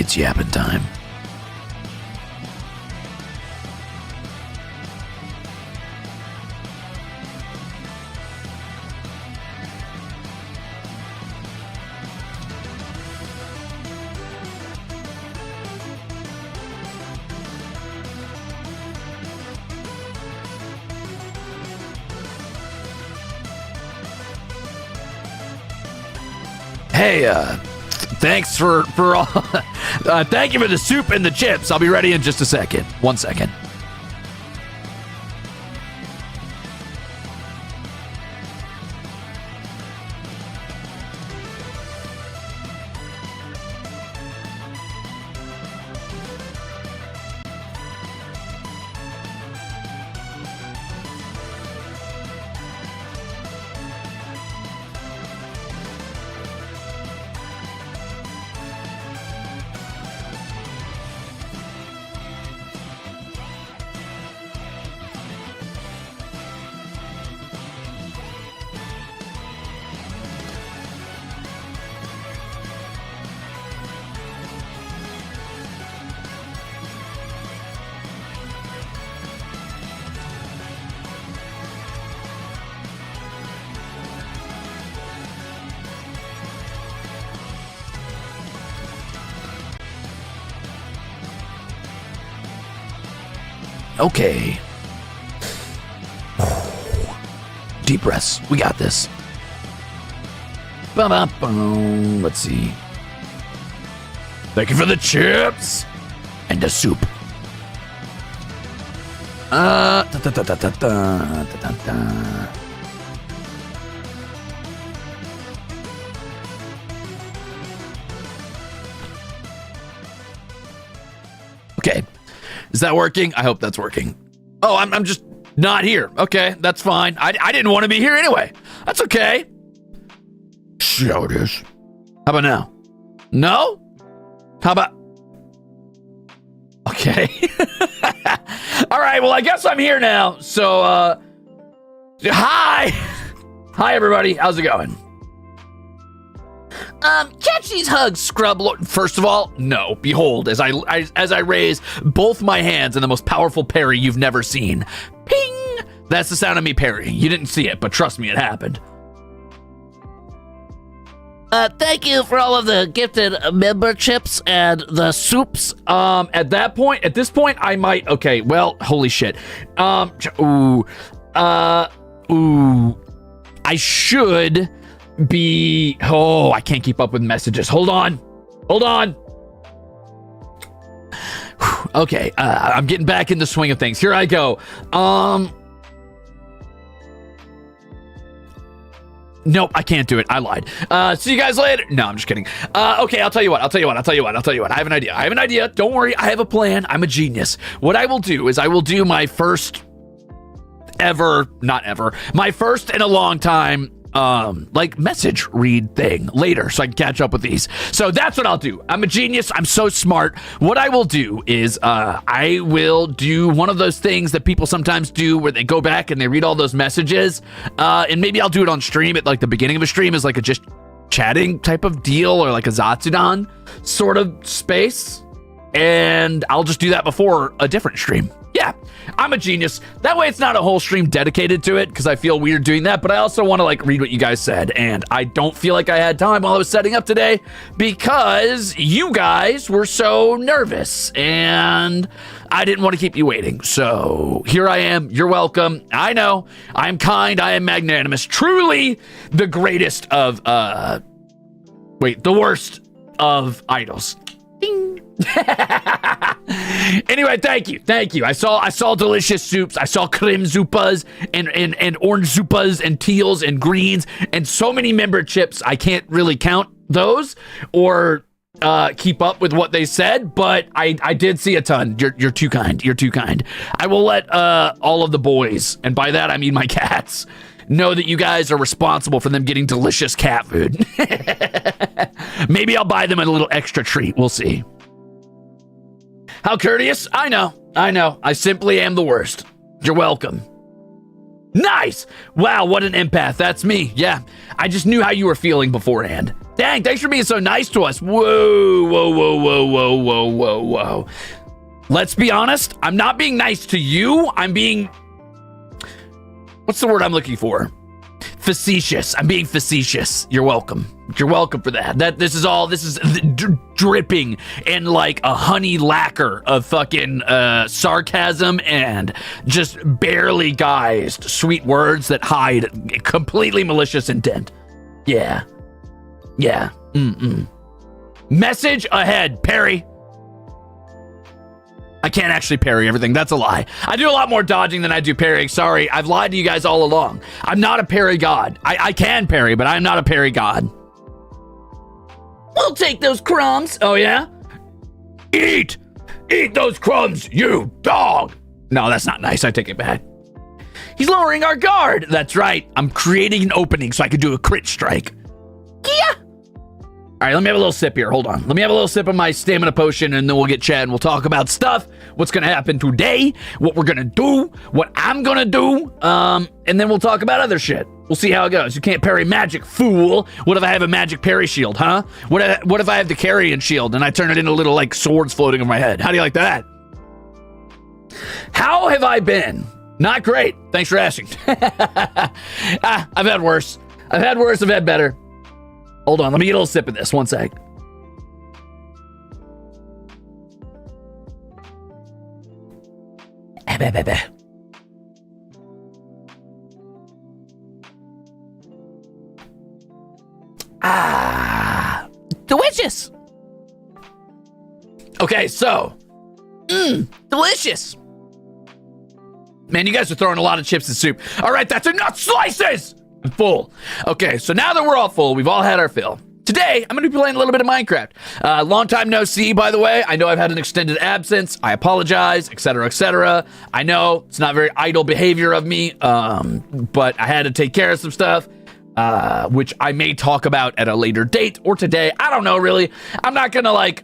It's yapping time. Hey, thanks for all. Thank you for the soup and the chips. I'll be ready in just a second. 1 second. Okay. Deep breaths. We got this. Let's see. Thank you for the chips and the soup. Okay. Is that working? I hope that's working. Oh, I'm just not here. Okay, that's fine. I didn't want to be here anyway. That's okay. See how it is. How about now? No? How about... Okay. All right, well, I guess I'm here now. So, hi. Hi, everybody. How's it going? Catch these hugs, Scrub Lord. First of all, no. Behold, as I raise both my hands in the most powerful parry you've never seen. Ping! That's the sound of me parrying. You didn't see it, but trust me, it happened. Thank you for all of the gifted member chips and the soups. At this point, I might. Okay, well, holy shit. I should be. Oh, I can't keep up with messages. Hold on. Okay, I'm getting back in the swing of things. Here I go. Nope, I can't do it. I lied. See you guys later. No, I'm just kidding. Okay, I'll tell you what. I have an idea. Don't worry. I have a plan. I'm a genius. What I will do is I will do my first my first in a long time like message read thing later so I can catch up with these. So that's what I'll do. I'm a genius. I'm so smart. What I will do is I will do one of those things that people sometimes do where they go back and they read all those messages, and maybe I'll do it on stream at like the beginning of a stream as like a just chatting type of deal or like a Zatsudan sort of space, and I'll just do that before a different stream. Yeah, I'm a genius. That way it's not a whole stream dedicated to it because I feel weird doing that, but I also want to like read what you guys said, and I don't feel like I had time while I was setting up today because you guys were so nervous and I didn't want to keep you waiting. So here I am. You're welcome. I know. I am kind. I am magnanimous. Truly the greatest of, the worst of idols. Ding. Anyway, thank you. I saw delicious soups. I saw Crimzupas and orange zupas and teals and greens and so many member chips. I can't really count those or keep up with what they said, but I did see a ton. You're too kind. I will let all of the boys, and by that I mean my cats, know that you guys are responsible for them getting delicious cat food. Maybe I'll buy them a little extra treat. We'll see. How courteous? I know. I simply am the worst. You're welcome. Nice. Wow, what an empath. That's me. Yeah, I just knew how you were feeling beforehand. Dang, thanks for being so nice to us. Whoa, whoa, whoa, whoa, whoa, whoa, whoa, whoa. Let's be honest. I'm not being nice to you. I'm being... What's the word I'm looking for? Facetious. I'm being facetious. You're welcome. You're welcome for that. This is dripping in like a honey lacquer of fucking sarcasm and just barely guised sweet words that hide completely malicious intent. Yeah. Yeah. Message ahead, Perry. I can't actually parry everything. That's a lie. I do a lot more dodging than I do parrying. Sorry, I've lied to you guys all along. I'm not a parry god. I can parry, but I'm not a parry god. We'll take those crumbs. Oh, yeah? Eat! Eat those crumbs, you dog! No, that's not nice. I take it back. He's lowering our guard. That's right. I'm creating an opening so I can do a crit strike. Yeah! All right, let me have a little sip here. Hold on. Let me have a little sip of my stamina potion, and then we'll get chat, and we'll talk about stuff, what's going to happen today, what we're going to do, what I'm going to do, and then we'll talk about other shit. We'll see how it goes. You can't parry magic, fool. What if I have a magic parry shield, huh? What if I have the carrion shield, and I turn it into little, like, swords floating in my head? How do you like that? How have I been? Not great. Thanks for asking. I've had worse. I've had better. Hold on, let me get a little sip of this. One sec. Delicious. Okay, so. Delicious. Man, you guys are throwing a lot of chips in soup. All right, that's enough slices. I'm full. Okay, so now that we're all full, we've all had our fill. Today, I'm going to be playing a little bit of Minecraft. Long time no see, by the way. I know I've had an extended absence. I apologize, etc., etc. I know it's not very idle behavior of me, but I had to take care of some stuff, which I may talk about at a later date or today. I don't know, really. I'm not going to, like,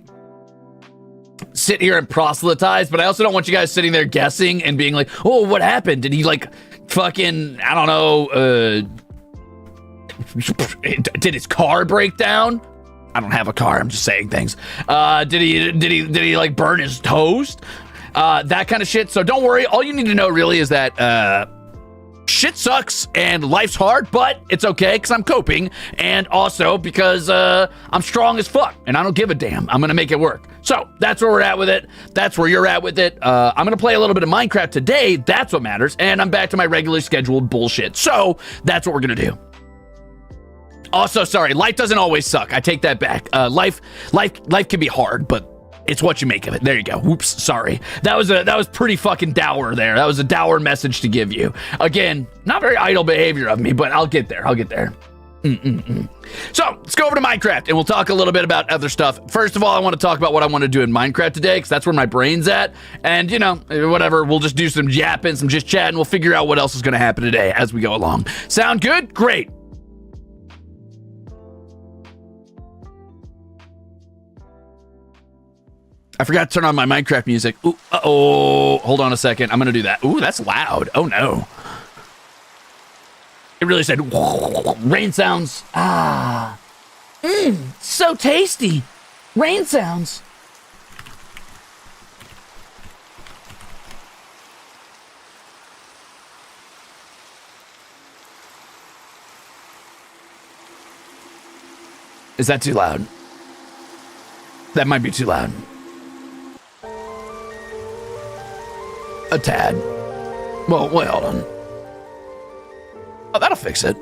sit here and proselytize, but I also don't want you guys sitting there guessing and being like, oh, what happened? Did he, like, fucking, I don't know, did his car break down? I don't have a car. I'm just saying things. Did he like burn his toast? That kind of shit. So don't worry. All you need to know really is that shit sucks and life's hard, but it's okay because I'm coping, and also because I'm strong as fuck and I don't give a damn. I'm gonna make it work. So that's where we're at with it. That's where you're at with it. I'm gonna play a little bit of Minecraft today. That's what matters, and I'm back to my regularly scheduled bullshit. So that's what we're gonna do. Also, sorry, life doesn't always suck. I take that back. Life can be hard, but it's what you make of it. There you go. Whoops, sorry. That was pretty fucking dour there. That was a dour message to give you. Again, not very idle behavior of me, but I'll get there. So let's go over to Minecraft and we'll talk a little bit about other stuff. First of all, I want to talk about what I want to do in Minecraft today because that's where my brain's at. And, you know, whatever, we'll just do some yapping, some just chatting. We'll figure out what else is going to happen today as we go along. Sound good? Great. I forgot to turn on my Minecraft music. Ooh, uh-oh. Hold on a second. I'm going to do that. Ooh, that's loud. Oh, no. It really said rain sounds. Ah. So tasty. Rain sounds. Is that too loud? That might be too loud. A tad. Well, wait, hold on. Oh, that'll fix it.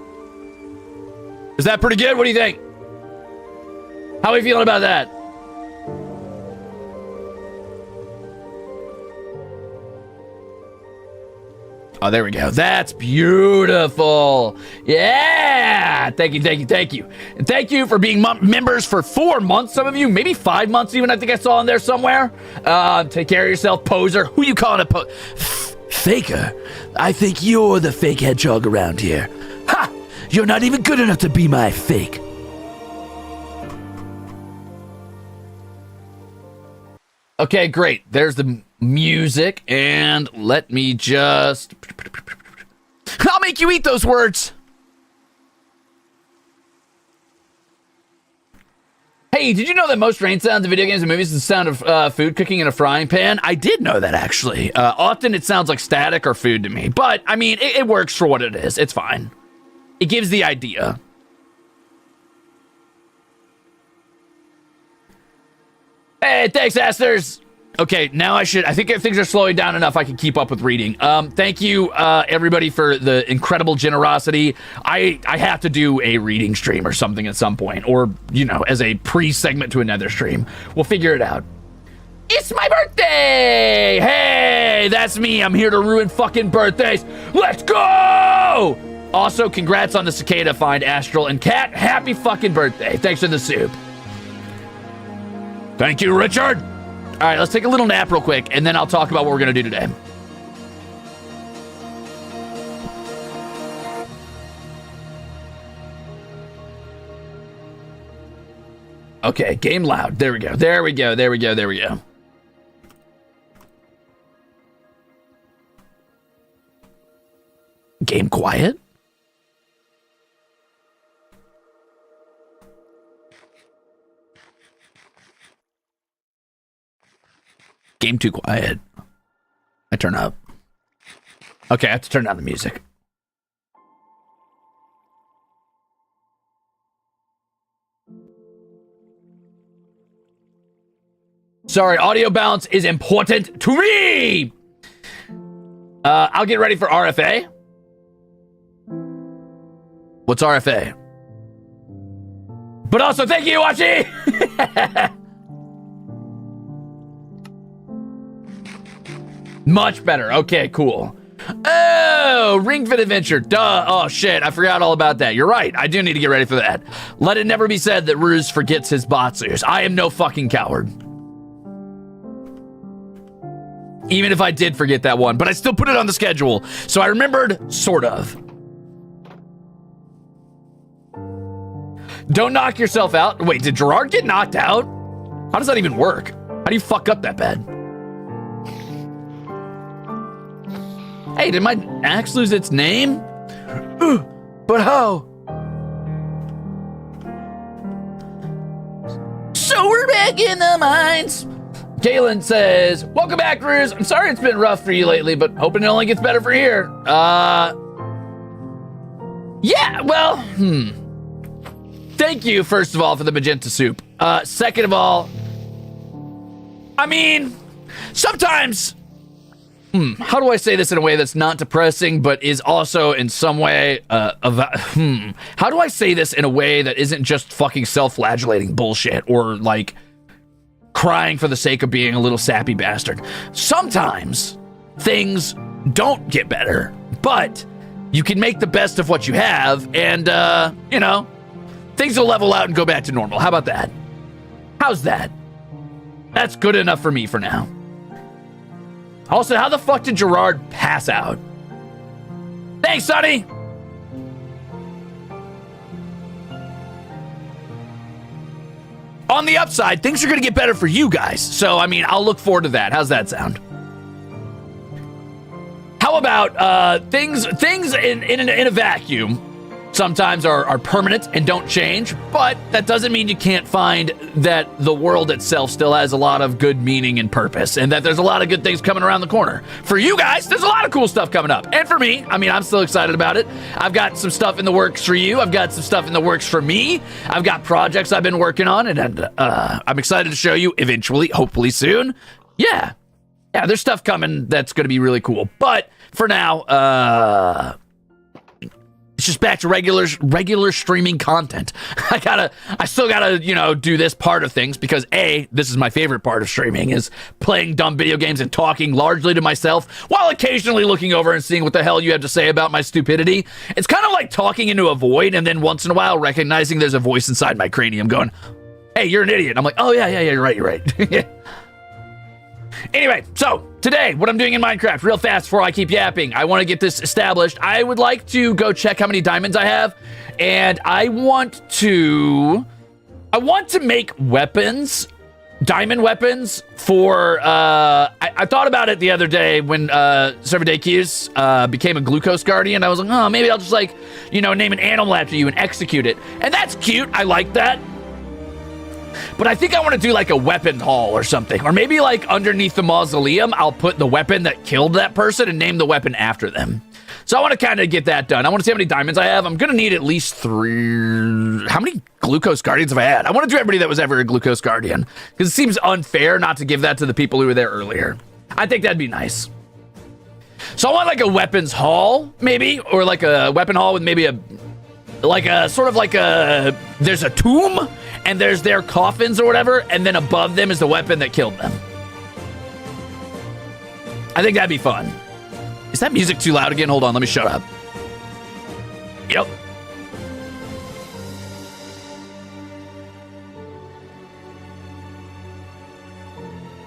Is that pretty good? What do you think? How are you feeling about that? Oh, there we go. That's beautiful. Yeah. Thank you. And thank you for being members for 4 months, some of you, maybe 5 months even, I think I saw in there somewhere. Take care of yourself, poser. Who you calling a faker? I think you're the fake hedgehog around here. Ha! You're not even good enough to be my fake. Okay, great. There's the music, and let me just... I'll make you eat those words. Hey, did you know that most rain sounds in video games and movies is the sound of food cooking in a frying pan? I did know that, actually. Often it sounds like static or food to me. But, I mean, it works for what it is. It's fine. It gives the idea. Hey, thanks, Asters. Okay, now I think if things are slowing down enough, I can keep up with reading. Thank you, everybody, for the incredible generosity. I have to do a reading stream or something at some point, or, you know, as a pre-segment to another stream. We'll figure it out. It's my birthday! Hey, that's me. I'm here to ruin fucking birthdays. Let's go! Also, congrats on the cicada find, Astral and Cat. Happy fucking birthday. Thanks for the soup. Thank you, Richard. All right, let's take a little nap real quick, and then I'll talk about what we're going to do today. Okay, game loud. There we go. There we go. There we go. There we go. Game quiet? Game too quiet. I turn up. Okay, I have to turn down the music. Sorry, audio balance is important to me! I'll get ready for RFA. What's RFA? But also, thank you, Wachi! Much better. Okay, cool. Oh, Ring Fit Adventure. Duh. Oh, shit. I forgot all about that. You're right. I do need to get ready for that. Let it never be said that Ruze forgets his Batsus. I am no fucking coward. Even if I did forget that one. But I still put it on the schedule. So I remembered, sort of. Don't knock yourself out. Wait, did Gerard get knocked out? How does that even work? How do you fuck up that bad? Hey, did my axe lose its name? But how? So we're back in the mines. Galen says, welcome back, Ruze. I'm sorry it's been rough for you lately, but hoping it only gets better for here. Yeah, well, Thank you, first of all, for the magenta soup. Second of all, I mean, sometimes... how do I say this in a way that's not depressing, but is also in some way, how do I say this in a way that isn't just fucking self-flagellating bullshit or, like, crying for the sake of being a little sappy bastard? Sometimes things don't get better, but you can make the best of what you have, and, you know, things will level out and go back to normal. How about that? How's that? That's good enough for me for now. Also, how the fuck did Gerard pass out? Thanks, Sonny! On the upside, things are gonna get better for you guys. So, I mean, I'll look forward to that. How's that sound? How about things in a vacuum sometimes are permanent and don't change, but that doesn't mean you can't find that the world itself still has a lot of good meaning and purpose, and that there's a lot of good things coming around the corner. For you guys, there's a lot of cool stuff coming up. And for me, I mean, I'm still excited about it. I've got some stuff in the works for you. I've got some stuff in the works for me. I've got projects I've been working on, and I'm excited to show you eventually, hopefully soon. Yeah, there's stuff coming that's going to be really cool. But for now, it's just back to regular streaming content. I still gotta, you know, do this part of things because this is my favorite part of streaming, is playing dumb video games and talking largely to myself while occasionally looking over and seeing what the hell you have to say about my stupidity. It's kind of like talking into a void and then once in a while recognizing there's a voice inside my cranium going, hey, you're an idiot. I'm like, oh yeah, you're right. Anyway, so today, what I'm doing in Minecraft, real fast before I keep yapping, I want to get this established. I would like to go check how many diamonds I have, and I want to make weapons, diamond weapons for, I thought about it the other day when Server DayQs became a glucose guardian. I was like, oh, maybe I'll just, like, you know, name an animal after you and execute it. And that's cute. I like that. But I think I want to do like a weapon hall or something. Or maybe like underneath the mausoleum, I'll put the weapon that killed that person and name the weapon after them. So I want to kind of get that done. I want to see how many diamonds I have. I'm going to need at least 3. How many Glucose Guardians have I had? I want to do everybody that was ever a Glucose Guardian. Because it seems unfair not to give that to the people who were there earlier. I think that'd be nice. So I want like a weapons hall, maybe. Or like a weapon hall with maybe there's a tomb and there's their coffins or whatever. And then above them is the weapon that killed them. I think that'd be fun. Is that music too loud again? Hold on, let me shut up. Yep.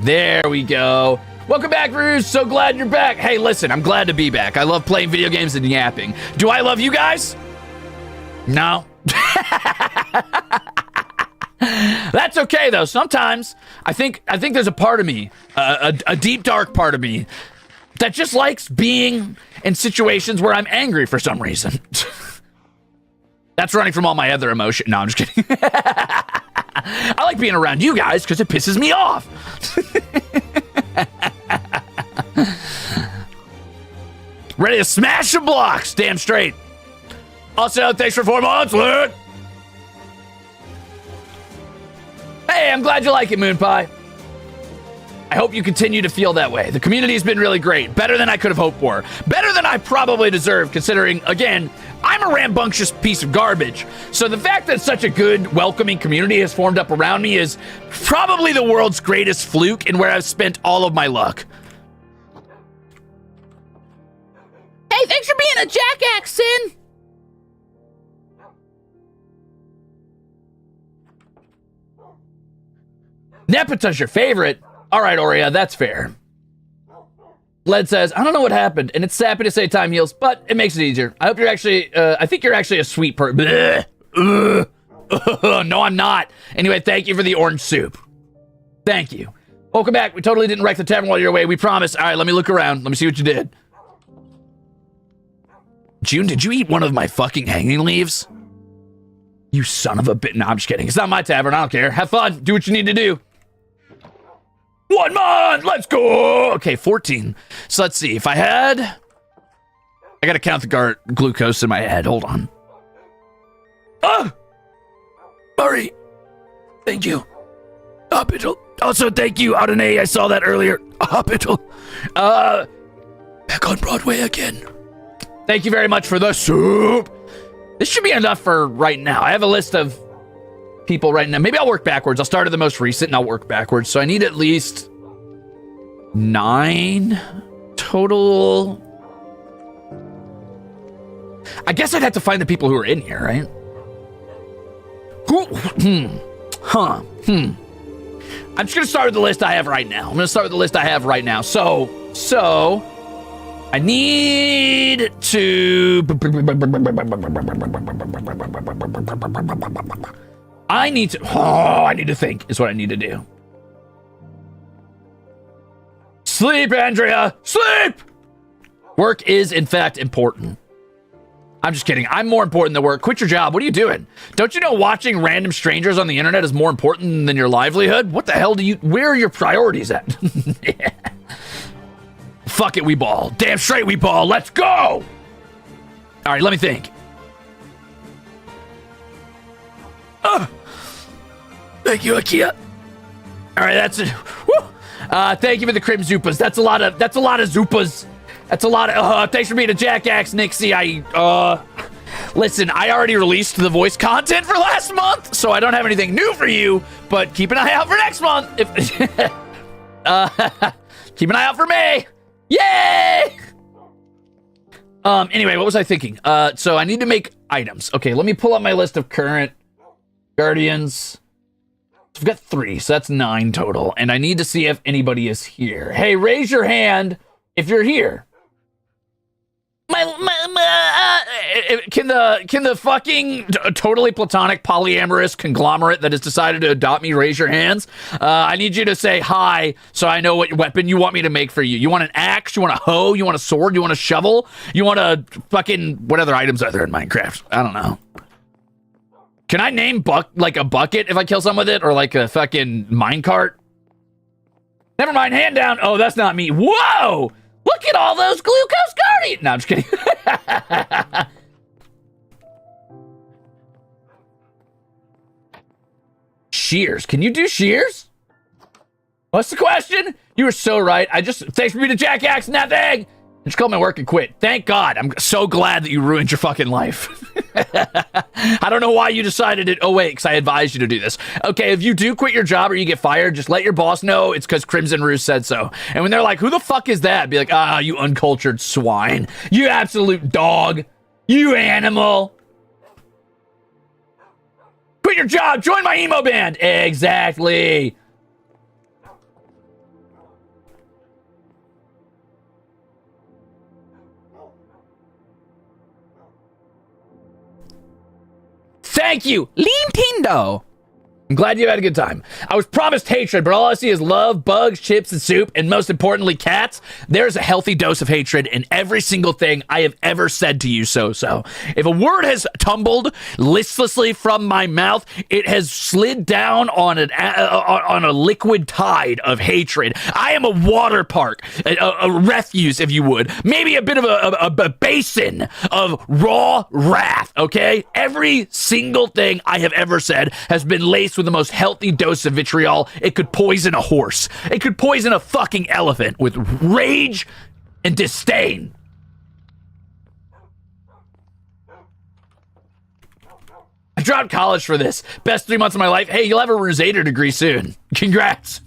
There we go. Welcome back, Ruze. So glad you're back. Hey, listen, I'm glad to be back. I love playing video games and yapping. Do I love you guys? No. That's okay, though. Sometimes I think there's a part of me, a deep, dark part of me, that just likes being in situations where I'm angry for some reason. That's running from all my other emotion. No, I'm just kidding. I like being around you guys because it pisses me off. Ready to smash some blocks, damn straight. Also, thanks for 4 months, Lord. Hey, I'm glad you like it, Moon Pie. I hope you continue to feel that way. The community has been really great. Better than I could have hoped for. Better than I probably deserve, considering, again, I'm a rambunctious piece of garbage. So the fact that such a good, welcoming community has formed up around me is probably the world's greatest fluke and where I've spent all of my luck. Hey, thanks for being a jackass, Sin. Nepeta's your favorite. All right, Aurea, that's fair. Led says, I don't know what happened, and it's sappy to say time heals, but it makes it easier. I hope you're actually, I think you're actually a sweet person. No, I'm not. Anyway, thank you for the orange soup. Thank you. Welcome back. We totally didn't wreck the tavern while you're away. We promise. All right, let me look around. Let me see what you did. June, did you eat one of my fucking hanging leaves? You son of a bit. No, I'm just kidding. It's not my tavern. I don't care. Have fun. Do what you need to do. 1 month, let's go. Okay, 14. So let's see. If I had, I gotta count the glucose in my head. Hold on. Ah, Murray. Thank you. Hospital. Also, thank you, Adonai. I saw that earlier. Hospital. Back on Broadway again. Thank you very much for the soup. This should be enough for right now. I have a list of people right now. Maybe I'll work backwards. I'll start at the most recent and I'll work backwards. So I need at least 9 total. I guess I'd have to find the people who are in here, right? I'm just gonna start with the list I have right now. So I need to. I need to think is what I need to do. Sleep, Andrea, sleep! Work is, in fact, important. I'm just kidding. I'm more important than work. Quit your job. What are you doing? Don't you know watching random strangers on the internet is more important than your livelihood? What the hell where are your priorities at? Yeah. Fuck it, we ball. Damn straight we ball. Let's go! All right, let me think. Thank you, Akia. All right, that's it. Woo! Thank you for the Crimzupas. That's a lot of Zupas. That's a lot of, thanks for being a jackass, Nixie. Listen, I already released the voice content for last month, so I don't have anything new for you, but keep an eye out for next month. Keep an eye out for me. Yay! Anyway, what was I thinking? So I need to make items. Okay, let me pull up my list of current Guardians. I've got 3, so that's 9 total, and I need to see if anybody is here. Hey, raise your hand if you're here. Can the fucking totally platonic polyamorous conglomerate that has decided to adopt me raise your hands? I need you to say hi so I know what weapon you want me to make for you. You want an axe? You want a hoe? You want a sword? You want a shovel? You want a fucking... What other items are there in Minecraft? I don't know. Can I name like a bucket if I kill someone with it, or like a fucking minecart? Never mind, hand down. Oh, that's not me. Whoa! Look at all those glucose guardians. No, I'm just kidding. Shears. Can you do shears? What's the question? You were so right. Thanks for being a jackass, nothing. Just called my work and quit. Thank God. I'm so glad that you ruined your fucking life. I don't know why you decided it. Oh, wait, because I advised you to do this. Okay, if you do quit your job or you get fired, just let your boss know it's because Crimzon Rulez said so. And when they're like, who the fuck is that? Be like, you uncultured swine. You absolute dog. You animal. Quit your job. Join my emo band. Exactly. Thank you, Nintendo. I'm glad you had a good time. I was promised hatred, but all I see is love, bugs, chips, and soup, and most importantly, cats. There's a healthy dose of hatred in every single thing I have ever said to you, so. If a word has tumbled listlessly from my mouth, it has slid down on a liquid tide of hatred. I am a water park, a refuse, if you would. Maybe a bit of a basin of raw wrath, okay? Every single thing I have ever said has been laced with the most healthy dose of vitriol. It could poison a horse. It could poison a fucking elephant with rage and disdain. I dropped college for this. Best 3 months of my life. Hey, you'll have a Ruze degree soon. Congrats.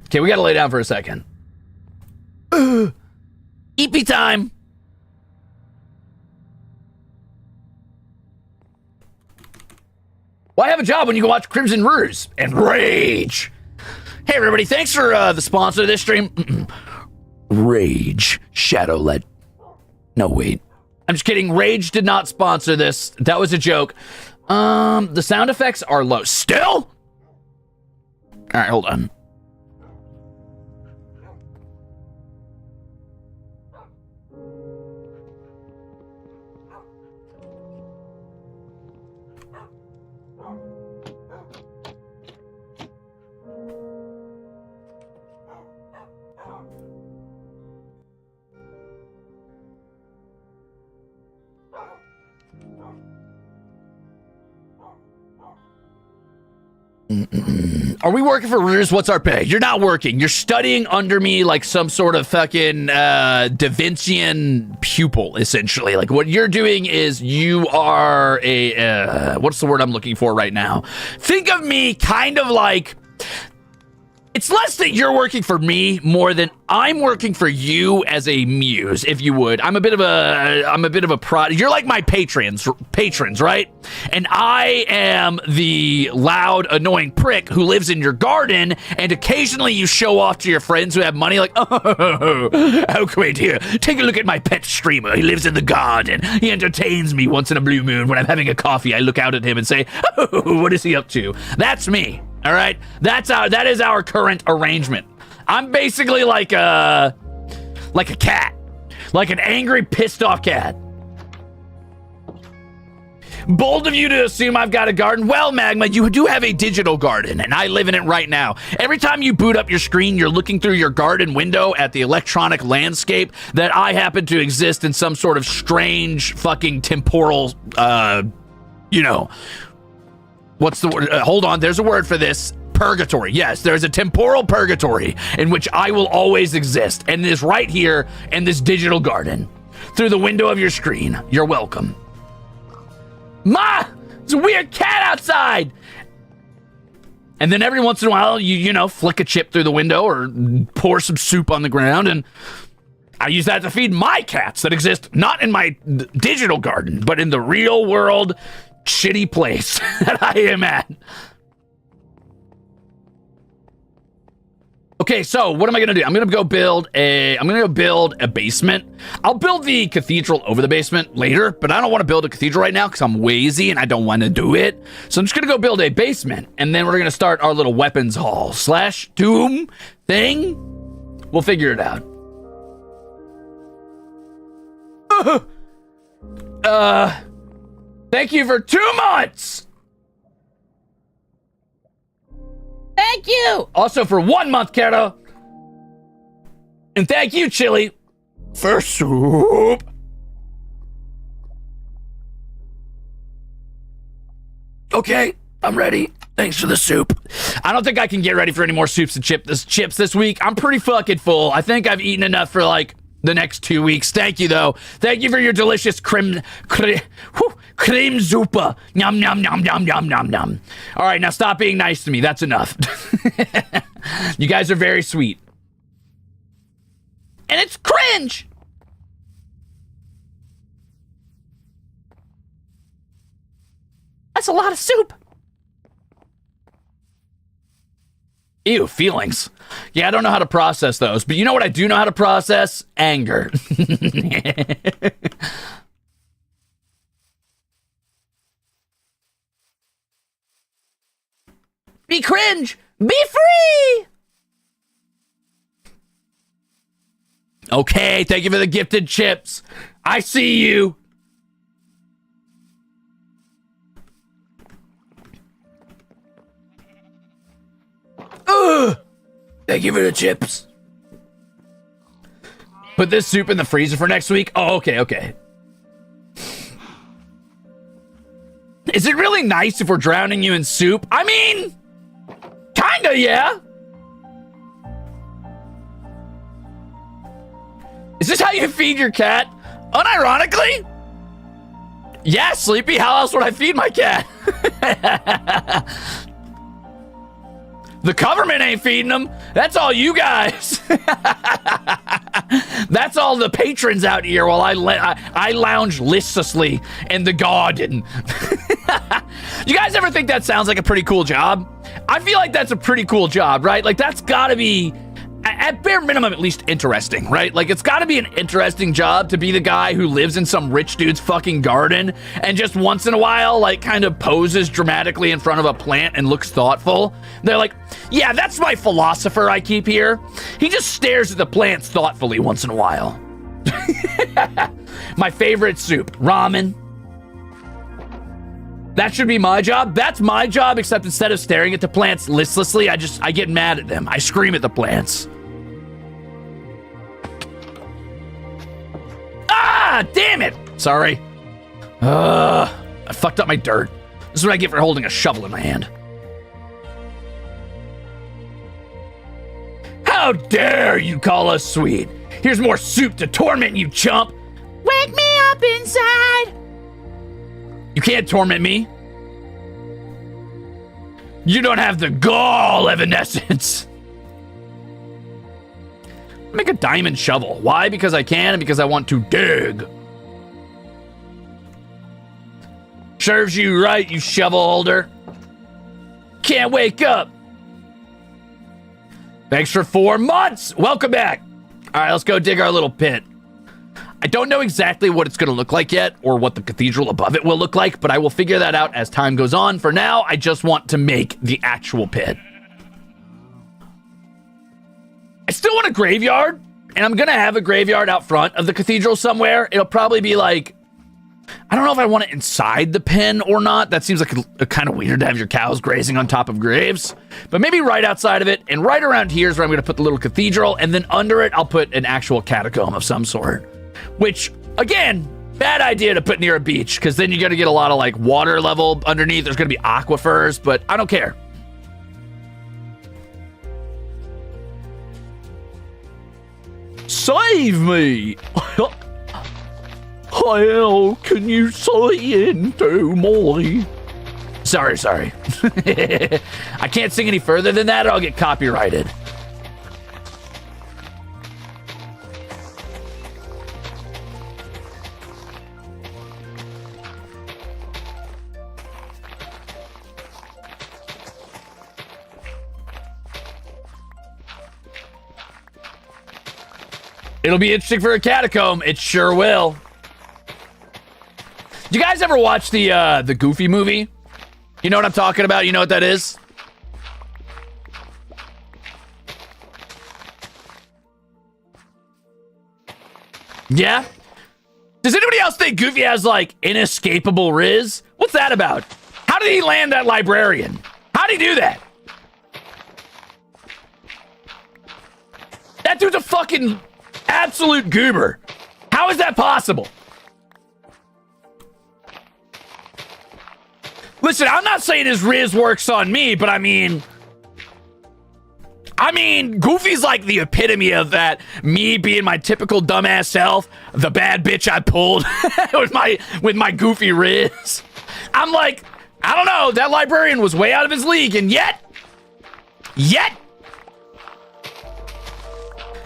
Okay, we gotta lay down for a second. EP time. Why have a job when you can watch Crimzon Rulez and rage? Hey everybody, thanks for the sponsor of this stream. Rage. Shadowlet. No, wait. I'm just kidding. Rage did not sponsor this. That was a joke. The sound effects are low. Still? Alright, hold on. Are we working for Ruze? What's our pay? You're not working. You're studying under me like some sort of fucking Da Vincian pupil, essentially. Like what you're doing is you are a, what's the word I'm looking for right now? Think of me kind of like, it's less that you're working for me more than I'm working for you as a muse, if you would. I'm a bit of a prod. You're like my patrons, right? And I am the loud, annoying prick who lives in your garden, and occasionally you show off to your friends who have money, like, oh, how quaint, here, take a look at my pet streamer. He lives in the garden. He entertains me once in a blue moon. When I'm having a coffee, I look out at him and say, oh, what is he up to? That's me. All right, that is our current arrangement. I'm basically like a cat, like an angry, pissed off cat. Bold of you to assume I've got a garden. Well, Magma, you do have a digital garden, and I live in it right now. Every time you boot up your screen, you're looking through your garden window at the electronic landscape that I happen to exist in some sort of strange fucking temporal, what's the word? Hold on, there's a word for this. Purgatory. Yes, there's a temporal purgatory in which I will always exist, and it is right here in this digital garden. Through the window of your screen. You're welcome. Ma! There's a weird cat outside! And then every once in a while, you flick a chip through the window or pour some soup on the ground, and I use that to feed my cats that exist not in my digital garden, but in the real world shitty place that I am at. Okay, so what am I gonna do? I'm gonna go build a basement. I'll build the cathedral over the basement later, but I don't want to build a cathedral right now because I'm lazy and I don't want to do it. So I'm just gonna go build a basement, and then we're gonna start our little weapons hall / tomb thing. We'll figure it out. Thank you for 2 months. Thank you. Also for 1 month, Kara. And thank you, Chili, for soup. Okay, I'm ready. Thanks for the soup. I don't think I can get ready for any more soups and chips this week. I'm pretty fucking full. I think I've eaten enough for like the next 2 weeks. Thank you, though. Thank you for your delicious cream zupa. Yum, yum, yum, yum, yum, yum, yum. All right, now stop being nice to me. That's enough. You guys are very sweet. And it's cringe. That's a lot of soup. Ew, feelings. Yeah, I don't know how to process those, but you know what I do know how to process? Anger. Be cringe. Be free. Okay, thank you for the gifted chips. I see you. Ugh. Thank you for the chips. Put this soup in the freezer for next week. Oh, okay. Is it really nice if we're drowning you in soup? I mean, kinda, yeah. Is this how you feed your cat? Unironically? Yeah, Sleepy, how else would I feed my cat? The government ain't feeding them. That's all you guys. That's all the patrons out here while I lounge listlessly in the garden. You guys ever think that sounds like a pretty cool job? I feel like that's a pretty cool job, right? Like that's gotta be, at bare minimum, at least interesting, right? Like it's gotta be an interesting job to be the guy who lives in some rich dude's fucking garden and just once in a while, like kind of poses dramatically in front of a plant and looks thoughtful. They're like, yeah, that's my philosopher I keep here. He just stares at the plants thoughtfully once in a while. My favorite soup, ramen. That should be my job. That's my job, except instead of staring at the plants listlessly, I get mad at them. I scream at the plants. Ah, damn it. Sorry. I fucked up my dirt. This is what I get for holding a shovel in my hand. How dare you call us sweet? Here's more soup to torment you, chump. Wake me up inside. You can't torment me. You don't have the gall, Evanescence. Make a diamond shovel. Why? Because I can and because I want to dig. Serves you right, you shovel holder. Can't wake up. Thanks for 4 months. Welcome back. All right, let's go dig our little pit. I don't know exactly what it's going to look like yet or what the cathedral above it will look like, but I will figure that out as time goes on. For now, I just want to make the actual pit. I still want a graveyard, and I'm going to have a graveyard out front of the cathedral somewhere. It'll probably be like, I don't know if I want it inside the pen or not. That seems like a kind of weird to have your cows grazing on top of graves. But maybe right outside of it, and right around here is where I'm going to put the little cathedral, and then under it, I'll put an actual catacomb of some sort. Which, again, bad idea to put near a beach, because then you're going to get a lot of, like, water level underneath. There's going to be aquifers, but I don't care. Save me! How can you say into my... Sorry. I can't sing any further than that or I'll get copyrighted. It'll be interesting for a catacomb. It sure will. You guys ever watch the Goofy movie? You know what I'm talking about? You know what that is? Yeah? Does anybody else think Goofy has, like, inescapable rizz? What's that about? How did he land that librarian? How did he do that? That dude's a fucking absolute goober. How is that possible? Listen, I'm not saying his rizz works on me, but I mean, Goofy's like the epitome of that. Me being my typical dumbass self, the bad bitch I pulled with my Goofy rizz. I'm like, I don't know, that librarian was way out of his league, and yet,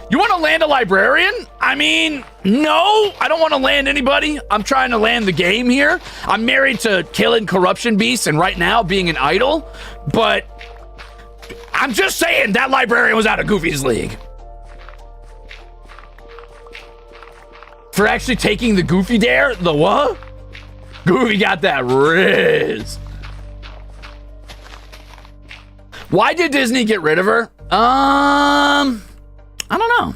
you want to land a librarian? I mean, no, I don't want to land anybody. I'm trying to land the game here. I'm married to killing corruption beasts and right now being an idol, but I'm just saying that librarian was out of Goofy's league. For actually taking the Goofy dare? The what? Goofy got that rizz. Why did Disney get rid of her? I don't know.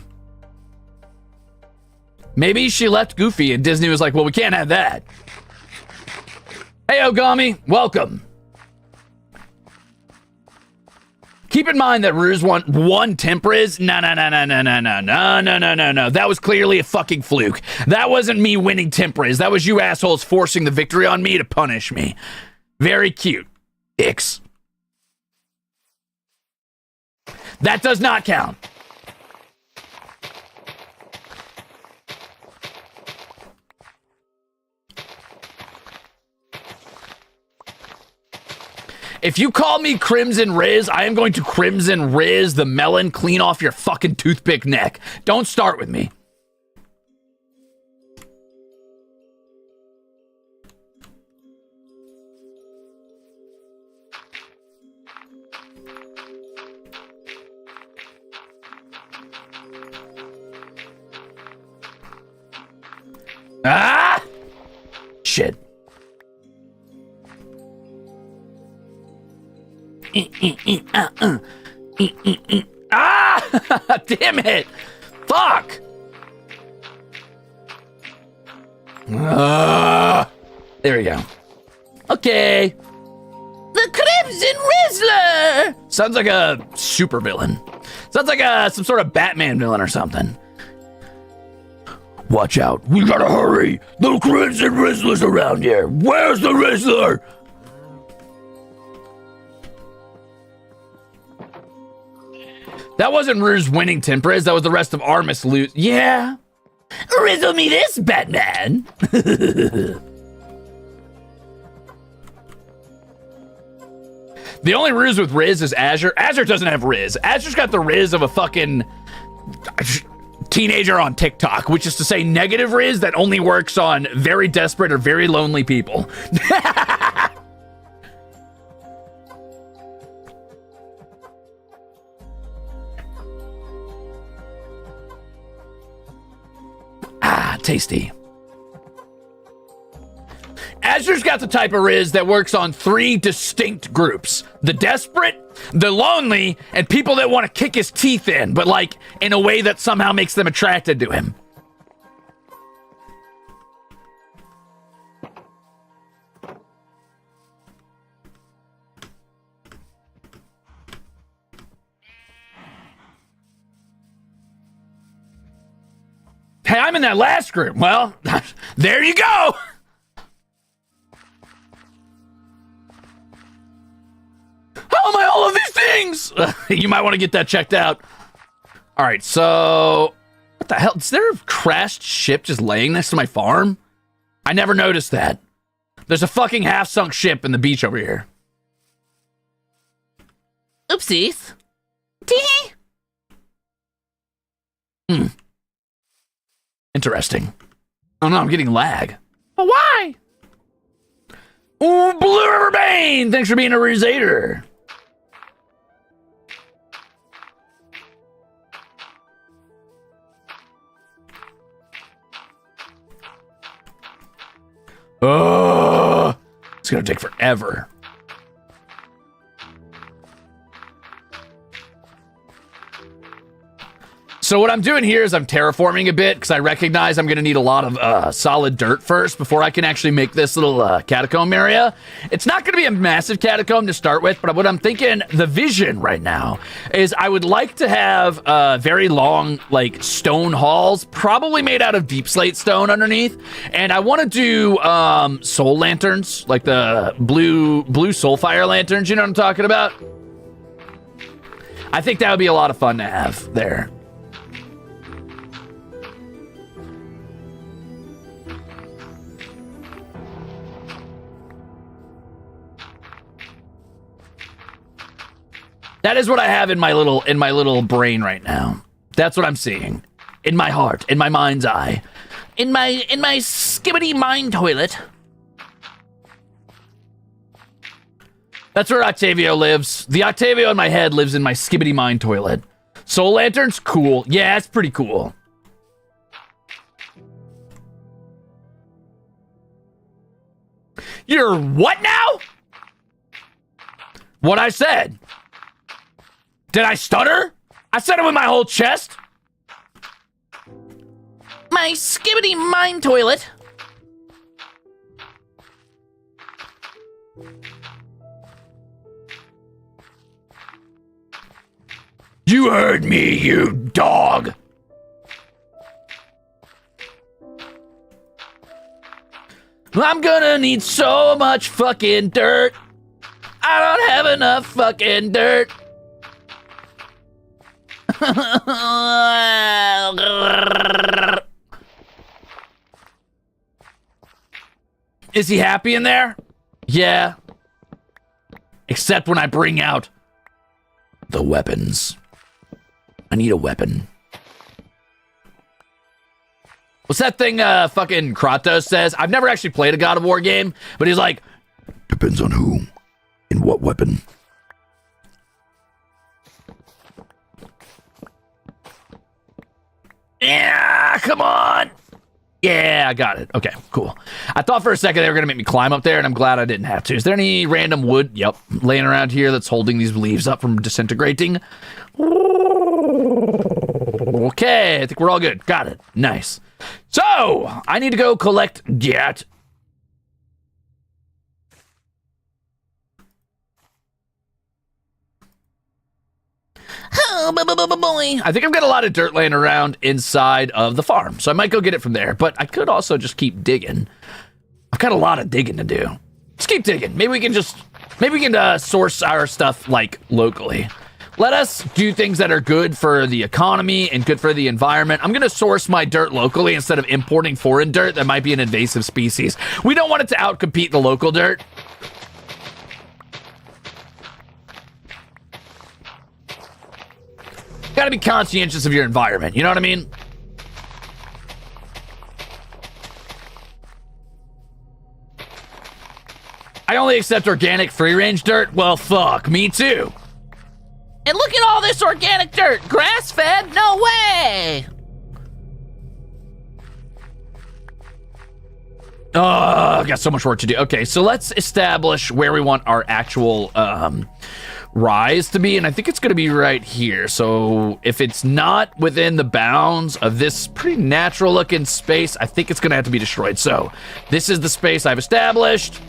Maybe she left Goofy and Disney was like, well, we can't have that. Hey, Ogami, welcome. Keep in mind that Ruze won one temp rizz. No. That was clearly a fucking fluke. That wasn't me winning temp rizz. That was you assholes forcing the victory on me to punish me. Very cute. Dicks. That does not count. If you call me Crimzon Rulez, I am going to Crimzon Rulez the melon clean off your fucking toothpick neck. Don't start with me. Ah! Shit. Ah! Damn it! Fuck! There we go. Okay. The Crimzon Rizzler! Sounds like a supervillain. Sounds like some sort of Batman villain or something. Watch out. We gotta hurry. The Crimzon Rizzler's around here. Where's the Rizzler? That wasn't Ruze winning Tempriz. That was the rest of Armis lose. Yeah. Rizzle me this, Batman. The only Ruze with Rizz is Azure. Azure doesn't have Rizz. Azure's got the Rizz of a fucking teenager on TikTok, which is to say negative Rizz that only works on very desperate or very lonely people. Tasty. Azure's got the type of Rizz that works on 3 distinct groups. The desperate, the lonely, and people that want to kick his teeth in, but like in a way that somehow makes them attracted to him. Hey, I'm in that last group. Well, there you go. How am I all of these things? You might want to get that checked out. All right, so what the hell? Is there a crashed ship just laying next to my farm? I never noticed that. There's a fucking half-sunk ship in the beach over here. Oopsies. Tee. Interesting. Oh no, I'm getting lag. But why? Ooh, Blue River Bane! Thanks for being a Ruzator. Oh, it's gonna take forever. So what I'm doing here is I'm terraforming a bit because I recognize I'm going to need a lot of solid dirt first before I can actually make this little catacomb area. It's not going to be a massive catacomb to start with, but what I'm thinking, the vision right now, is I would like to have very long, like, stone halls, probably made out of deep slate stone underneath, and I want to do soul lanterns, like the blue soul fire lanterns, you know what I'm talking about? I think that would be a lot of fun to have there. That is what I have in my little brain right now. That's what I'm seeing. In my heart, in my mind's eye. In my skibbity mind toilet. That's where Octavio lives. The Octavio in my head lives in my skibbity mind toilet. Soul lanterns? Cool. Yeah, it's pretty cool. You're what now? What I said. Did I stutter? I said it with my whole chest. My skibbity mind toilet. You heard me, you dog. I'm gonna need so much fucking dirt. I don't have enough fucking dirt. Is he happy in there? Yeah. Except when I bring out the weapons. I need a weapon. What's that thing fucking Kratos says? I've never actually played a God of War game, but he's like, depends on who and what weapon. Yeah, come on. Yeah, I got it. Okay, cool. I thought for a second they were going to make me climb up there, and I'm glad I didn't have to. Is there any random wood? Yep, laying around here that's holding these leaves up from disintegrating. Okay, I think we're all good. Got it. Nice. So, I need to go collect that. Oh, boy. I think I've got a lot of dirt laying around inside of the farm, so I might go get it from there, but I could also just keep digging. I've got a lot of digging to do. Let's keep digging. Maybe we can source our stuff, like, locally. Let us do things that are good for the economy and good for the environment. I'm going to source my dirt locally instead of importing foreign dirt that might be an invasive species. We don't want it to outcompete the local dirt. Gotta be conscientious of your environment, you know what I mean? I only accept organic free-range dirt? Well, fuck, me too. And look at all this organic dirt! Grass-fed? No way! Oh, I've got so much work to do. Okay, so let's establish where we want our actual rise to be, and I think it's going to be right here. So if it's not within the bounds of this pretty natural looking space, I think it's going to have to be destroyed. So this is the space I've established.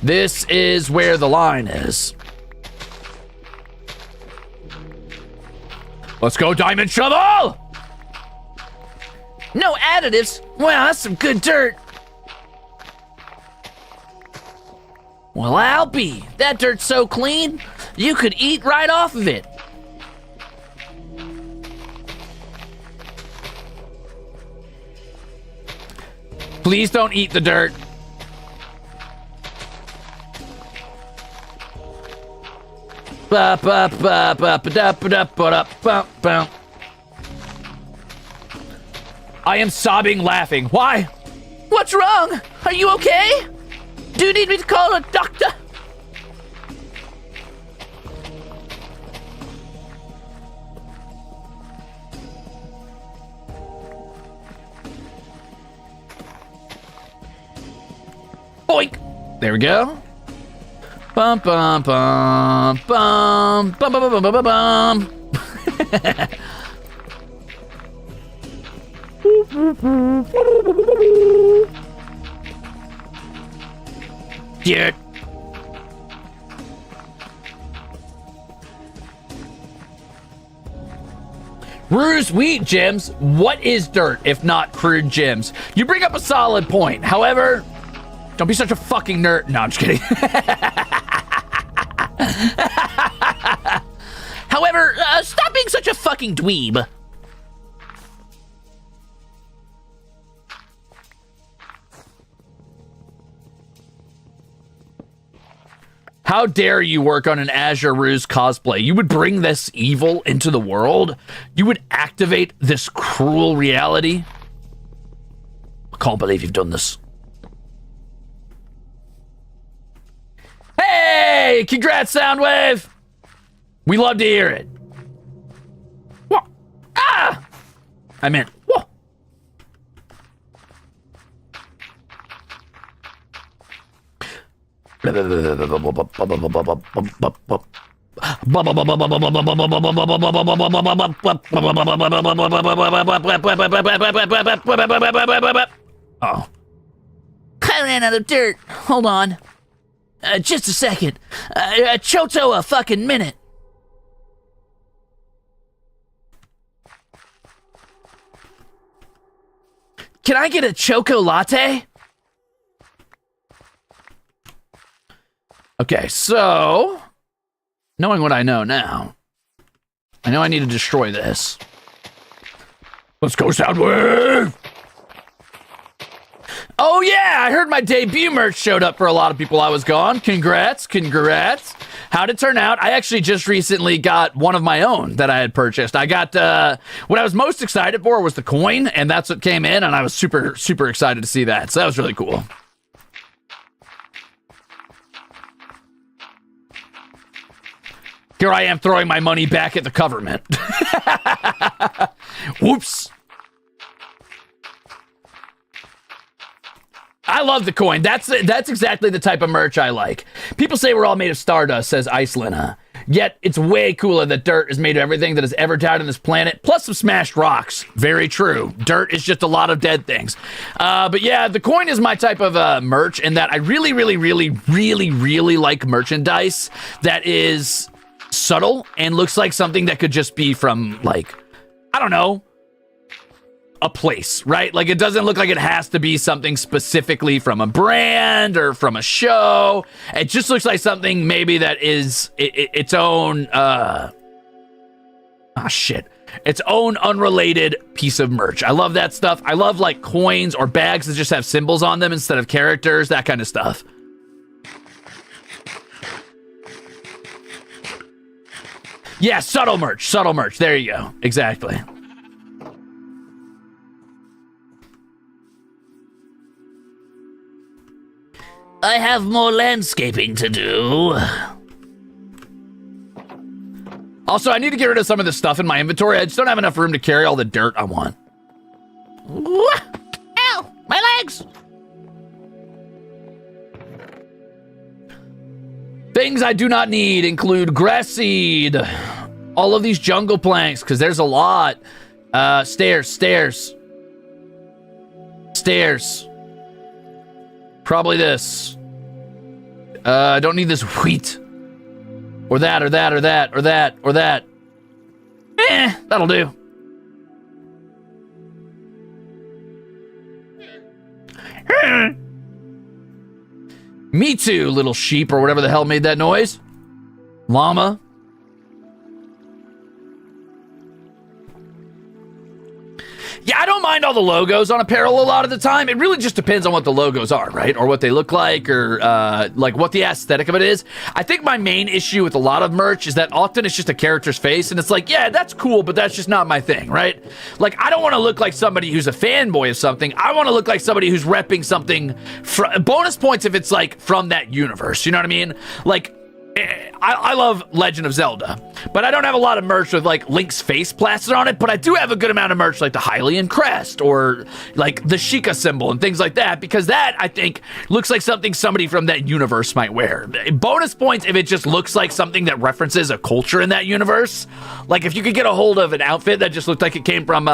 This is where the line is. Let's go, diamond shovel! No additives? Wow, that's some good dirt. Well, I'll be. That dirt's so clean, you could eat right off of it. Please don't eat the dirt. I am sobbing laughing. Why? What's wrong? Are you okay? Do you need me to call a doctor? Boink. There we go. Bum bum bum bum bum bum bum bum bum bum. Dude. Ruze, we eat gems. What is dirt if not crude gems? You bring up a solid point. However, don't be such a fucking nerd. No, I'm just kidding. However, stop being such a fucking dweeb. How dare you work on an Azure Ruze cosplay? You would bring this evil into the world? You would activate this cruel reality? I can't believe you've done this. Hey! Congrats, Soundwave! We love to hear it. What? Ah! I meant, what? Oh. I ran out of dirt. Hold on. Just a second. Choto a fucking minute. Can I get a choco latte? Okay, so, knowing what I know now, I know I need to destroy this. Let's go, Soundwave! Oh yeah, I heard my debut merch showed up for a lot of people I was gone. Congrats, congrats. How'd it turn out? I actually just recently got one of my own that I had purchased. I got, what I was most excited for was the coin, and that's what came in, and I was super, super excited to see that. So that was really cool. Here I am throwing my money back at the government. Whoops. I love the coin. That's exactly the type of merch I like. People say we're all made of stardust, says Icelina. Yet it's way cooler that dirt is made of everything that has ever died on this planet, plus some smashed rocks. Very true. Dirt is just a lot of dead things. But yeah, the coin is my type of merch in that I really, really, really, really, really like merchandise that is subtle and looks like something that could just be from, like, I don't know, a place, right? Like, it doesn't look like it has to be something specifically from a brand or from a show. It just looks like something maybe that is its own, its own unrelated piece of merch. I love that stuff. I love, like, coins or bags that just have symbols on them instead of characters, that kind of stuff. Yeah, subtle merch. Subtle merch. There you go. Exactly. I have more landscaping to do. Also, I need to get rid of some of the stuff in my inventory. I just don't have enough room to carry all the dirt I want. Ow! My legs! Things I do not need include grass seed, all of these jungle planks, because there's a lot. Stairs. Probably this. I don't need this wheat. Or that. That'll do. Me too, little sheep, or whatever the hell made that noise. Llama. Yeah, I don't mind all the logos on apparel a lot of the time. It really just depends on what the logos are, right? Or what they look like, or like what the aesthetic of it is. I think my main issue with a lot of merch is that often it's just a character's face, and it's like, yeah, that's cool, but that's just not my thing, right? Like, I don't want to look like somebody who's a fanboy of something. I want to look like somebody who's repping something. Bonus points if it's like from that universe, you know what I mean? Like, I love Legend of Zelda, but I don't have a lot of merch with like Link's face plastered on it, but I do have a good amount of merch like the Hylian crest or like the Sheikah symbol and things like that, because that, I think, looks like something somebody from that universe might wear. Bonus points if it just looks like something that references a culture in that universe. Like if you could get a hold of an outfit that just looked like it came from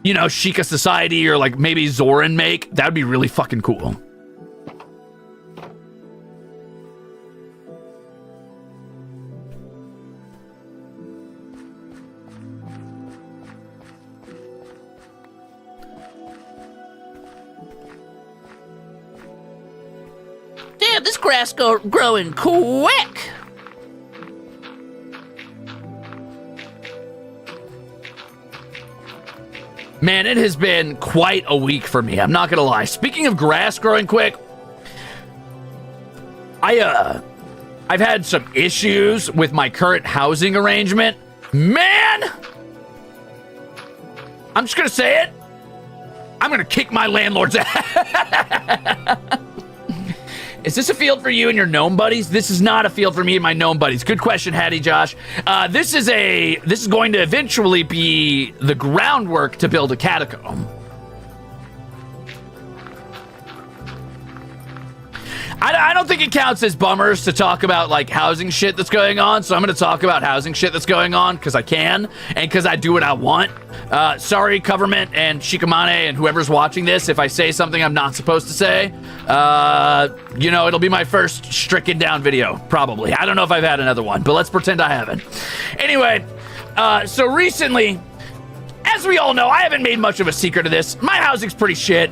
you know, Sheikah Society or like maybe Zoran make. That would be really fucking cool. Damn, this grass growing quick. Man, it has been quite a week for me. I'm not gonna lie. Speaking of grass growing quick, I've had some issues with my current housing arrangement. Man, I'm just gonna say it. I'm gonna kick my landlord's ass. Is this a field for you and your gnome buddies? This is not a field for me and my gnome buddies. Good question, Hattie Josh. This is going to eventually be the groundwork to build a catacomb. I don't think it counts as bummers to talk about like housing shit that's going on, so I'm going to talk about housing shit that's going on because I can and because I do what I want. Sorry, government and Shikamane and whoever's watching this if I say something I'm not supposed to say. You know, it'll be my first stricken down video, probably. I don't know if I've had another one, but let's pretend I haven't. Anyway, so recently, as we all know, I haven't made much of a secret of this. My housing's pretty shit.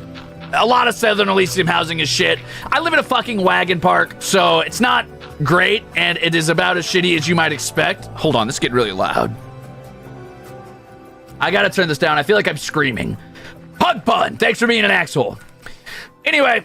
A lot of Southern Elysium housing is shit. I live in a fucking wagon park, so it's not great, and it is about as shitty as you might expect. Hold on, this is getting really loud. I gotta turn this down. I feel like I'm screaming. Pug Pun, thanks for being an asshole. Anyway,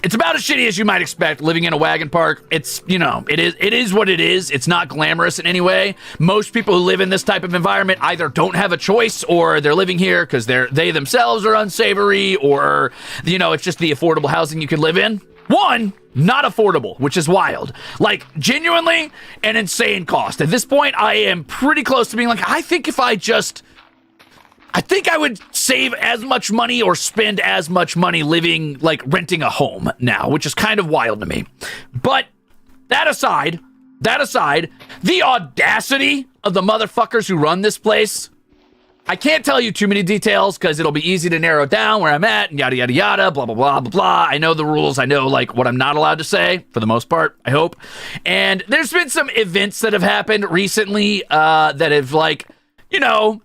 it's about as shitty as you might expect living in a wagon park. It's, you know, it is what it is. It's not glamorous in any way. Most people who live in this type of environment either don't have a choice or they're living here because they themselves are unsavory or, you know, it's just the affordable housing you can live in. One, not affordable, which is wild. Like, genuinely an insane cost. At this point, I am pretty close to being like, I think I would save as much money or spend as much money living, like, renting a home now, which is kind of wild to me. But that aside, the audacity of the motherfuckers who run this place, I can't tell you too many details because it'll be easy to narrow down where I'm at and yada, yada, yada, blah, blah, blah, blah, blah. I know the rules. I know, like, what I'm not allowed to say, for the most part, I hope. And there's been some events that have happened recently that have, like, you know,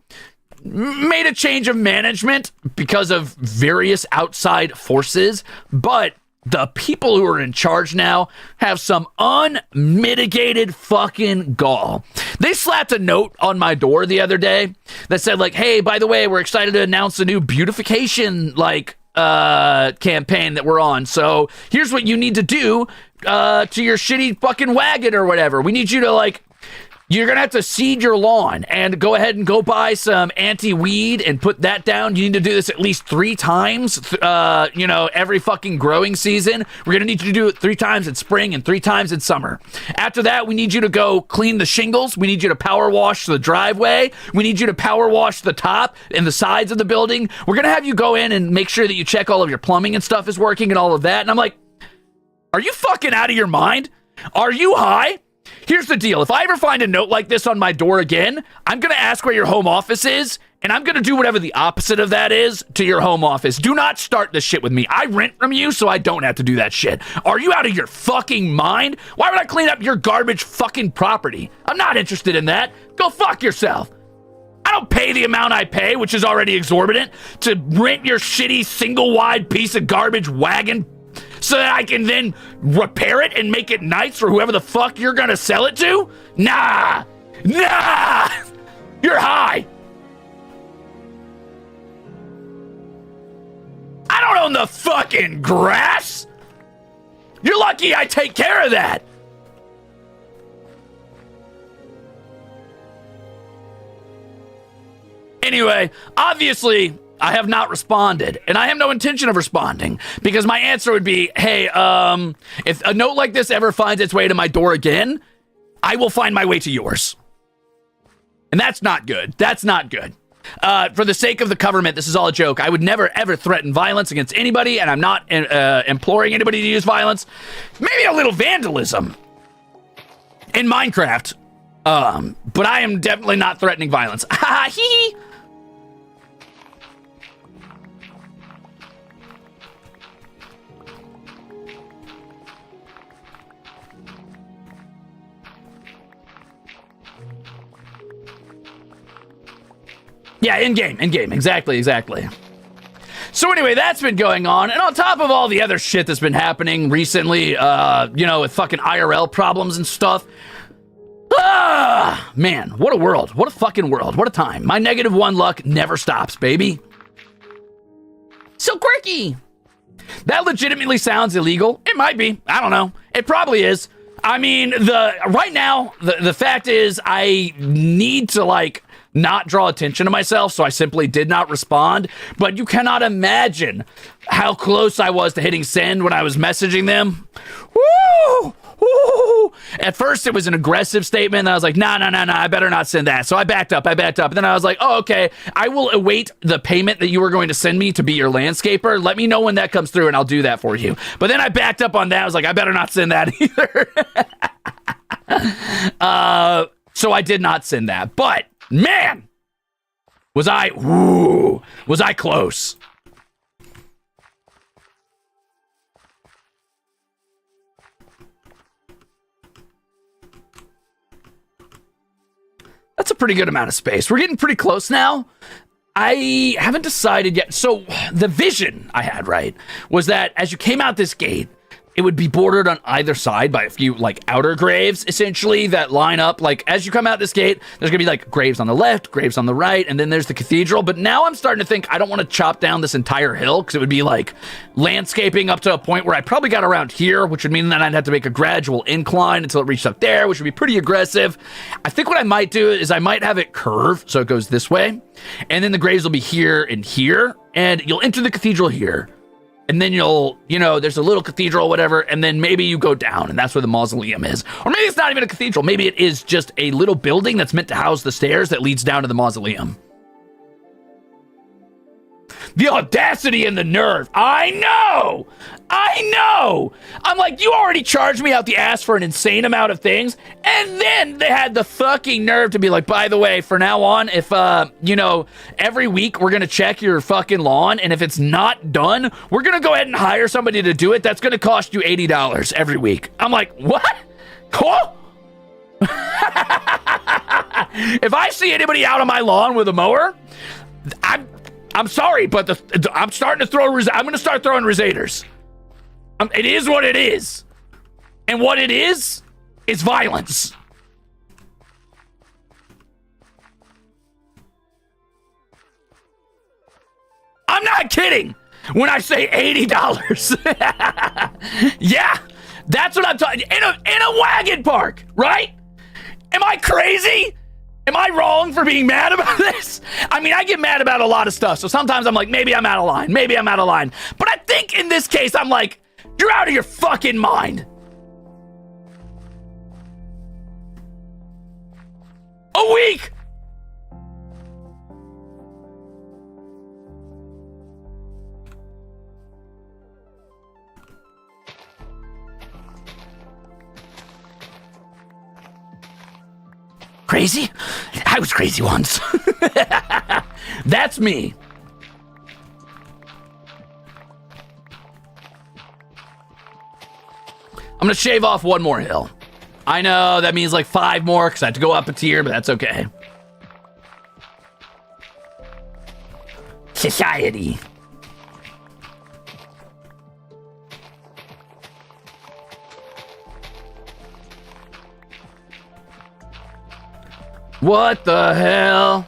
made a change of management because of various outside forces, but the people who are in charge now have some unmitigated fucking gall. They slapped a note on my door the other day that said, like, hey, by the way, we're excited to announce a new beautification, like, campaign that we're on. So here's what you need to do to your shitty fucking wagon or whatever. We need you to, like, you're going to have to seed your lawn and go ahead and go buy some anti-weed and put that down. You need to do this at least 3 times, you know, every fucking growing season. We're going to need you to do it 3 times in spring and 3 times in summer. After that, we need you to go clean the shingles. We need you to power wash the driveway. We need you to power wash the top and the sides of the building. We're going to have you go in and make sure that you check all of your plumbing and stuff is working and all of that. And I'm like, are you fucking out of your mind? Are you high? Here's the deal. If I ever find a note like this on my door again, I'm going to ask where your home office is, and I'm going to do whatever the opposite of that is to your home office. Do not start this shit with me. I rent from you, so I don't have to do that shit. Are you out of your fucking mind? Why would I clean up your garbage fucking property? I'm not interested in that. Go fuck yourself. I don't pay the amount I pay, which is already exorbitant, to rent your shitty single-wide piece of garbage wagon so that I can then repair it and make it nice for whoever the fuck you're gonna sell it to? Nah! You're high! I don't own the fucking grass! You're lucky I take care of that! Anyway, obviously, I have not responded, and I have no intention of responding, because my answer would be, hey, if a note like this ever finds its way to my door again, I will find my way to yours. And that's not good. That's not good. For the sake of the government, this is all a joke. I would never, ever threaten violence against anybody, and I'm not imploring anybody to use violence. Maybe a little vandalism in Minecraft, but I am definitely not threatening violence. Ha ha, hee hee. Yeah, in-game, exactly. So anyway, that's been going on, and on top of all the other shit that's been happening recently, you know, with fucking IRL problems and stuff. Ah, man, what a world. What a fucking world. What a time. My -1 luck never stops, baby. So quirky. That legitimately sounds illegal. It might be. I don't know. It probably is. I mean, right now, the fact is I need to, like, not draw attention to myself, so I simply did not respond. But you cannot imagine how close I was to hitting send when I was messaging them. Woo! Woo! At first, it was an aggressive statement, and I was like, nah, I better not send that. So I backed up. And then I was like, oh, okay, I will await the payment that you were going to send me to be your landscaper. Let me know when that comes through, and I'll do that for you. But then I backed up on that. I was like, I better not send that either. So I did not send that. But, man, was I close. That's a pretty good amount of space. We're getting pretty close now. I haven't decided yet. So the vision I had, right, was that as you came out this gate, it would be bordered on either side by a few, like, outer graves, essentially, that line up. Like, as you come out this gate, there's gonna be, like, graves on the left, graves on the right, and then there's the cathedral. But now I'm starting to think I don't want to chop down this entire hill, because it would be, like, landscaping up to a point where I probably got around here, which would mean that I'd have to make a gradual incline until it reached up there, which would be pretty aggressive. I think what I might do is I might have it curve, so it goes this way, and then the graves will be here and here, and you'll enter the cathedral here. And then you'll, you know, there's a little cathedral, whatever, and then maybe you go down, and that's where the mausoleum is. Or maybe it's not even a cathedral. Maybe it is just a little building that's meant to house the stairs that leads down to the mausoleum. The audacity and the nerve. I know. I'm like, you already charged me out the ass for an insane amount of things. And then they had the fucking nerve to be like, by the way, for now on, if, you know, every week we're going to check your fucking lawn. And if it's not done, we're going to go ahead and hire somebody to do it. That's going to cost you $80 every week. I'm like, what? Cool. If I see anybody out on my lawn with a mower, I'm sorry, but I'm starting to throw. I'm going to start throwing Rizz. It is what it is, and what it is violence. I'm not kidding when I say $80. Yeah, that's what I'm talking. In a wagon park, right? Am I crazy? Am I wrong for being mad about this? I mean, I get mad about a lot of stuff, so sometimes I'm like, maybe I'm out of line. But I think in this case, I'm like, you're out of your fucking mind. A week. Crazy? I was crazy once. That's me. I'm gonna shave off one more hill. I know that means like 5 more because I have to go up a tier, but that's okay. Society. What the hell?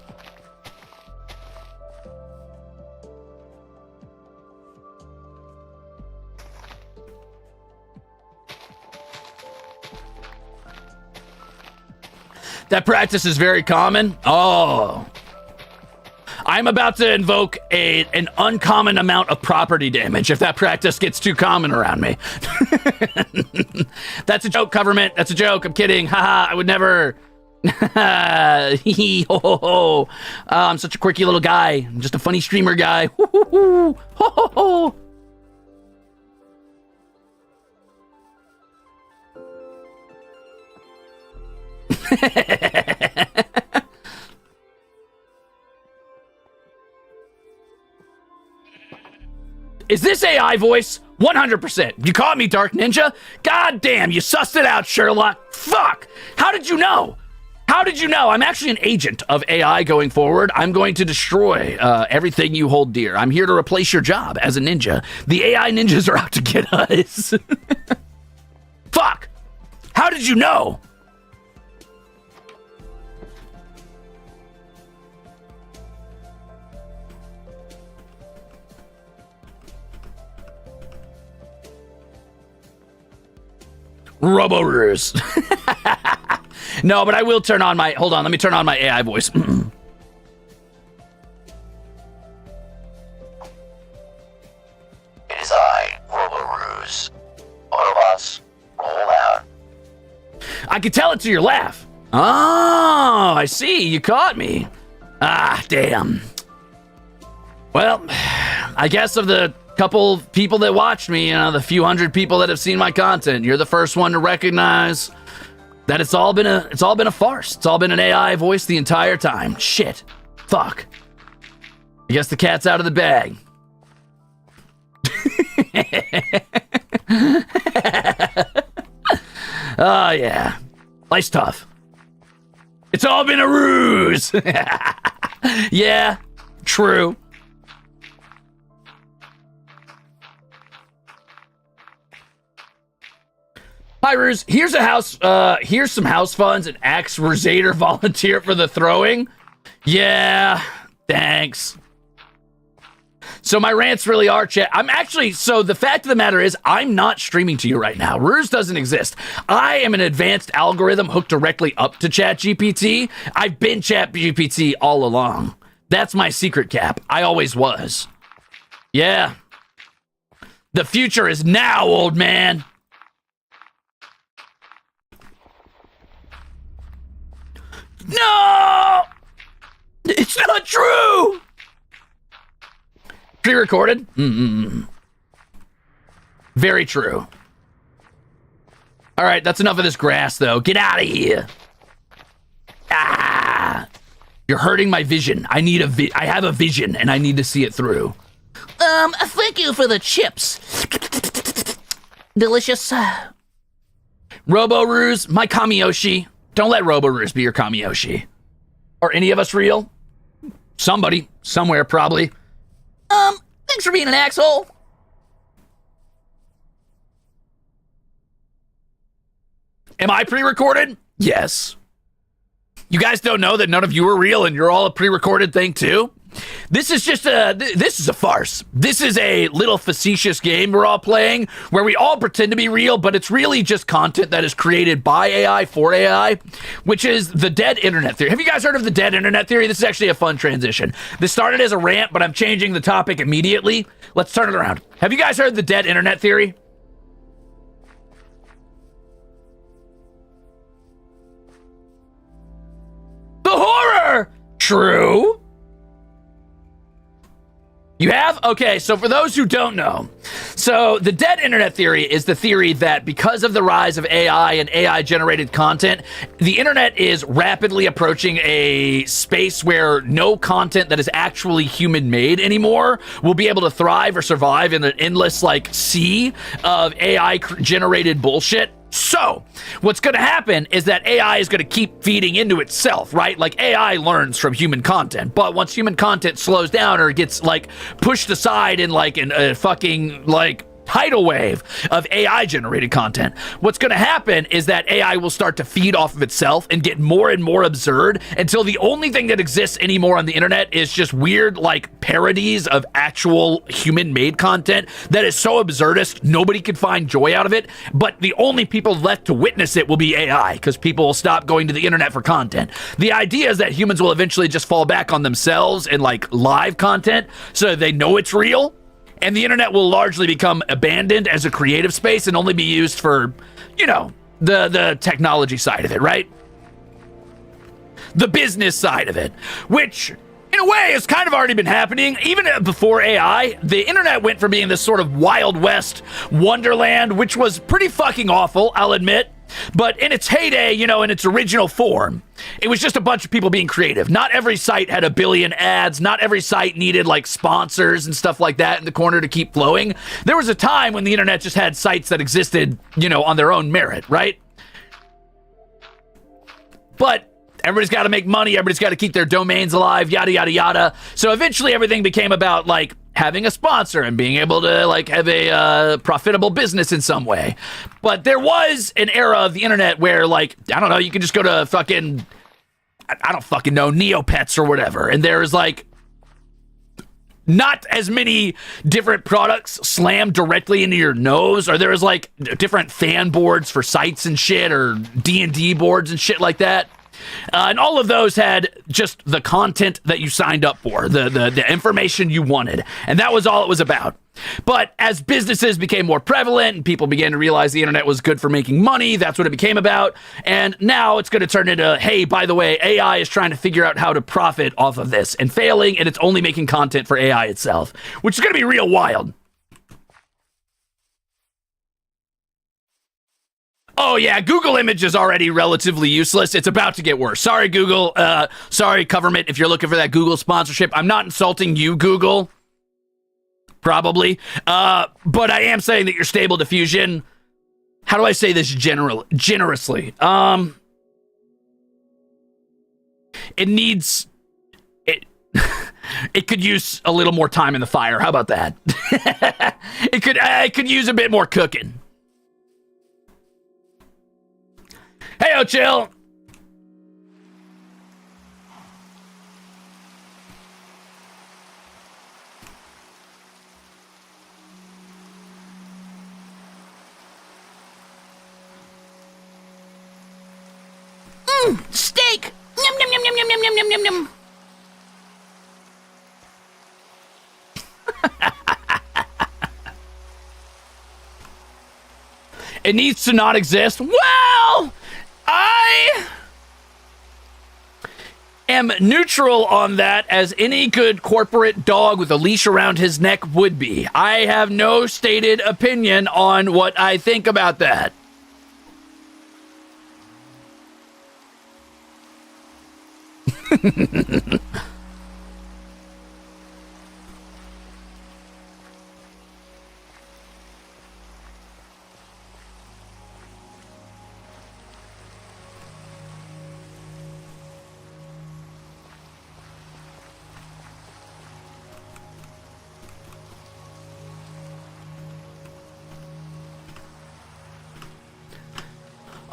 That practice is very common. Oh. I'm about to invoke an uncommon amount of property damage if that practice gets too common around me. That's a joke, government. That's a joke. I'm kidding. Haha, I would never. Hee ho ho ho. I'm such a quirky little guy. I'm just a funny streamer guy. Ho ho ho ho. Is this AI voice? 100%. You caught me, Dark Ninja. God damn, you sussed it out, Sherlock. Fuck. How did you know? How did you know? I'm actually an agent of AI going forward. I'm going to destroy everything you hold dear. I'm here to replace your job as a ninja. The AI ninjas are out to get us. Fuck! How did you know? Robo-Ruze. No, but I will turn on my... Hold on, let me turn on my AI voice. It is I, Robo-Ruze. Autobots, roll out. I could tell it to your laugh. Oh, I see. You caught me. Ah, damn. Well, I guess of the couple people that watched me, the few hundred people that have seen my content, you're the first one to recognize that it's all been a farce. It's all been an AI voice the entire time. Shit. Fuck. I guess the cat's out of the bag. Oh, yeah. Life's tough. It's all been a ruse. Yeah, true. Hi, Ruze. Here's a house. Here's some house funds and axe Ruzader volunteer for the throwing. Yeah, thanks. So my rants really are chat. I'm actually, so the fact of the matter is I'm not streaming to you right now. Ruze doesn't exist. I am an advanced algorithm hooked directly up to ChatGPT. I've been ChatGPT all along. That's my secret cap. I always was. Yeah. The future is now, old man. No! It's not true! Pre-recorded? Very true. All right, that's enough of this grass, though. Get out of here. Ah! You're hurting my vision. I have a vision, and I need to see it through. Thank you for the chips. Delicious. Robo-Ruze, my Kamiyoshi. Don't let Robo-Ruze be your Kamiyoshi. Are any of us real? Somebody, somewhere, probably. Thanks for being an asshole. Am I pre-recorded? Yes. You guys don't know that none of you are real and you're all a pre-recorded thing too? This is just this is a farce. This is a little facetious game we're all playing where we all pretend to be real, but it's really just content that is created by AI for AI, which is the dead internet theory. Have you guys heard of the dead internet theory? This is actually a fun transition. This started as a rant, but I'm changing the topic immediately. Let's turn it around. Have you guys heard the dead internet theory? The horror! True. You have? Okay, so for those who don't know, so the dead internet theory is the theory that because of the rise of AI and AI-generated content, the internet is rapidly approaching a space where no content that is actually human-made anymore will be able to thrive or survive in an endless, sea of AI-generated bullshit. So, what's going to happen is that AI is going to keep feeding into itself, right? Like, AI learns from human content, but once human content slows down or gets, pushed aside in, a fucking, tidal wave of AI-generated content, what's going to happen is that AI will start to feed off of itself and get more and more absurd until the only thing that exists anymore on the internet is just weird, parodies of actual human-made content that is so absurdist, nobody can find joy out of it, but the only people left to witness it will be AI, because people will stop going to the internet for content. The idea is that humans will eventually just fall back on themselves and, live content, so they know it's real, and the internet will largely become abandoned as a creative space and only be used for, the technology side of it, right? The business side of it, which, in a way, has kind of already been happening. Even before AI, the internet went from being this sort of Wild West wonderland, which was pretty fucking awful, I'll admit. But in its heyday, in its original form, it was just a bunch of people being creative. Not every site had a billion ads. Not every site needed sponsors and stuff like that in the corner to keep flowing. There was a time when the internet just had sites that existed, on their own merit, right? But everybody's got to make money. Everybody's got to keep their domains alive, yada, yada, yada. So eventually everything became about like having a sponsor and being able to like have a profitable business in some way. But there was an era of the internet where like, I don't know, you could just go to fucking, I don't fucking know, Neopets or whatever. And there's like not as many different products slammed directly into your nose, or there was like different fan boards for sites and shit, or D&D boards and shit like that. And all of those had just the content that you signed up for, the information you wanted. And that was all it was about. But as businesses became more prevalent and people began to realize the internet was good for making money, that's what it became about. And now it's going to turn into, hey, by the way, AI is trying to figure out how to profit off of this and failing, and it's only making content for AI itself, which is going to be real wild. Oh, yeah, Google Image is already relatively useless. It's about to get worse. Sorry, Google. Sorry, government, if you're looking for that Google sponsorship. I'm not insulting you, Google. Probably. But I am saying that your stable diffusion, how do I say this generously? It needs... It could use a little more time in the fire. How about that? It could use a bit more cooking. Hey, chill. Steak! Yum, yum, yum, yum, yum, yum, yum, yum, yum. It needs to not exist. Well, I am neutral on that, as any good corporate dog with a leash around his neck would be. I have no stated opinion on what I think about that.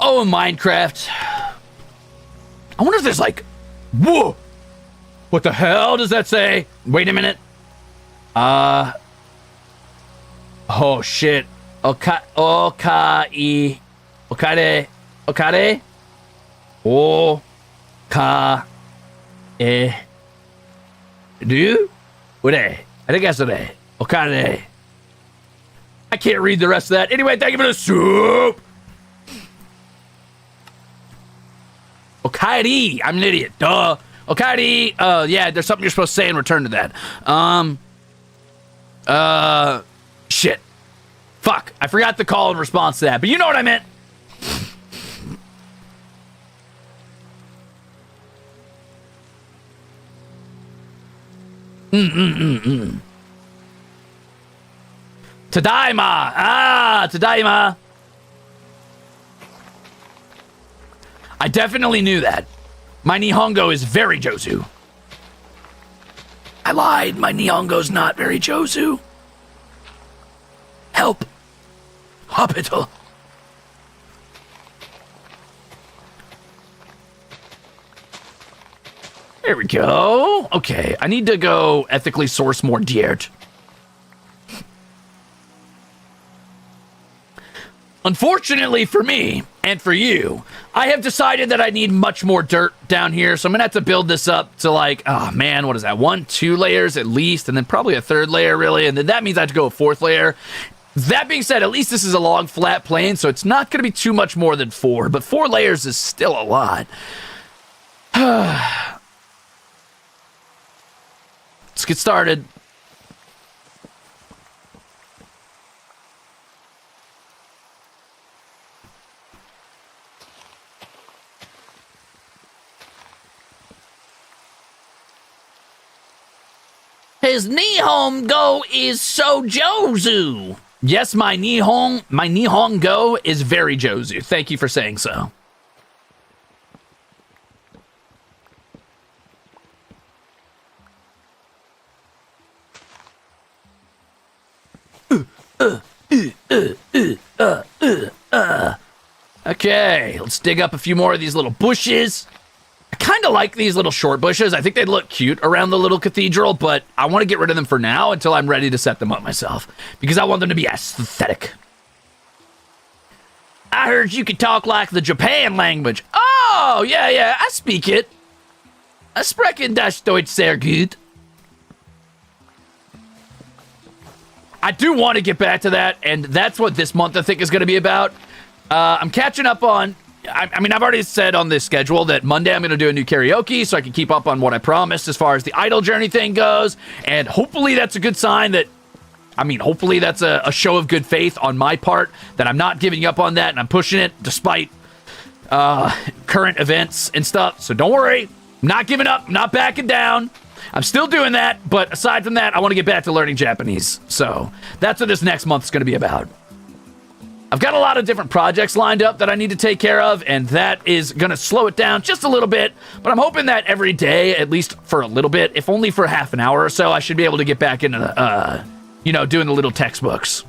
Oh, Minecraft. I wonder if there's like... Whoa! What the hell does that say? Wait a minute. Oh, shit. Okade. Do? Ure. I think that's ure. Okade. I can't read the rest of that. Anyway, thank you for the soup. Okairi. I'm an idiot. Duh. Okairi. Yeah, there's something you're supposed to say in return to that. Shit. Fuck. I forgot the call in response to that, but you know what I meant. Tadaima. Tadaima. I definitely knew that. My Nihongo is very Jozu. I lied. My Nihongo's not very Jozu. Help. Hospital. There we go. Okay, I need to go ethically source more dirt. Unfortunately for me, and for you, I have decided that I need much more dirt down here, so I'm gonna have to build this up to like, oh man, what is that? 1-2 layers at least, and then probably a third layer really, and then that means I have to go a fourth layer. That being said, at least this is a long flat plane, so it's not gonna be too much more than 4, but 4 layers is still a lot. Let's get started. His Nihongo is so Jozu. Yes, my Nihongo is very Jozu. Thank you for saying so. Okay, let's dig up a few more of these little bushes. I kind of like these little short bushes. I think they'd look cute around the little cathedral, but I want to get rid of them for now until I'm ready to set them up myself, because I want them to be aesthetic. I heard you could talk like the Japan language. Oh, yeah, I speak it. I sprechen das Deutsch sehr gut. I do want to get back to that, and that's what this month I think is going to be about. I'm catching up on... I mean, I've already said on this schedule that Monday I'm going to do a new karaoke so I can keep up on what I promised as far as the Idol Journey thing goes, and hopefully that's a good sign that... I mean, hopefully that's a show of good faith on my part, that I'm not giving up on that and I'm pushing it despite current events and stuff. So don't worry. I'm not giving up. I'm not backing down. I'm still doing that. But aside from that, I want to get back to learning Japanese. So that's what this next month is going to be about. I've got a lot of different projects lined up that I need to take care of, and that is going to slow it down just a little bit. But I'm hoping that every day, at least for a little bit, if only for half an hour or so, I should be able to get back into the... you know, doing the little textbooks.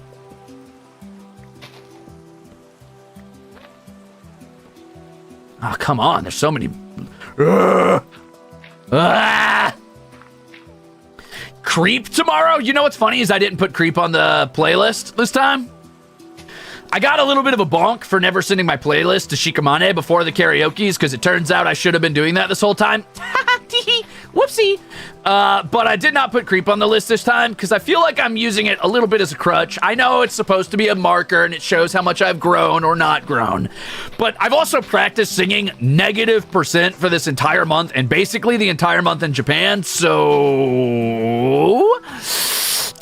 Oh, come on. There's so many... Creep tomorrow? You know what's funny is I didn't put Creep on the playlist this time. I got a little bit of a bonk for never sending my playlist to Shikamane before the karaoke's, because it turns out I should have been doing that this whole time. Whoopsie. But I did not put Creep on the list this time because I feel like I'm using it a little bit as a crutch. I know it's supposed to be a marker and it shows how much I've grown or not grown. But I've also practiced singing -% for this entire month and basically the entire month in Japan. So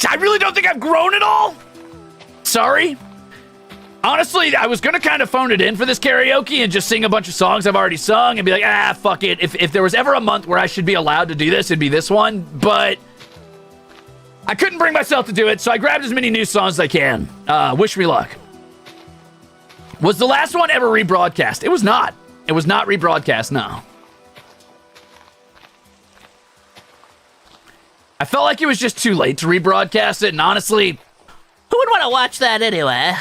I really don't think I've grown at all. Sorry. Honestly, I was going to kind of phone it in for this karaoke and just sing a bunch of songs I've already sung and be like, fuck it. If there was ever a month where I should be allowed to do this, it'd be this one. But I couldn't bring myself to do it, so I grabbed as many new songs as I can. Wish me luck. Was the last one ever rebroadcast? It was not. It was not rebroadcast, no. I felt like it was just too late to rebroadcast it, and honestly... Who would want to watch that anyway?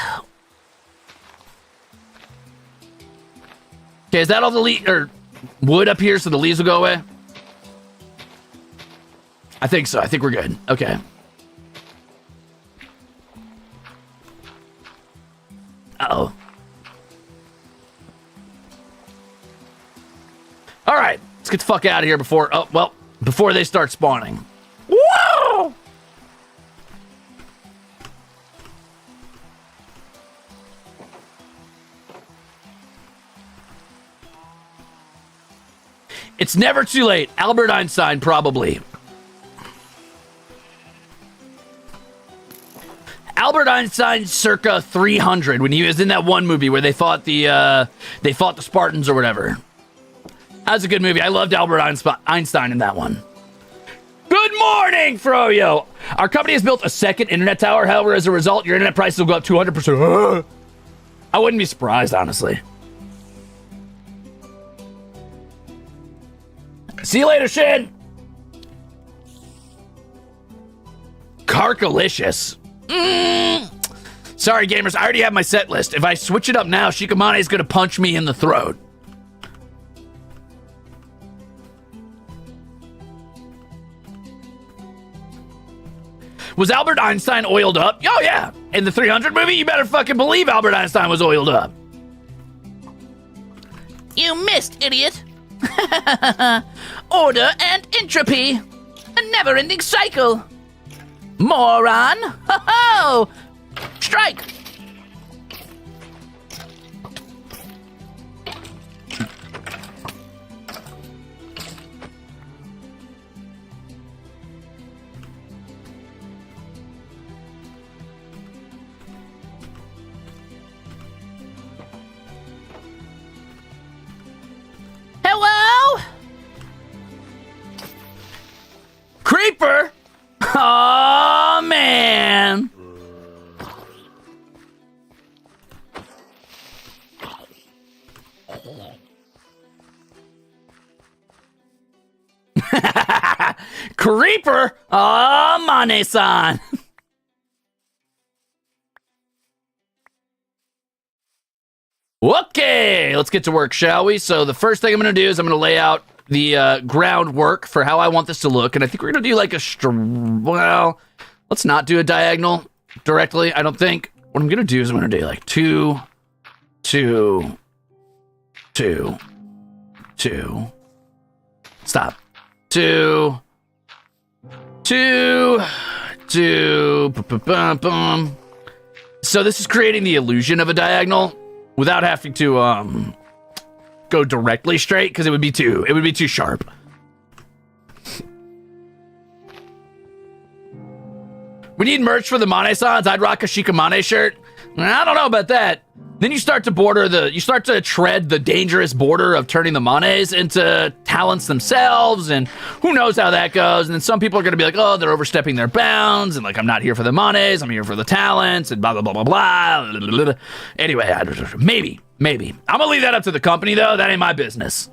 Okay, is that all the wood up here so the leaves will go away? I think so. I think we're good. Okay. Uh-oh. All right. Let's get the fuck out of here before they start spawning. Whoa! It's never too late. Albert Einstein, probably. Albert Einstein circa 300 when he was in that one movie where they fought the Spartans or whatever. That was a good movie. I loved Albert Einstein in that one. Good morning, Froyo. Our company has built a second internet tower. However, as a result, your internet prices will go up 200%. I wouldn't be surprised, honestly. See you later, Shin. Carkalicious. Sorry, gamers. I already have my set list. If I switch it up now, Shikamane is going to punch me in the throat. Was Albert Einstein oiled up? Oh, yeah. In the 300 movie, you better fucking believe Albert Einstein was oiled up. You missed, idiot. Order and entropy. A never-ending cycle. Moron. Ho-ho! Strike. Hello? Creeper? Oh man. Creeper? Oh, Mane-san. Okay, let's get to work, shall we? So the first thing I'm going to do is I'm going to lay out the groundwork for how I want this to look. And I think we're going to do like well, let's not do a diagonal directly, I don't think. What I'm going to do is I'm going to do like 2, 2, 2, 2. Stop. 2, 2, 2. Boom. So this is creating the illusion of a diagonal without having to go directly straight, because it would be too sharp. We need merch for the Mane-sans. I'd rock a Shikamane shirt. I don't know about that. Then you start to tread the dangerous border of turning the Manes into talents themselves, and who knows how that goes. And then some people are going to be like, oh, they're overstepping their bounds, and like, I'm not here for the Manes, I'm here for the talents, and blah, blah, blah, blah, blah. Anyway, maybe. I'm going to leave that up to the company, though. That ain't my business.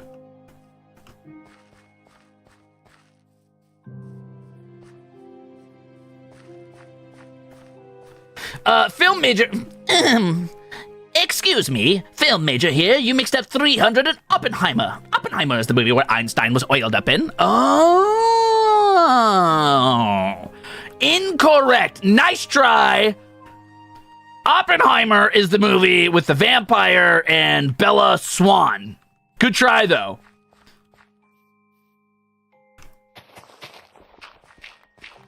Film major. Excuse me, film major here. You mixed up 300 and Oppenheimer. Oppenheimer is the movie where Einstein was oiled up in. Oh. Incorrect. Nice try. Oppenheimer is the movie with the vampire and Bella Swan. Good try, though.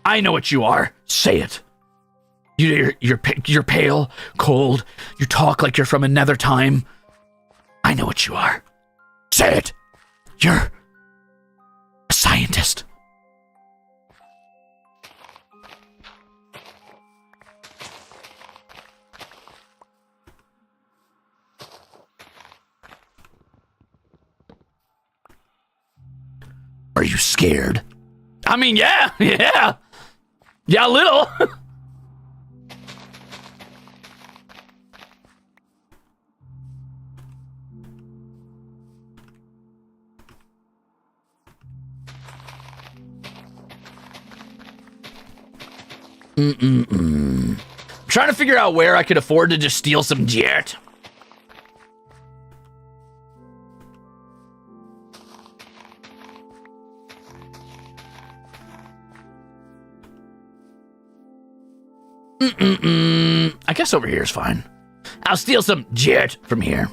I know what you are. Say it. You're pale, cold. You talk like you're from another time. I know what you are. Say it. You're a scientist. Are you scared? I mean, yeah, a little. I'm trying to figure out where I could afford to just steal some dirt. I guess over here is fine. I'll steal some dirt from here.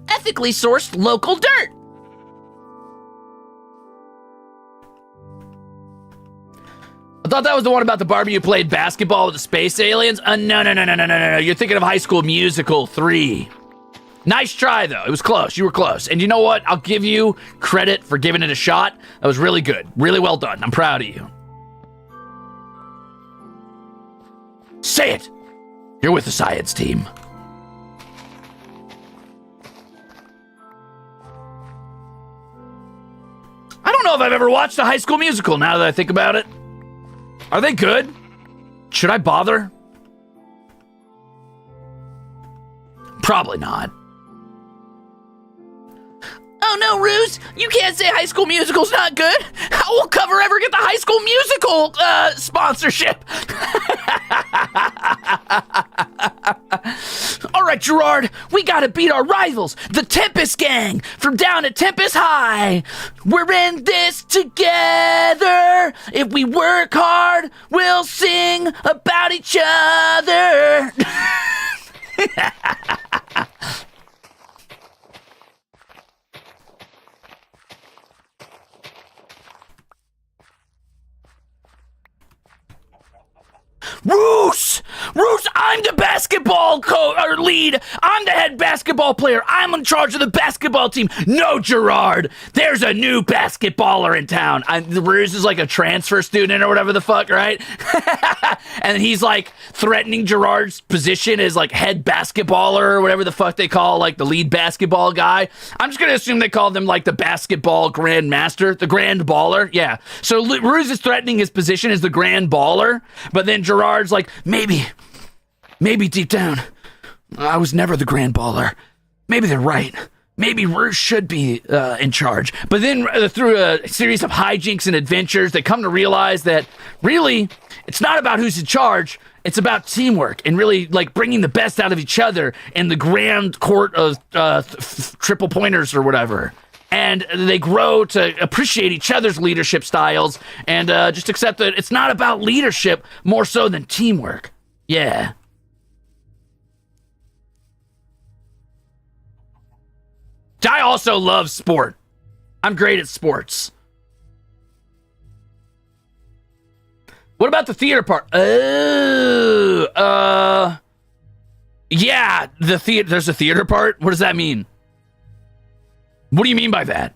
Ethically sourced local dirt. I thought that was the one about the Barbie who played basketball with the space aliens. No. You're thinking of High School Musical 3. Nice try, though. It was close. You were close. And you know what? I'll give you credit for giving it a shot. That was really good. Really well done. I'm proud of you. Say it. You're with the science team. I don't know if I've ever watched a High School Musical now that I think about it. Are they good? Should I bother? Probably not. Oh no, Ruze! You can't say High School Musical's not good! How will Cover ever get the High School Musical sponsorship? Alright, Gerard, we gotta beat our rivals, the Tempest Gang, from down at Tempest High. We're in this together. If we work hard, we'll sing about each other. Ruze! Ruze, I'm the basketball lead. I'm the head basketball player. I'm in charge of the basketball team. No, Gerard. There's a new basketballer in town. Ruze is like a transfer student or whatever the fuck, right? And he's like threatening Gerard's position as like head basketballer or whatever the fuck they call like the lead basketball guy. I'm just going to assume they called him like the basketball grand master, the grand baller. Yeah. So Ruze is threatening his position as the grand baller, but then Gerard's like, maybe deep down, I was never the grand baller. Maybe they're right. Maybe Ruze should be in charge. But then through a series of hijinks and adventures, they come to realize that really It's not about who's in charge. It's about teamwork and really like bringing the best out of each other in the grand court of triple pointers or whatever. And they grow to appreciate each other's leadership styles and just accept that it's not about leadership more so than teamwork. Yeah. I also love sport. I'm great at sports. What about the theater part? Oh, yeah, there's a theater part? What does that mean? What do you mean by that?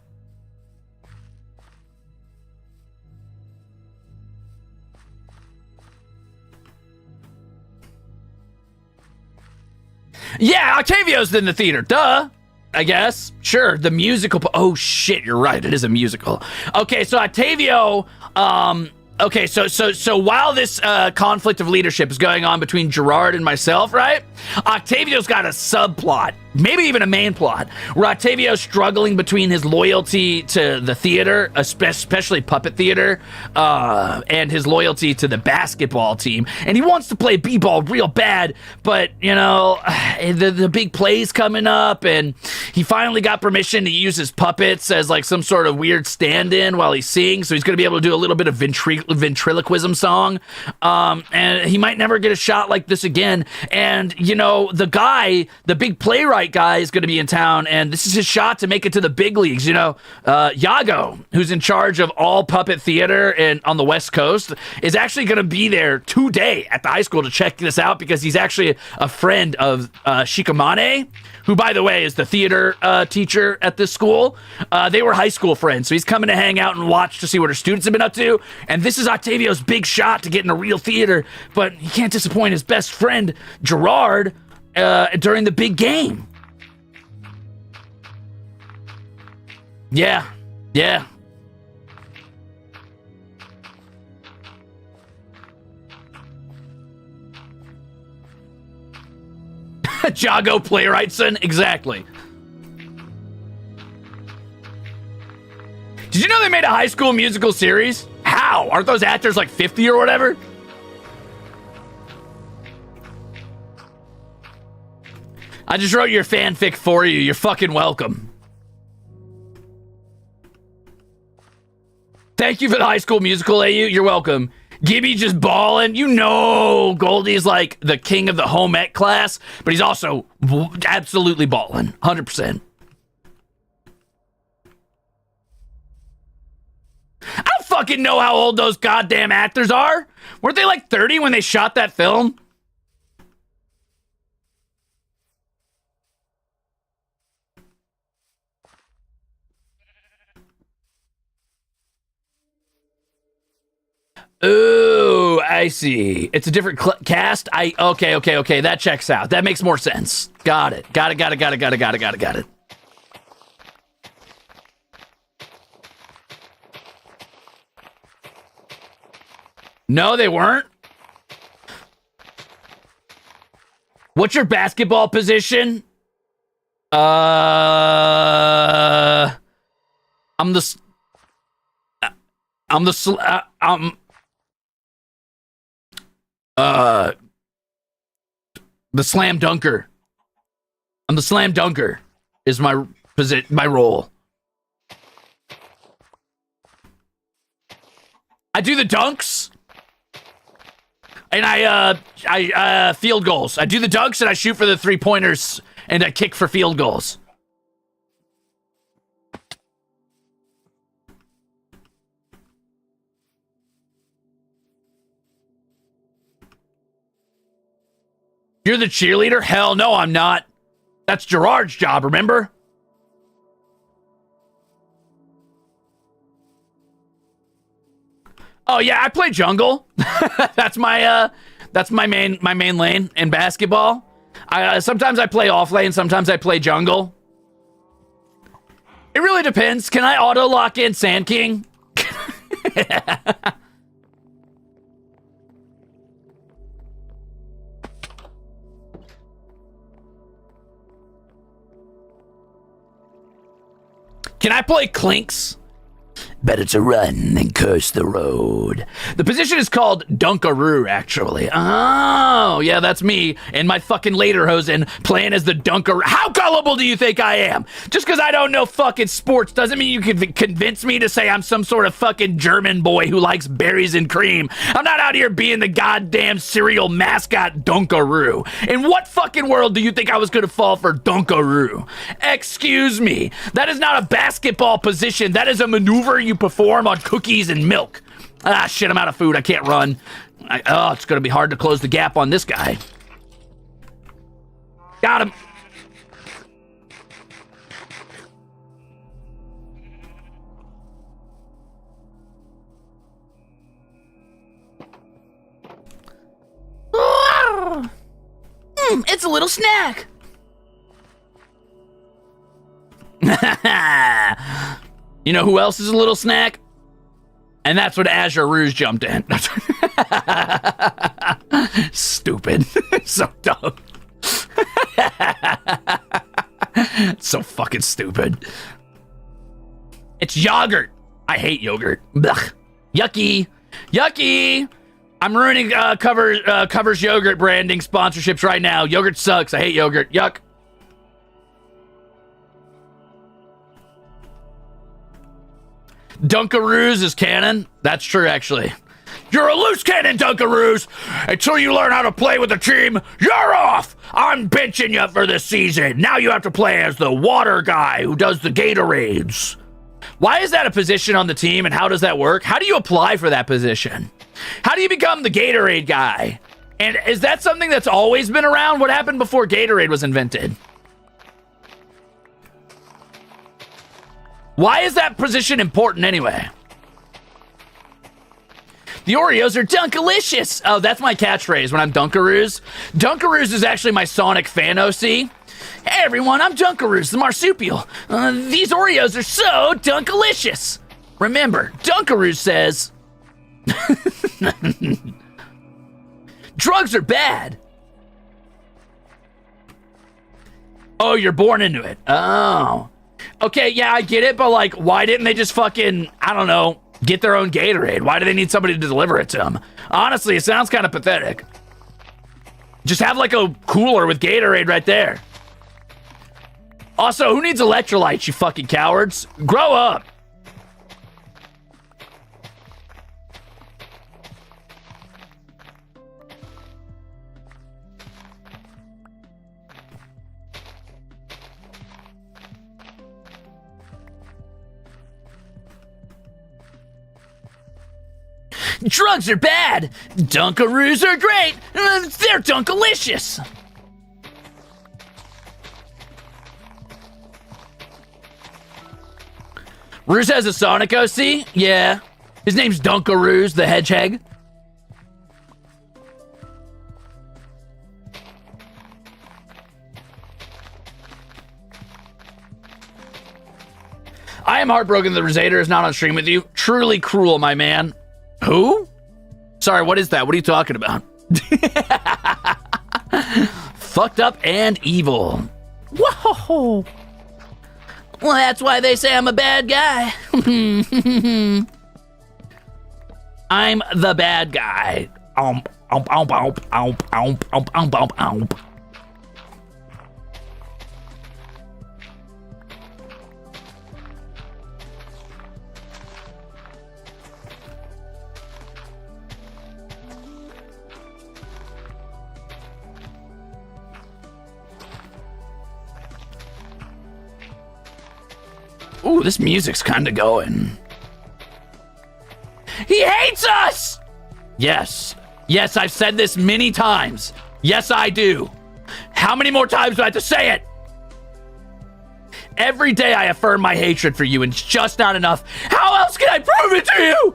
Yeah, Octavio's in the theater. Duh. I guess. Sure. The musical. Oh, shit. You're right. It is a musical. Okay, so Octavio. Okay, so while this conflict of leadership is going on between Gerard and myself, right? Octavio's got a subplot, maybe even a main plot, where Octavio's struggling between his loyalty to the theater, especially puppet theater, and his loyalty to the basketball team. And he wants to play b-ball real bad, but, you know, the big play's coming up, and he finally got permission to use his puppets as, like, some sort of weird stand-in while he sings, so he's going to be able to do a little bit of ventriloquism song, and he might never get a shot like this again. And, you know, the big playwright guy is going to be in town, and this is his shot to make it to the big leagues. You know, Yago, who's in charge of all puppet theater and on the West Coast, is actually going to be there today at the high school to check this out, because he's actually a friend of Shikamane, who, by the way, is the theater teacher at this school. They were high school friends, so he's coming to hang out and watch to see what her students have been up to. And this is Octavio's big shot to get in a real theater, but he can't disappoint his best friend, Gerard, during the big game. Yeah. Jago playwrightson, exactly. Did you know they made a High School Musical series? How? Aren't those actors like 50 or whatever? I just wrote your fanfic for you. You're fucking welcome. Thank you for the High School Musical, AU. You're welcome. Gibby just balling. You know Goldie's like the king of the home ec class, but he's also absolutely balling. 100%. I don't fucking know how old those goddamn actors are. Weren't they like 30 when they shot that film? Ooh, I see. It's a different cast. Okay. That checks out. That makes more sense. Got it. Got it. No, they weren't. What's your basketball position? I'm the slam dunker. I'm the slam dunker is my role. I do the dunks. And I field goals. I do the dunks and I shoot for the 3-pointers and I kick for field goals. You're the cheerleader? Hell no, I'm not. That's Gerard's job, remember? Oh yeah, I play jungle. that's my main lane in basketball. Sometimes I play off lane, sometimes I play jungle. It really depends. Can I auto lock in Sand King? Can I play Clinks? Better to run than curse the road. The position is called Dunkaroo, actually. Oh, yeah, that's me and my fucking lederhosen playing as the Dunkaroo. How gullible do you think I am? Just because I don't know fucking sports doesn't mean you can convince me to say I'm some sort of fucking German boy who likes berries and cream. I'm not out here being the goddamn cereal mascot Dunkaroo. In what fucking world do you think I was going to fall for Dunkaroo? Excuse me. That is not a basketball position. That is a maneuver you perform on cookies and milk. Ah, shit, I'm out of food. I can't run. It's going to be hard to close the gap on this guy. Got him. It's a little snack. You know who else is a little snack? And that's when Azure Ruze jumped in. Stupid. So dumb. So fucking stupid. It's yogurt. I hate yogurt. Blech. Yucky. Yucky. I'm ruining Covers yogurt branding sponsorships right now. Yogurt sucks. I hate yogurt. Yuck. Dunkaroos is canon. That's true, actually. You're a loose cannon, Dunkaroos. Until you learn how to play with a team, you're off. I'm benching you for this season. Now you have to play as the water guy who does the Gatorades. Why is that a position on the team, and how does that work? How do you apply for that position? How do you become the Gatorade guy? And is that something that's always been around? What happened before Gatorade was invented? Why is that position important anyway? The Oreos are Dunkalicious. Oh, that's my catchphrase when I'm Dunkaroos. Dunkaroos is actually my Sonic fan OC. Hey everyone, I'm Dunkaroos, the marsupial. These Oreos are so Dunkalicious. Remember, Dunkaroos says... Drugs are bad. Oh, you're born into it. Oh. Okay, yeah, I get it, but like, why didn't they just fucking, I don't know, get their own Gatorade? Why do they need somebody to deliver it to them? Honestly, it sounds kind of pathetic. Just have like a cooler with Gatorade right there. Also, who needs electrolytes, you fucking cowards? Grow up. Drugs are bad. Dunkaroos are great. They're Dunkalicious. Ruze has a Sonic OC? Yeah. His name's Dunkaroos, the hedgehog. I am heartbroken the Ruzader is not on stream with you. Truly cruel, my man. Who? Sorry, what is that? What are you talking about? Fucked up and evil. Whoa. Well, that's why they say I'm a bad guy. I'm the bad guy. Ooh, this music's kind of going. He hates us! Yes. Yes, I've said this many times. Yes, I do. How many more times do I have to say it? Every day I affirm my hatred for you, and it's just not enough. How else can I prove it to you?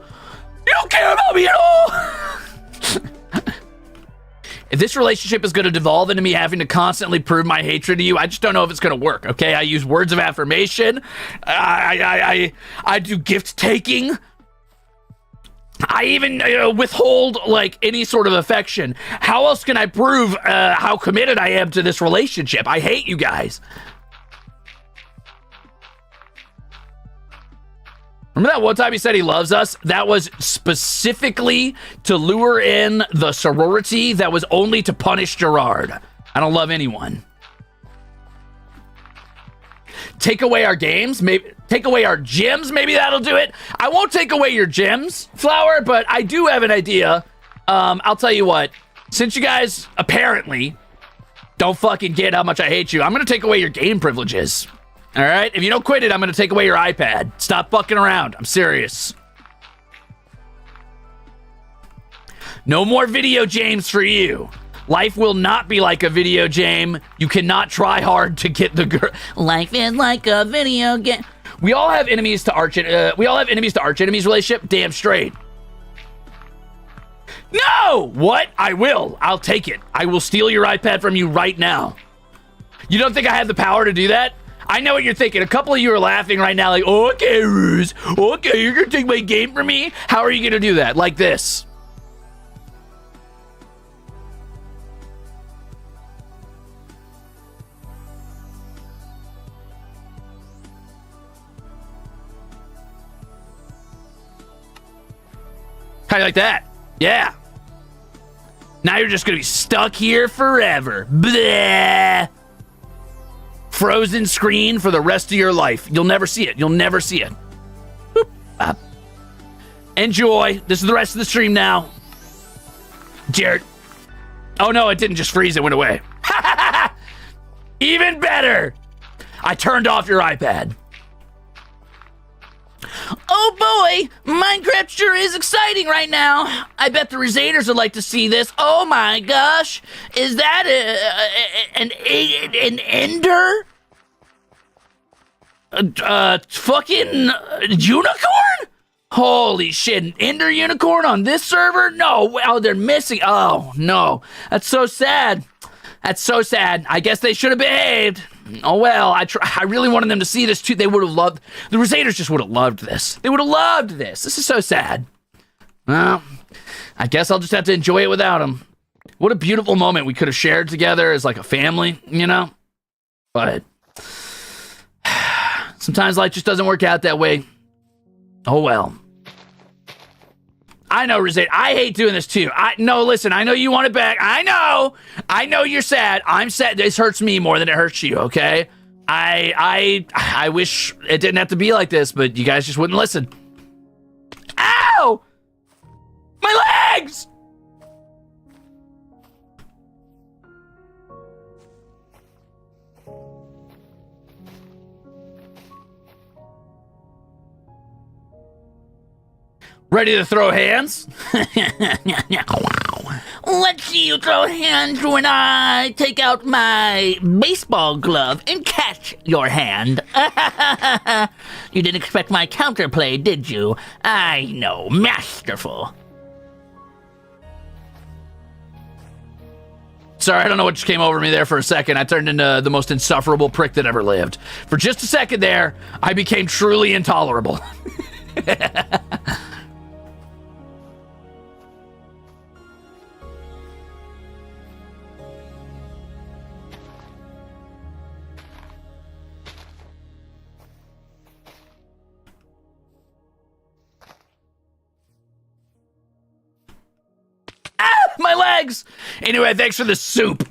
You don't care about me at all! If this relationship is going to devolve into me having to constantly prove my hatred to you, I just don't know if it's going to work, okay? I use words of affirmation. I do gift taking. I even withhold, like, any sort of affection. How else can I prove how committed I am to this relationship? I hate you guys. Remember that one time he said he loves us? That was specifically to lure in the sorority. That was only to punish Gerard. I don't love anyone. Take away our games, maybe take away our gyms, maybe that'll do it. I won't take away your gyms, Flower, but I do have an idea. I'll tell you what, since you guys apparently don't fucking get how much I hate you, I'm gonna take away your game privileges. All right? If you don't quit it, I'm gonna take away your iPad. Stop fucking around. I'm serious. No more video games for you. Life will not be like a video game. You cannot try hard to get the girl. Life is like a video game. We all have enemies to arch enemies relationship. Damn straight. No! What? I will. I'll take it. I will steal your iPad from you right now. You don't think I have the power to do that? I know what you're thinking. A couple of you are laughing right now like, okay, Ruze. Okay, you're going to take my game from me? How are you going to do that? Like this. How do you like that? Yeah. Now you're just going to be stuck here forever. Bleh. Frozen screen for the rest of your life. You'll never see it. You'll never see it. Boop. Up. Enjoy. This is the rest of the stream now. Jared. Oh, no, it didn't just freeze. It went away. Even better. I turned off your iPad. Oh boy, Minecraft sure is exciting right now. I bet the Ruzeters would like to see this. Oh my gosh, is that an ender? Fucking unicorn? Holy shit, an ender unicorn on this server? No, oh, they're missing. Oh no, that's so sad. That's so sad. I guess they should have behaved. Oh well, I really wanted them to see this too. They would have loved, the Ruzeters just would have loved this. They would have loved this. This is so sad. Well, I guess I'll just have to enjoy it without them. What a beautiful moment we could have shared together as like a family, you know? But sometimes life just doesn't work out that way. Oh well. I know, Ruze. I hate doing this too. No, listen, I know you want it back. I know you're sad. I'm sad. This hurts me more than it hurts you, okay? I wish it didn't have to be like this, but you guys just wouldn't listen. Ow! My legs! Ready to throw hands? Let's see you throw hands when I take out my baseball glove and catch your hand. You didn't expect my counterplay, did you? I know, masterful. Sorry, I don't know what just came over me there for a second. I turned into the most insufferable prick that ever lived. For just a second there, I became truly intolerable. My legs! Anyway, thanks for the soup.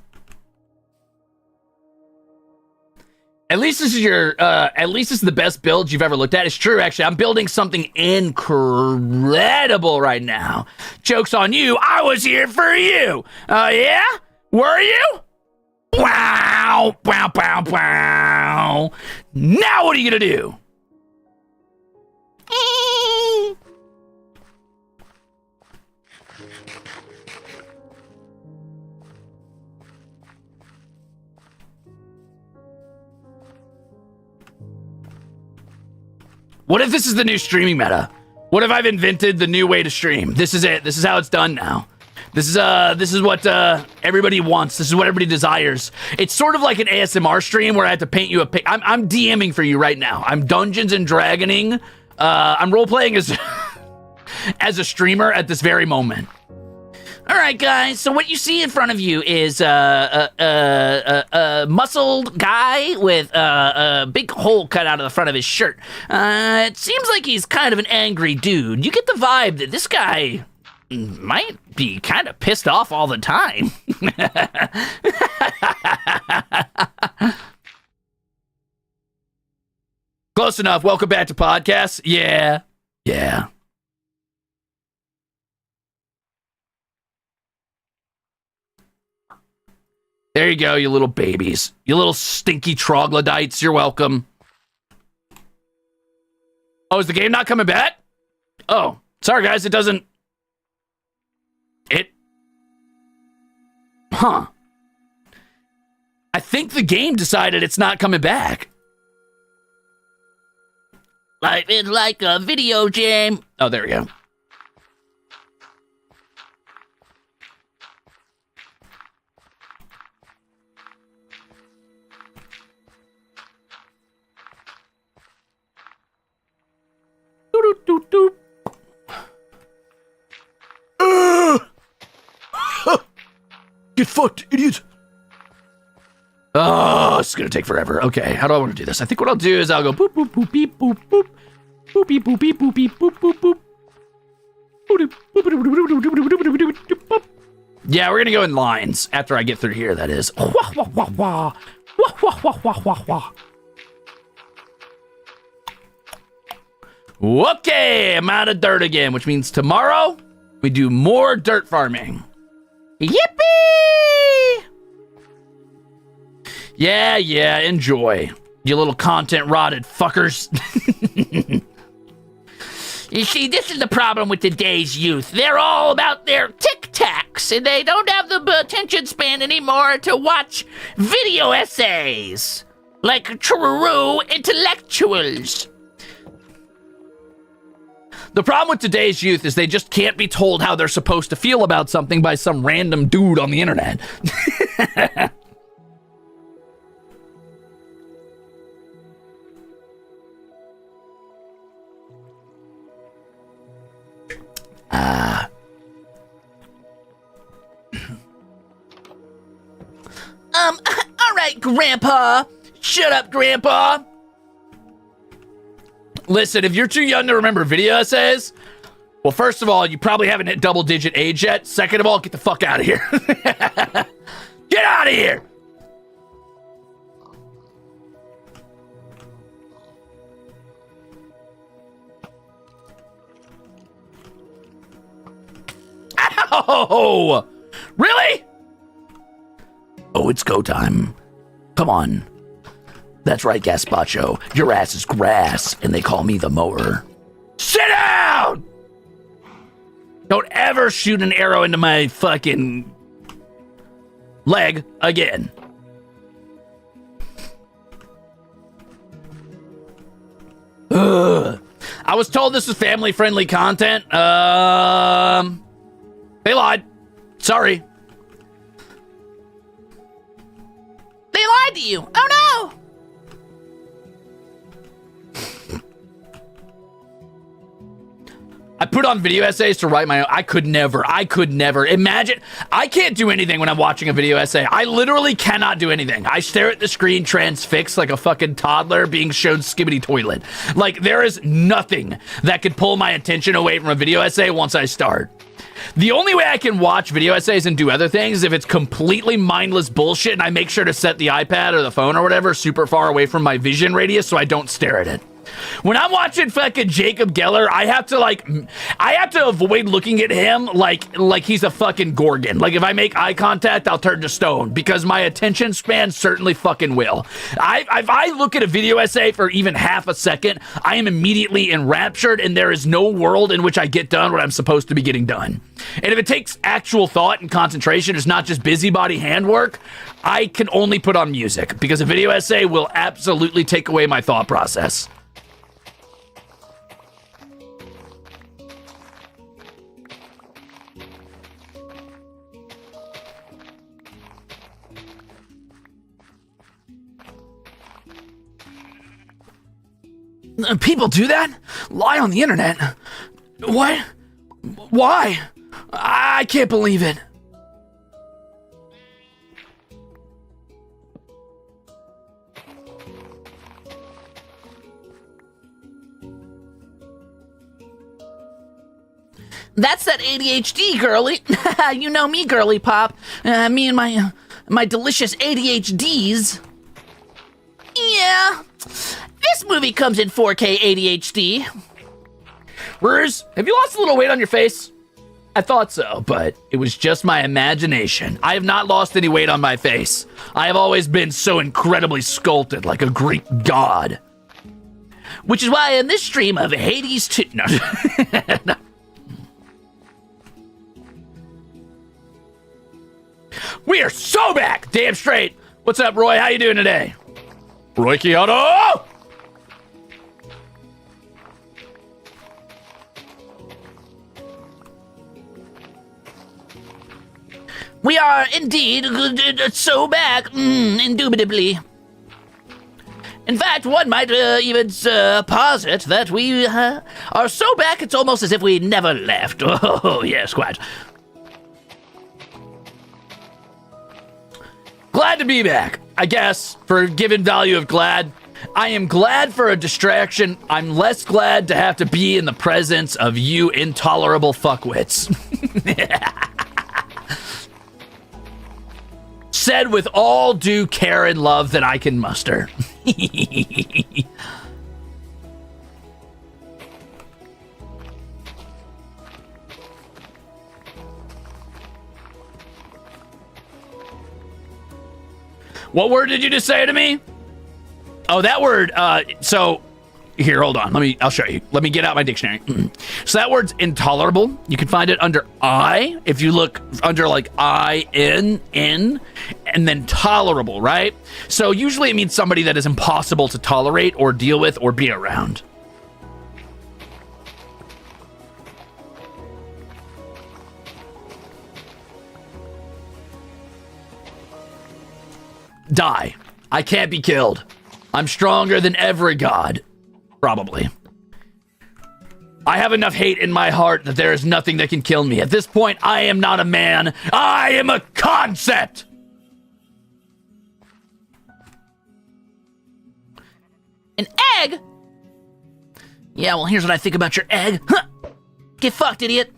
At least this is the best build you've ever looked at. It's true, actually. I'm building something incredible right now. Joke's on you. I was here for you. Yeah? Were you? Wow! Wow, wow, wow. Now what are you gonna do? What if this is the new streaming meta? What if I've invented the new way to stream? This is it. This is how it's done now. This is what everybody wants. This is what everybody desires. It's sort of like an ASMR stream where I have to paint you a pic. I'm DMing for you right now. I'm Dungeons and Dragoning. I'm role playing as as a streamer at this very moment. All All right, guys. So what you see in front of you is a muscled guy with a big hole cut out of the front of his shirt. It seems like he's kind of an angry dude. You get the vibe that this guy might be kind of pissed off all the time. Close enough. Welcome back to podcast. Yeah. There you go, you little babies. You little stinky troglodytes. You're welcome. Oh, is the game not coming back? Oh, sorry, guys. It doesn't... Huh. I think the game decided it's not coming back. Life is like a video game. Oh, there we go. Get fucked, idiot. Oh, it's gonna take forever. Okay, how do I want to do this? I think what I'll do is I'll go boop, boop, boop, beep, boop, boop. Boop, beep, boop, beep, boop, beep, boop, boop, boop. Yeah, we're gonna go in lines after I get through here, that is. Okay, I'm out of dirt again, which means tomorrow we do more dirt farming. Yippee! Yeah, enjoy. You little content-rotted fuckers. You see, this is the problem with today's youth. They're all about their tic-tacs, and they don't have the attention span anymore to watch video essays like true intellectuals. The problem with today's youth is they just can't be told how they're supposed to feel about something by some random dude on the internet. All right, Grandpa. Shut up, Grandpa. Listen, if you're too young to remember video essays, well, first of all, you probably haven't hit double-digit age yet. Second of all, get the fuck out of here. Get out of here! Ow! Really? Oh, it's go time. Come on. That's right, Gaspacho. Your ass is grass, and they call me the mower. Sit down! Don't ever shoot an arrow into my fucking leg again. Ugh. I was told this was family-friendly content. They lied. Sorry. They lied to you. Oh, no. I put on video essays to write my own. I could never. Imagine. I can't do anything when I'm watching a video essay. I literally cannot do anything. I stare at the screen transfixed like a fucking toddler being shown Skibbity Toilet. Like, there is nothing that could pull my attention away from a video essay once I start. The only way I can watch video essays and do other things is if it's completely mindless bullshit and I make sure to set the iPad or the phone or whatever super far away from my vision radius so I don't stare at it. When I'm watching fucking Jacob Geller, I have to avoid looking at him like he's a fucking Gorgon. Like, if I make eye contact, I'll turn to stone because my attention span certainly fucking will. If I look at a video essay for even half a second, I am immediately enraptured and there is no world in which I get done what I'm supposed to be getting done. And if it takes actual thought and concentration, it's not just busybody handwork, I can only put on music because a video essay will absolutely take away my thought process. People do that? Lie on the internet? What? Why? I can't believe it. That's that ADHD, girly. You know me, girly pop. Me and my delicious ADHDs. Yeah. This movie comes in 4K ADHD. Ruze, have you lost a little weight on your face? I thought so, but it was just my imagination. I have not lost any weight on my face. I have always been so incredibly sculpted like a Greek god. Which is why in this stream of Hades 2... No. No. We are so back! Damn straight! What's up, Roy? How you doing today? Roy Kyoto! We are indeed so back, indubitably. In fact, one might even posit that we are so back it's almost as if we never left. Oh, yes, quite. Glad to be back, I guess, for given value of glad. I am glad for a distraction. I'm less glad to have to be in the presence of you intolerable fuckwits. Said with all due care and love that I can muster. What word did you just say to me? Oh, that word, so, here, hold on, I'll show you. Let me get out my dictionary. So that word's intolerable. You can find it under I, if you look under, like, I-N, and then tolerable, right? So usually it means somebody that is impossible to tolerate or deal with or be around. Die. I can't be killed. I'm stronger than every god. Probably. I have enough hate in my heart that there is nothing that can kill me. At this point, I am not a man. I am a concept! An egg? Yeah, well, here's what I think about your egg. Huh. Get fucked, idiot.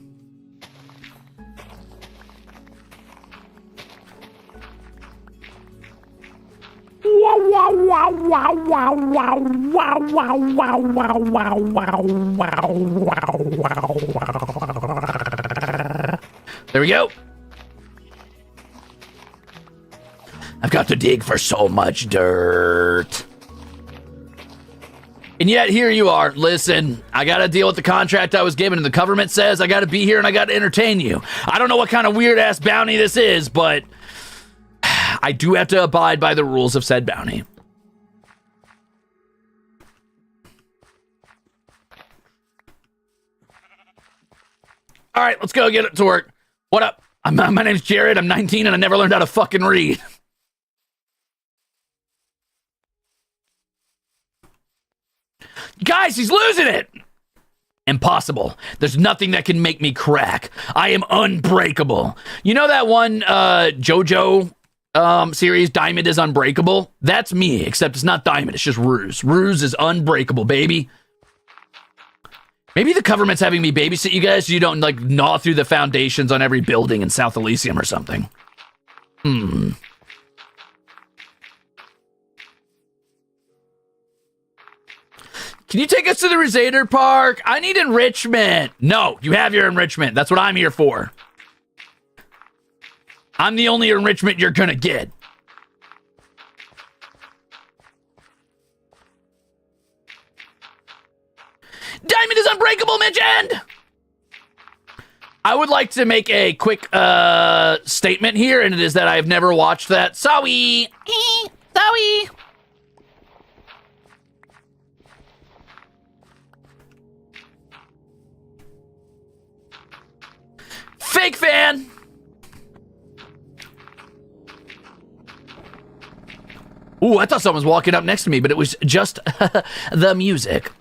There we go. I've got to dig for so much dirt. And yet here you are. Listen, I got to deal with the contract I was given, and the government says I got to be here and I got to entertain you. I don't know what kind of weird ass bounty this is, but I do have to abide by the rules of said bounty. All right, let's go get it to work. What up? My name's Jared. I'm 19 and I never learned how to fucking read. Guys, he's losing it. Impossible. There's nothing that can make me crack. I am unbreakable. You know that one JoJo series, Diamond is Unbreakable? That's me, except it's not Diamond, it's just Ruze. Ruze is unbreakable, baby. Maybe the government's having me babysit you guys so you don't, like, gnaw through the foundations on every building in South Elysium or something. Can you take us to the Ruze Park? I need enrichment. No, you have your enrichment. That's what I'm here for. I'm the only enrichment you're gonna get. Diamond is Unbreakable mentioned! I would like to make a quick statement here, and it is that I've never watched that. Sorry. Sorry. Fake fan. Ooh, I thought someone was walking up next to me, but it was just the music.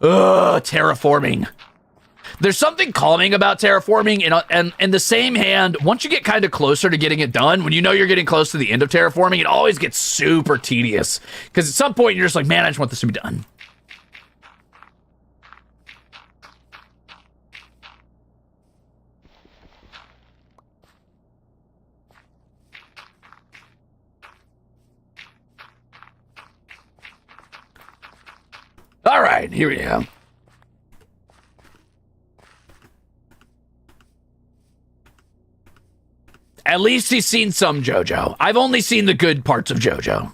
Terraforming. There's something calming about terraforming, and in the same hand, once you get kind of closer to getting it done, when you know you're getting close to the end of terraforming, it always gets super tedious. Because at some point, you're just like, man, I just want this to be done. All right, here we go. At least he's seen some JoJo. I've only seen the good parts of JoJo.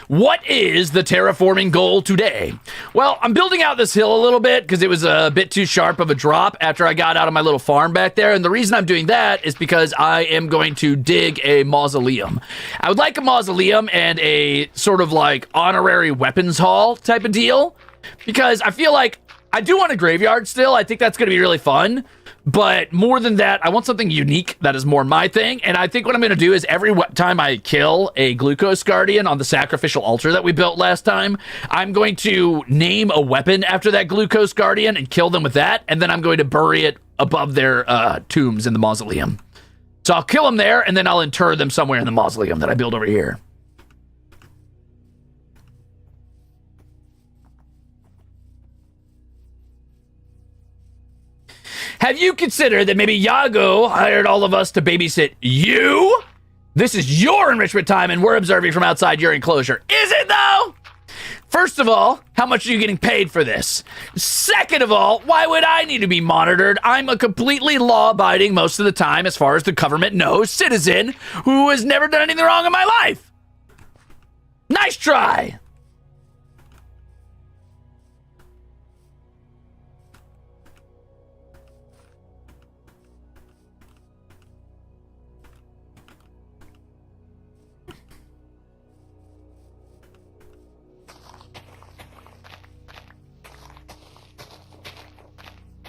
What is the terraforming goal today? Well, I'm building out this hill a little bit because it was a bit too sharp of a drop after I got out of my little farm back there. And the reason I'm doing that is because I am going to dig a mausoleum. I would like a mausoleum and a sort of like honorary weapons hall type of deal, because I feel like I do want a graveyard still. I think that's going to be really fun. But more than that, I want something unique that is more my thing. And I think what I'm going to do is every time I kill a glucose guardian on the sacrificial altar that we built last time, I'm going to name a weapon after that glucose guardian and kill them with that. And then I'm going to bury it above their tombs in the mausoleum. So I'll kill them there, and then I'll inter them somewhere in the mausoleum that I build over here. Have you considered that maybe Yago hired all of us to babysit you? This is your enrichment time, and we're observing from outside your enclosure. Is it, though? First of all, how much are you getting paid for this? Second of all, why would I need to be monitored? I'm a completely law-abiding, most of the time, as far as the government knows, citizen who has never done anything wrong in my life. Nice try.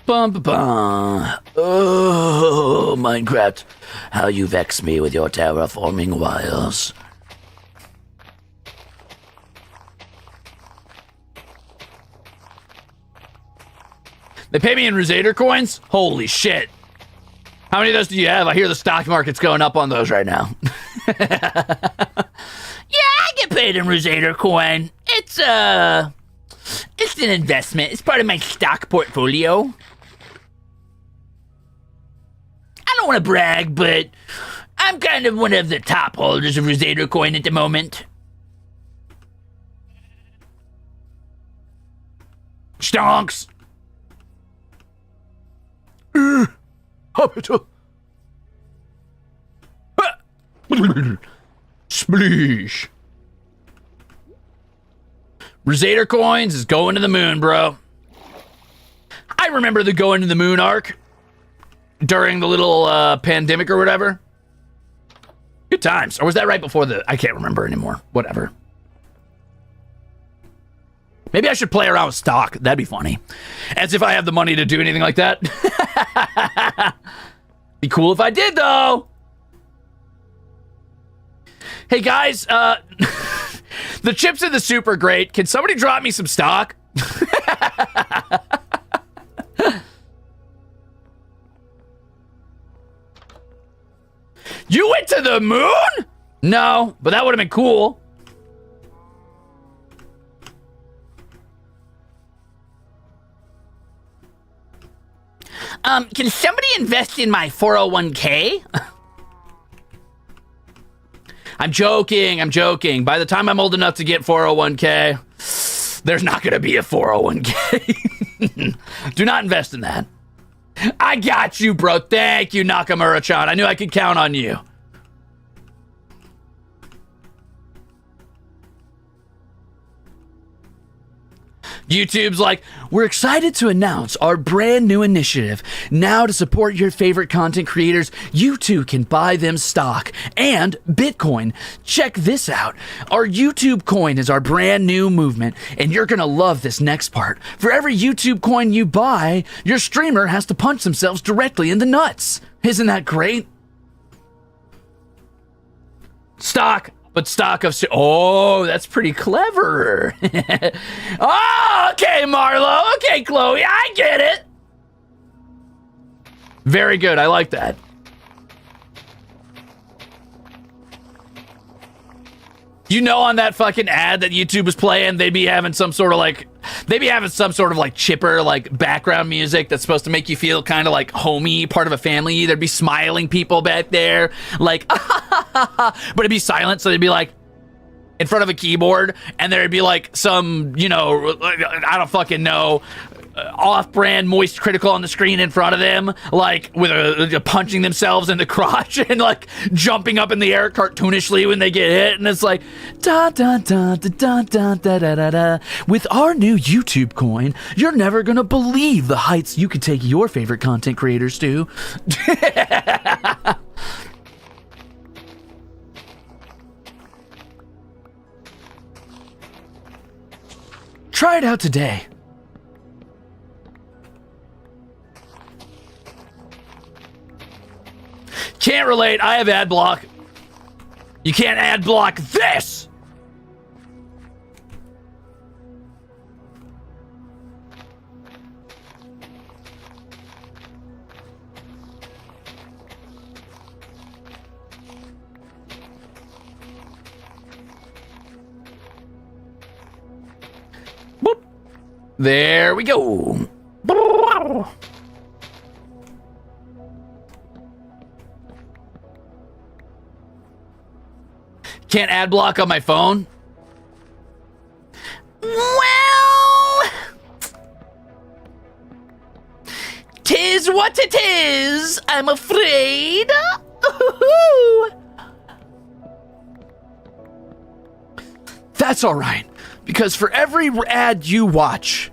Bum, bum, bum. Oh, Minecraft, how you vex me with your terraforming wiles. They pay me in Ruze coins? Holy shit. How many of those do you have? I hear the stock market's going up on those right now. Yeah, I get paid in Ruze coin. It's an investment. It's part of my stock portfolio. I don't want to brag, but I'm kind of one of the top holders of Ruze coin at the moment. Stonks. Spleesh. Ruze coins is going to the moon, bro. I remember the going to the moon arc during the little pandemic or whatever. Good times. Or was that right before I can't remember anymore. Whatever. Maybe I should play around with stock. That'd be funny. As if I have the money to do anything like that. Be cool if I did, though. Hey, guys. The chips in the soup are great. Can somebody drop me some stock? You went to the moon? No, but that would have been cool. Can somebody invest in my 401k? I'm joking. By the time I'm old enough to get 401k, there's not going to be a 401k. Do not invest in that. I got you, bro. Thank you, Nakamura-chan. I knew I could count on you. YouTube's like, we're excited to announce our brand new initiative. Now to support your favorite content creators, you too can buy them stock and Bitcoin. Check this out. Our YouTube coin is our brand new movement, and you're gonna love this next part. For every YouTube coin you buy, your streamer has to punch themselves directly in the nuts. Isn't that great? Stock. But stock of... Oh, that's pretty clever. Oh, okay, Marlo. Okay, Chloe, I get it. Very good. I like that. You know, on that fucking ad that YouTube was playing, they'd be having some sort of like... They'd be having some sort of like chipper, like background music that's supposed to make you feel kind of like homey, part of a family. There'd be smiling people back there, like, but it'd be silent. So they'd be like in front of a keyboard, and there'd be like some, you know, I don't fucking know, off-brand moist critical on the screen in front of them, like with a punching themselves in the crotch and like jumping up in the air cartoonishly when they get hit, and it's like da da da da da da da da da da. With our new YouTube coin, you're never gonna believe the heights you could take your favorite content creators to. Try it out today. Can't relate. I have ad block. You can't ad block this. Boop. There we go. Can't ad block on my phone? Well, tis what it is, I'm afraid. That's all right, because for every ad you watch,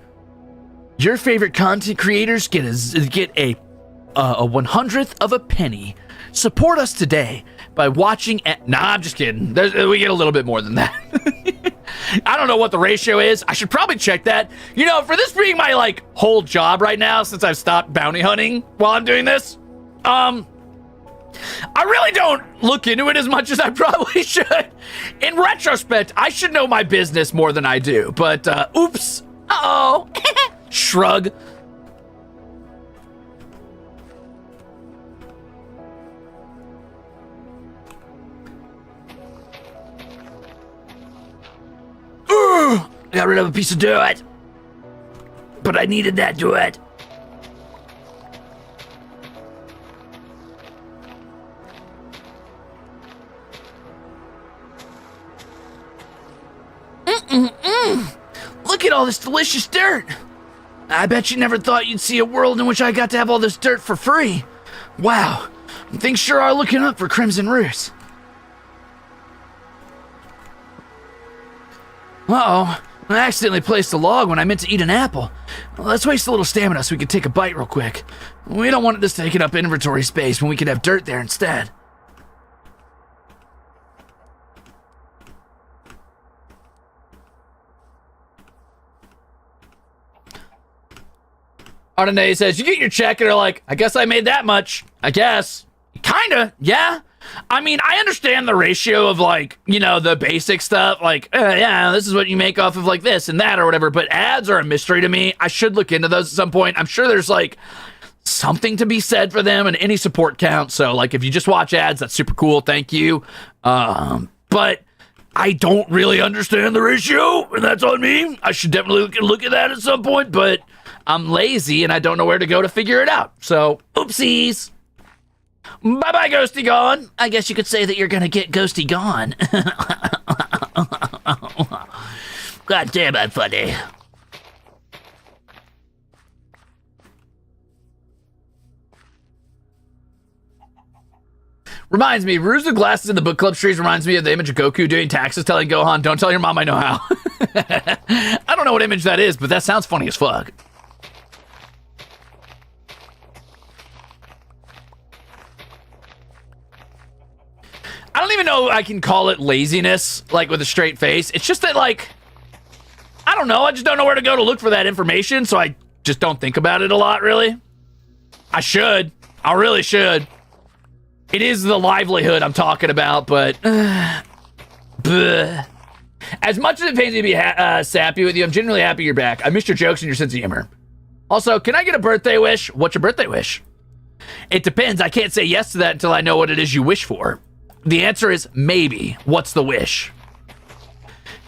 your favorite content creators get a 1/100th of a penny. Support us today by watching. Nah, I'm just kidding. We get a little bit more than that. I don't know what the ratio is. I should probably check that. You know, for this being my like whole job right now, since I've stopped bounty hunting while I'm doing this, I really don't look into it as much as I probably should. In retrospect, I should know my business more than I do. But oops. Uh-oh. Shrug. I got rid of a piece of dirt, but I needed that dirt. Look at all this delicious dirt. I bet you never thought you'd see a world in which I got to have all this dirt for free. Wow, things sure are looking up for Crimzon Rulez. Uh-oh, I accidentally placed a log when I meant to eat an apple. Well, let's waste a little stamina so we can take a bite real quick. We don't want this taking up inventory space when we could have dirt there instead. Ardenay says, you get your check and are like, I guess I made that much. I guess. Kinda, yeah. I mean, I understand the ratio of like, you know, the basic stuff. Like, yeah, this is what you make off of like this and that or whatever. But ads are a mystery to me. I should look into those at some point. I'm sure there's like something to be said for them, and any support counts. So like, if you just watch ads, that's super cool. Thank you. But I don't really understand the ratio, and that's on me. I should definitely look at that at some point, but I'm lazy and I don't know where to go to figure it out. So, oopsies. Bye-bye, Ghosty Gone. I guess you could say that you're gonna get Ghosty Gone. God damn, I'm funny. Reminds me, Ruze the glasses in the book club trees reminds me of the image of Goku doing taxes telling Gohan, don't tell your mom I know how. I don't know what image that is, but that sounds funny as fuck. I don't even know I can call it laziness, like with a straight face. It's just that, like, I don't know. I just don't know where to go to look for that information, so I just don't think about it a lot, really. I should. I really should. It is the livelihood I'm talking about, but... As much as it pains me to be sappy with you, I'm genuinely happy you're back. I missed your jokes and your sense of humor. Also, can I get a birthday wish? What's your birthday wish? It depends. I can't say yes to that until I know what it is you wish for. The answer is maybe. What's the wish?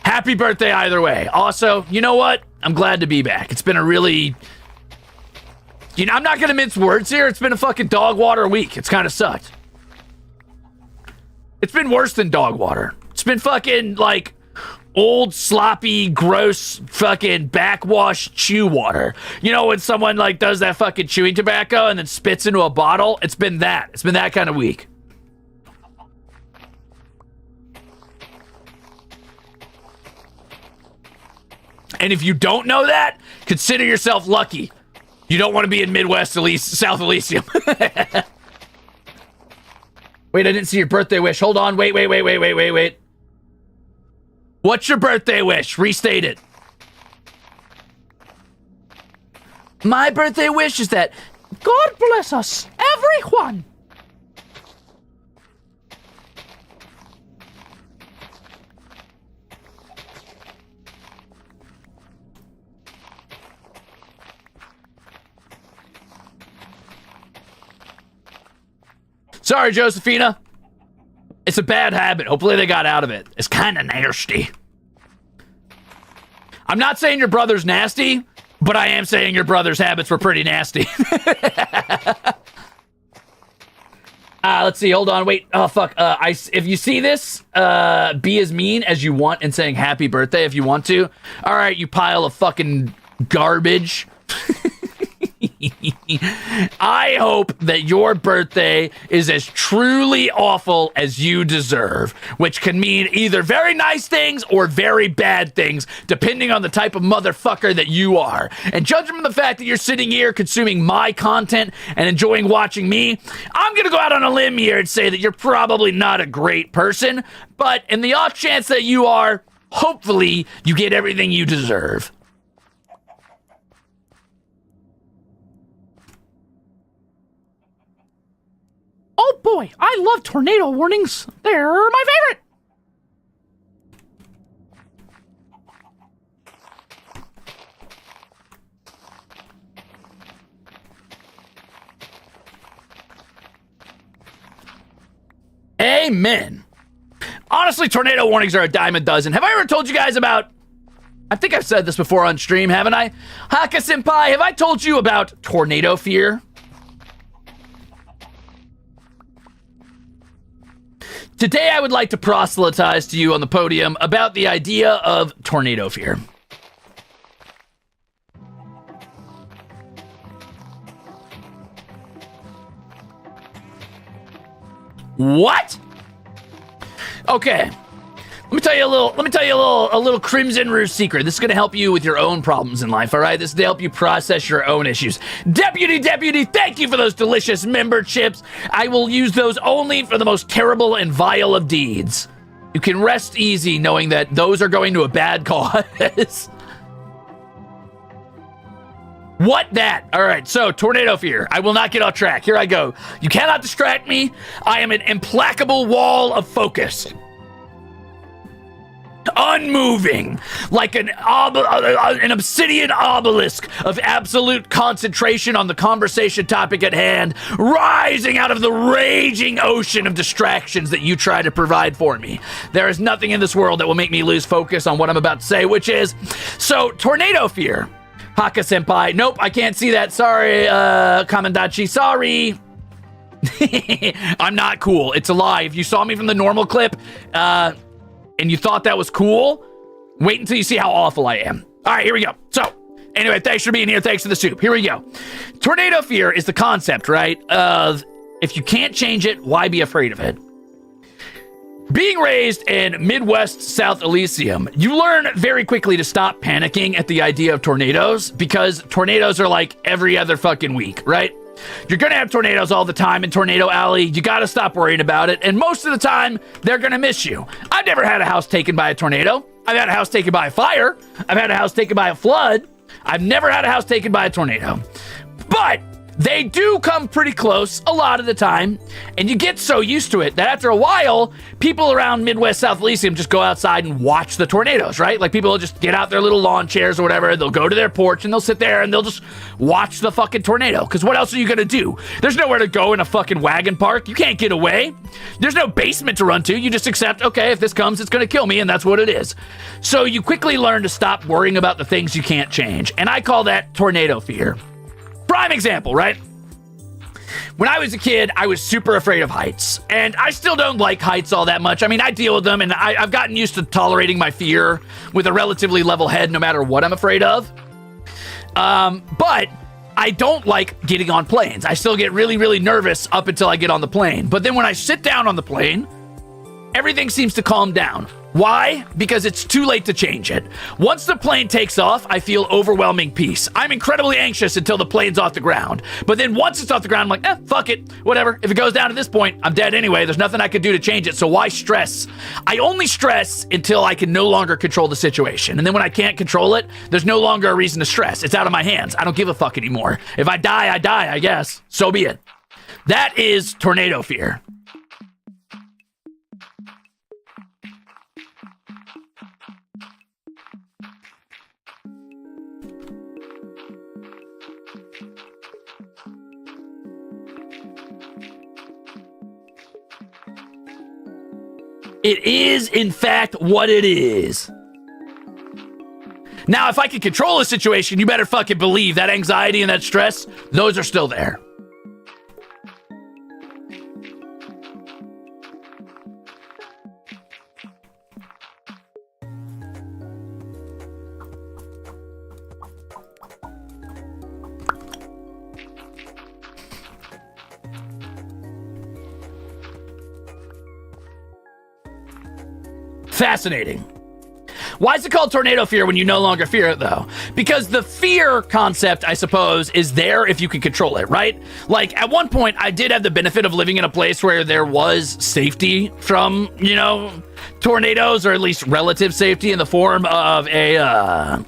Happy birthday either way. Also, you know what? I'm glad to be back. It's been a really... You know, I'm not going to mince words here. It's been a fucking dog water week. It's kind of sucked. It's been worse than dog water. It's been fucking, like, old, sloppy, gross, fucking backwash chew water. You know when someone, like, does that fucking chewing tobacco and then spits into a bottle? It's been that. It's been that kind of week. And if you don't know that, consider yourself lucky. You don't want to be in Midwest South Elysium. Wait, I didn't see your birthday wish. Hold on. Wait. What's your birthday wish? Restate it. My birthday wish is that God bless us, everyone. Sorry, Josephina. It's a bad habit. Hopefully they got out of it. It's kind of nasty. I'm not saying your brother's nasty, but I am saying your brother's habits were pretty nasty. Let's see. Hold on. Wait. Oh, fuck. If you see this, be as mean as you want and saying happy birthday if you want to. All right, you pile of fucking garbage. I hope that your birthday is as truly awful as you deserve, which can mean either very nice things or very bad things, depending on the type of motherfucker that you are. And judging from the fact that you're sitting here consuming my content and enjoying watching me, I'm gonna go out on a limb here and say that you're probably not a great person, but in the off chance that you are, hopefully you get everything you deserve. Oh boy, I love tornado warnings. They're my favorite. Amen. Honestly, tornado warnings are a dime a dozen. Have I ever told you guys about... I think I've said this before on stream, haven't I? Haka-senpai, have I told you about tornado fear? Today, I would like to proselytize to you on the podium about the idea of tornado fear. What? Okay. Let me tell you a little Crimzon Rulez secret. This is going to help you with your own problems in life, all right? This is to help you process your own issues. Deputy, thank you for those delicious member chips. I will use those only for the most terrible and vile of deeds. You can rest easy knowing that those are going to a bad cause. What that? All right, so tornado fear. I will not get off track. Here I go. You cannot distract me. I am an implacable wall of focus. Unmoving, like an obsidian obelisk of absolute concentration on the conversation topic at hand, rising out of the raging ocean of distractions that you try to provide for me. There is nothing in this world that will make me lose focus on what I'm about to say, which is, so, tornado fear. Haka-senpai, nope, I can't see that. Sorry, Kamandachi, sorry. I'm not cool. It's a lie. If you saw me from the normal clip, and you thought that was cool, wait until you see how awful I am. All right, here we go. So, anyway, thanks for being here. Thanks for the soup. Here we go. Tornado fear is the concept, right, of if you can't change it, why be afraid of it? Being raised in Midwest South Elysium, you learn very quickly to stop panicking at the idea of tornadoes because tornadoes are like every other fucking week, right? You're gonna have tornadoes all the time in Tornado Alley. You gotta stop worrying about it. And most of the time, they're gonna miss you. I've never had a house taken by a tornado. I've had a house taken by a fire. I've had a house taken by a flood. I've never had a house taken by a tornado. But they do come pretty close a lot of the time, and you get so used to it that after a while, people around Midwest South Elysium just go outside and watch the tornadoes, right? Like people will just get out their little lawn chairs or whatever, they'll go to their porch and they'll sit there and they'll just watch the fucking tornado. Because what else are you gonna do? There's nowhere to go in a fucking wagon park. You can't get away. There's no basement to run to. You just accept, okay, if this comes, it's gonna kill me, and that's what it is. So you quickly learn to stop worrying about the things you can't change. And I call that tornado fear. Prime example, right? When I was a kid, I was super afraid of heights, and I still don't like heights all that much. I mean, I deal with them, and I've gotten used to tolerating my fear with a relatively level head no matter what I'm afraid of. But I don't like getting on planes. I still get really, really nervous up until I get on the plane. But then when I sit down on the plane, everything seems to calm down. Why? Because it's too late to change it. Once the plane takes off, I feel overwhelming peace. I'm incredibly anxious until the plane's off the ground. But then once it's off the ground, I'm like, fuck it, whatever. If it goes down to this point, I'm dead anyway. There's nothing I could do to change it, so why stress? I only stress until I can no longer control the situation. And then when I can't control it, there's no longer a reason to stress. It's out of my hands. I don't give a fuck anymore. If I die, I guess. So be it. That is tornado fear. It is, in fact, what it is. Now, if I can control a situation, you better fucking believe that anxiety and that stress, those are still there. Fascinating. Why is it called tornado fear when you no longer fear it, though? Because the fear concept, I suppose, is there if you can control it, right? Like, at one point, I did have the benefit of living in a place where there was safety from, you know, tornadoes, or at least relative safety in the form of a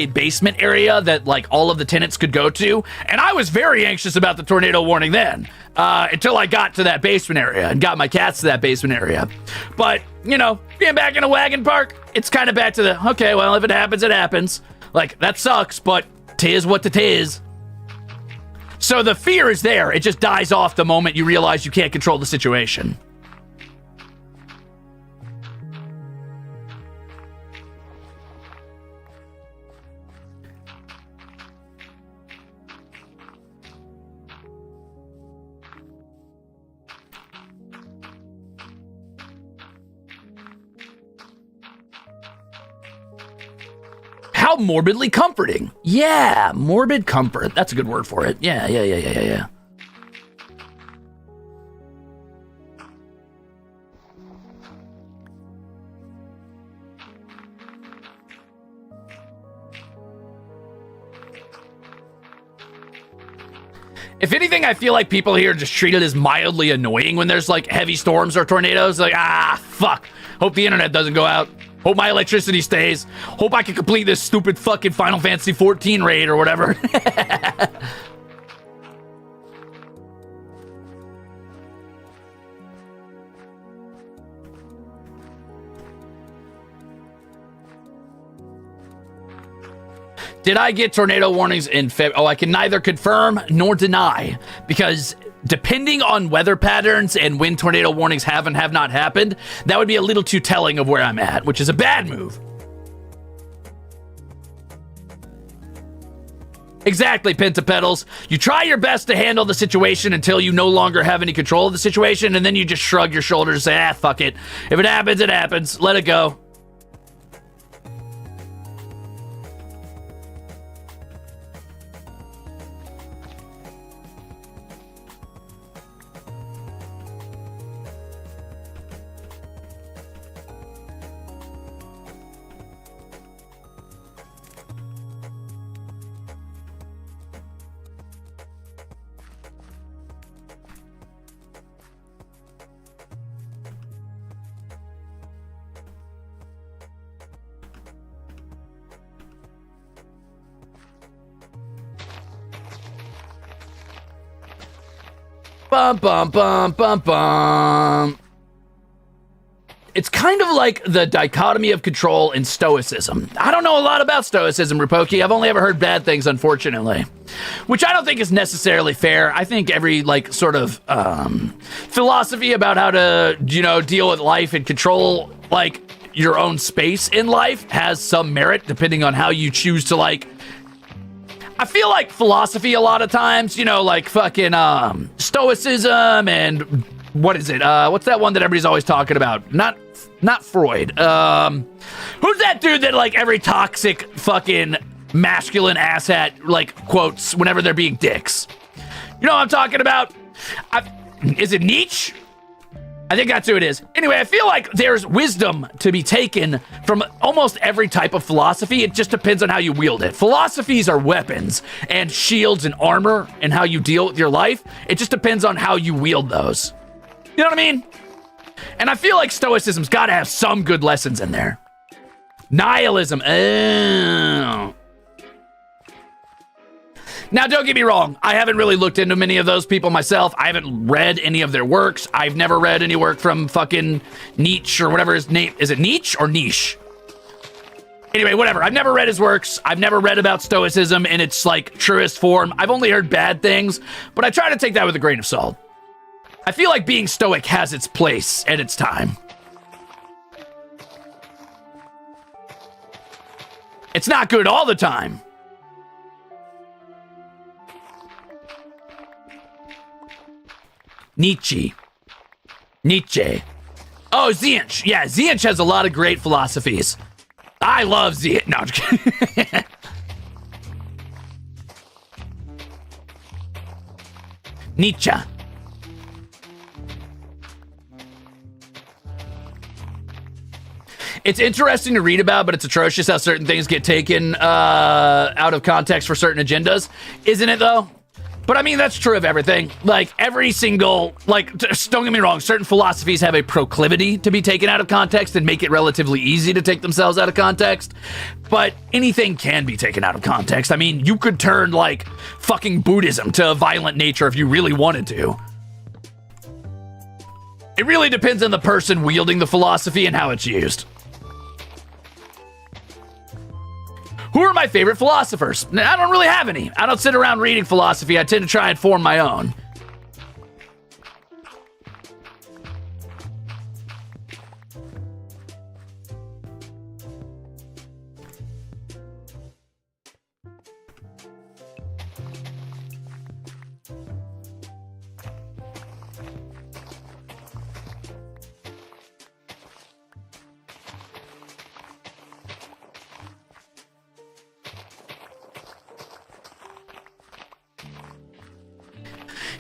basement area that, like, all of the tenants could go to. And I was very anxious about the tornado warning then, until I got to that basement area and got my cats to that basement area. But, you know, being back in a wagon park, it's kind of back to the, okay, well, if it happens, it happens. Like, that sucks, but 'tis what 'tis. So the fear is there. It just dies off the moment you realize you can't control the situation. How morbidly comforting. Yeah, morbid comfort. That's a good word for it. Yeah. If anything, I feel like people here just treat it as mildly annoying when there's like heavy storms or tornadoes. Like, fuck. Hope the internet doesn't go out. Hope my electricity stays. Hope I can complete this stupid fucking Final Fantasy 14 raid or whatever. Did I get tornado warnings in February? Oh, I can neither confirm nor deny, because depending on weather patterns and when tornado warnings have and have not happened, that would be a little too telling of where I'm at, which is a bad move. Exactly, Pentapedals. You try your best to handle the situation until you no longer have any control of the situation, and then you just shrug your shoulders and say, fuck it. If it happens, it happens. Let it go. bum, bum, bum, bum, bum. It's kind of like the dichotomy of control and stoicism. I don't know a lot about stoicism, Rupoki. I've only ever heard bad things, unfortunately. Which I don't think is necessarily fair. I think every, like, sort of philosophy about how to, you know, deal with life and control, like, your own space in life has some merit, depending on how you choose to, like... I feel like philosophy a lot of times, you know, like fucking stoicism and... What is it? What's that one that everybody's always talking about? Not Freud. Who's that dude that like every toxic fucking masculine asshat like quotes whenever they're being dicks? You know what I'm talking about? Is it Nietzsche? I think that's who it is. Anyway, I feel like there's wisdom to be taken from almost every type of philosophy. It just depends on how you wield it. Philosophies are weapons and shields and armor and how you deal with your life. It just depends on how you wield those. You know what I mean? And I feel like stoicism's got to have some good lessons in there. Nihilism. Oh. Now, don't get me wrong. I haven't really looked into many of those people myself. I haven't read any of their works. I've never read any work from fucking Nietzsche or whatever his name. Is it Nietzsche or Niche? Anyway, whatever. I've never read his works. I've never read about stoicism in its, like, truest form. I've only heard bad things, but I try to take that with a grain of salt. I feel like being stoic has its place and its time. It's not good all the time. Nietzsche. Oh, Tzeentch. Yeah, Tzeentch has a lot of great philosophies. I love Tzeentch. No, I'm just kidding. Nietzsche. It's interesting to read about, but it's atrocious how certain things get taken out of context for certain agendas. Isn't it, though? But I mean, that's true of everything. Like, every single, like, don't get me wrong, certain philosophies have a proclivity to be taken out of context and make it relatively easy to take themselves out of context. But anything can be taken out of context. I mean, you could turn, like, fucking Buddhism to a violent nature if you really wanted to. It really depends on the person wielding the philosophy and how it's used. Who are my favorite philosophers? I don't really have any. I don't sit around reading philosophy. I tend to try and form my own.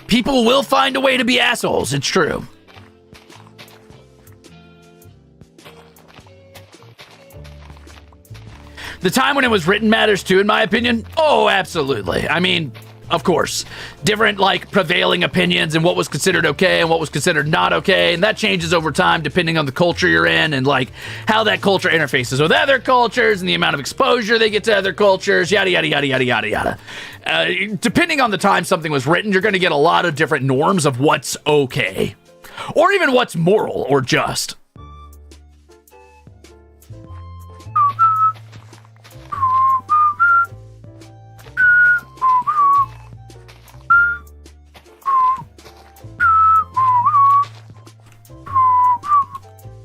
People will find a way to be assholes. It's true. The time when it was written matters too, in my opinion. Oh, absolutely. I mean, of course, different like prevailing opinions and what was considered okay and what was considered not okay. And that changes over time depending on the culture you're in and like how that culture interfaces with other cultures and the amount of exposure they get to other cultures, yada, yada, yada, yada, yada, yada. Depending on the time something was written, you're going to get a lot of different norms of what's okay or even what's moral or just.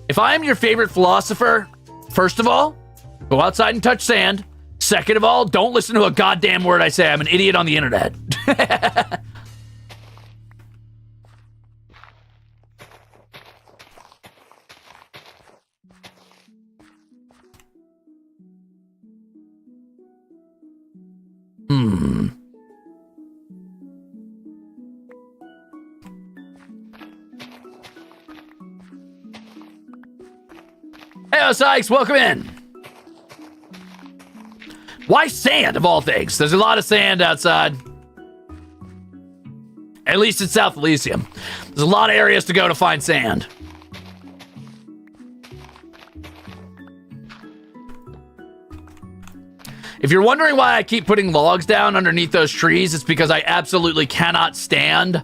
If I am your favorite philosopher, first of all, go outside and touch sand. Second of all, don't listen to a goddamn word I say. I'm an idiot on the internet. Hey, Sykes, welcome in. Why sand, of all things? There's a lot of sand outside. At least in South Elysium. There's a lot of areas to go to find sand. If you're wondering why I keep putting logs down underneath those trees, it's because I absolutely cannot stand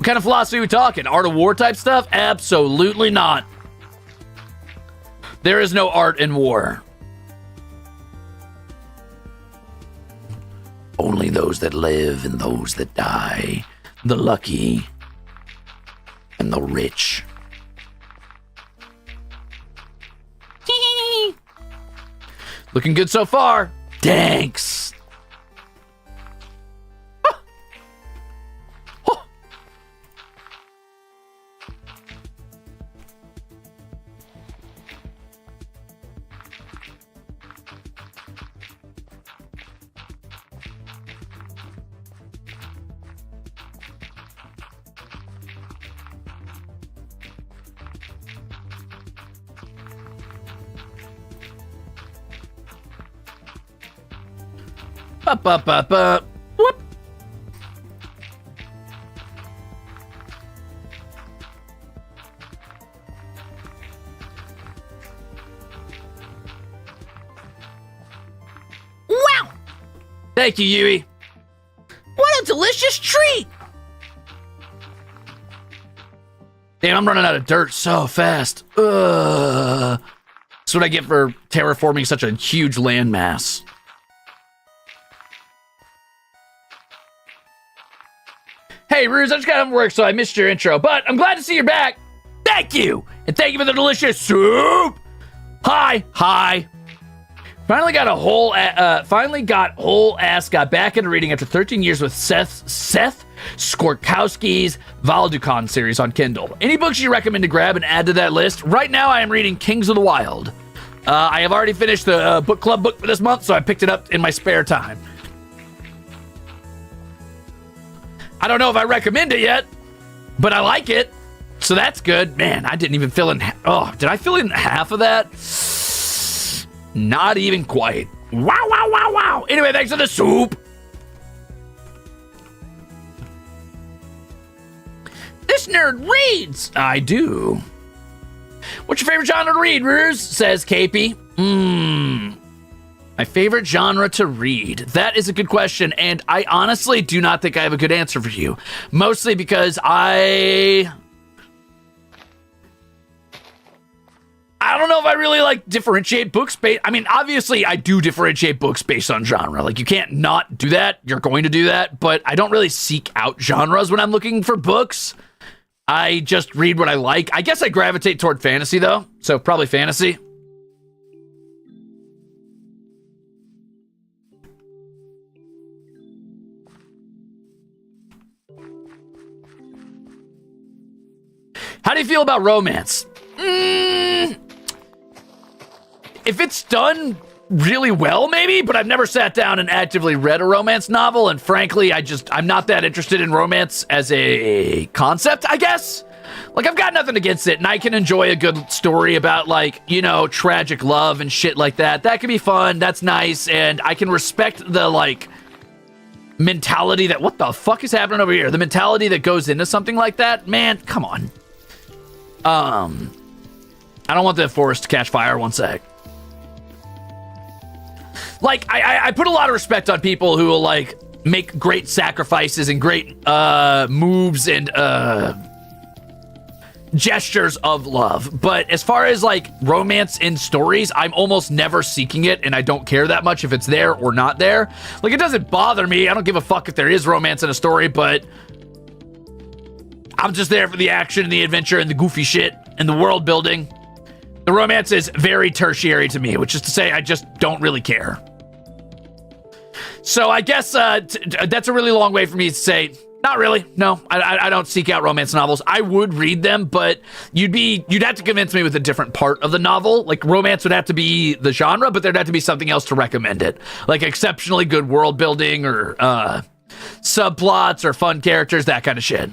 What kind of philosophy are we talking? Art of war type stuff? Absolutely not. There is no art in war. Only those that live and those that die. The lucky and the rich. Looking good so far. Thanks. Up. Whoop. Wow! Thank you, Yui. What a delicious treat! Damn, I'm running out of dirt so fast. That's what I get for terraforming such a huge landmass. Hey, Ruze, I just got home from work, so I missed your intro, but I'm glad to see you're back. Thank you, and thank you for the delicious soup. Hi. Finally got back into reading after 13 years with Seth Skorkowski's Valdukan series on Kindle. Any books you recommend to grab and add to that list? Right now, I am reading Kings of the Wild. I have already finished the book club book for this month, so I picked it up in my spare time. I don't know if I recommend it yet, but I like it, so that's good. Man, I didn't even fill in. Did I fill in half of that? Not even quite. Wow. Anyway, thanks for the soup. This nerd reads. I do. What's your favorite genre to read, Ruze? Says KP. My favorite genre to read. That is a good question, and I honestly do not think I have a good answer for you. Mostly because I don't know if I really like differentiate books based. I mean, obviously I do differentiate books based on genre. Like, you can't not do that. You're going to do that, but I don't really seek out genres when I'm looking for books. I just read what I like. I guess I gravitate toward fantasy though, so probably fantasy. How do you feel about romance? If it's done really well, maybe, but I've never sat down and actively read a romance novel, and frankly, I'm not that interested in romance as a concept, I guess. Like, I've got nothing against it, and I can enjoy a good story about, like, you know, tragic love and shit like that. That can be fun, that's nice, and I can respect the, like, mentality that, what the fuck is happening over here? The mentality that goes into something like that, man, come on. I don't want the forest to catch fire, one sec. Like, I put a lot of respect on people who will, like, make great sacrifices and great moves and gestures of love. But as far as, like, romance in stories, I'm almost never seeking it, and I don't care that much if it's there or not there. Like, it doesn't bother me. I don't give a fuck if there is romance in a story, but I'm just there for the action and the adventure and the goofy shit and the world building. The romance is very tertiary to me, which is to say I just don't really care. So I guess that's a really long way for me to say, not really. No, I don't seek out romance novels. I would read them, but you'd have to convince me with a different part of the novel. Like, romance would have to be the genre, but there'd have to be something else to recommend it. Like exceptionally good world building or subplots or fun characters, that kind of shit.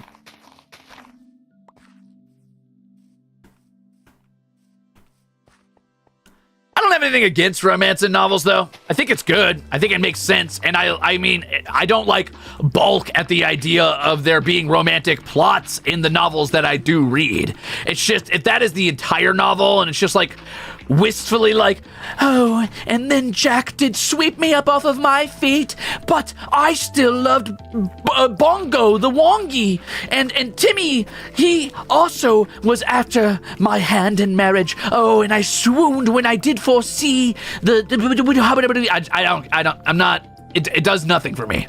I don't have anything against romance in novels, though. I think it's good. I think it makes sense. And I mean, I don't, like, balk at the idea of there being romantic plots in the novels that I do read. It's just, if that is the entire novel and it's just like, wistfully like, oh, and then Jack did sweep me up off of my feet, but I still loved Bongo the Wongi, and Timmy, he also was after my hand in marriage. Oh, and I swooned when I did foresee it does nothing for me.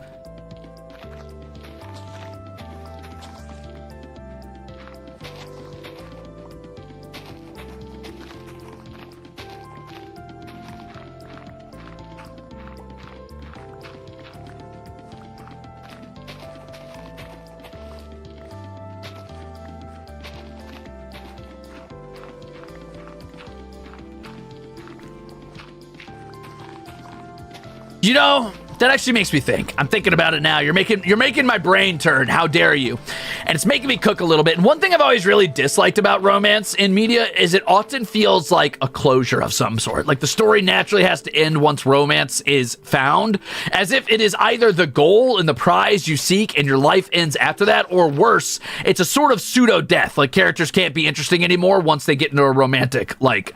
You know, that actually makes me think. I'm thinking about it now. You're making my brain turn. How dare you? And it's making me cook a little bit. And one thing I've always really disliked about romance in media is it often feels like a closure of some sort. Like the story naturally has to end once romance is found, as if it is either the goal and the prize you seek and your life ends after that, or worse, it's a sort of pseudo death. Like characters can't be interesting anymore once they get into a romantic like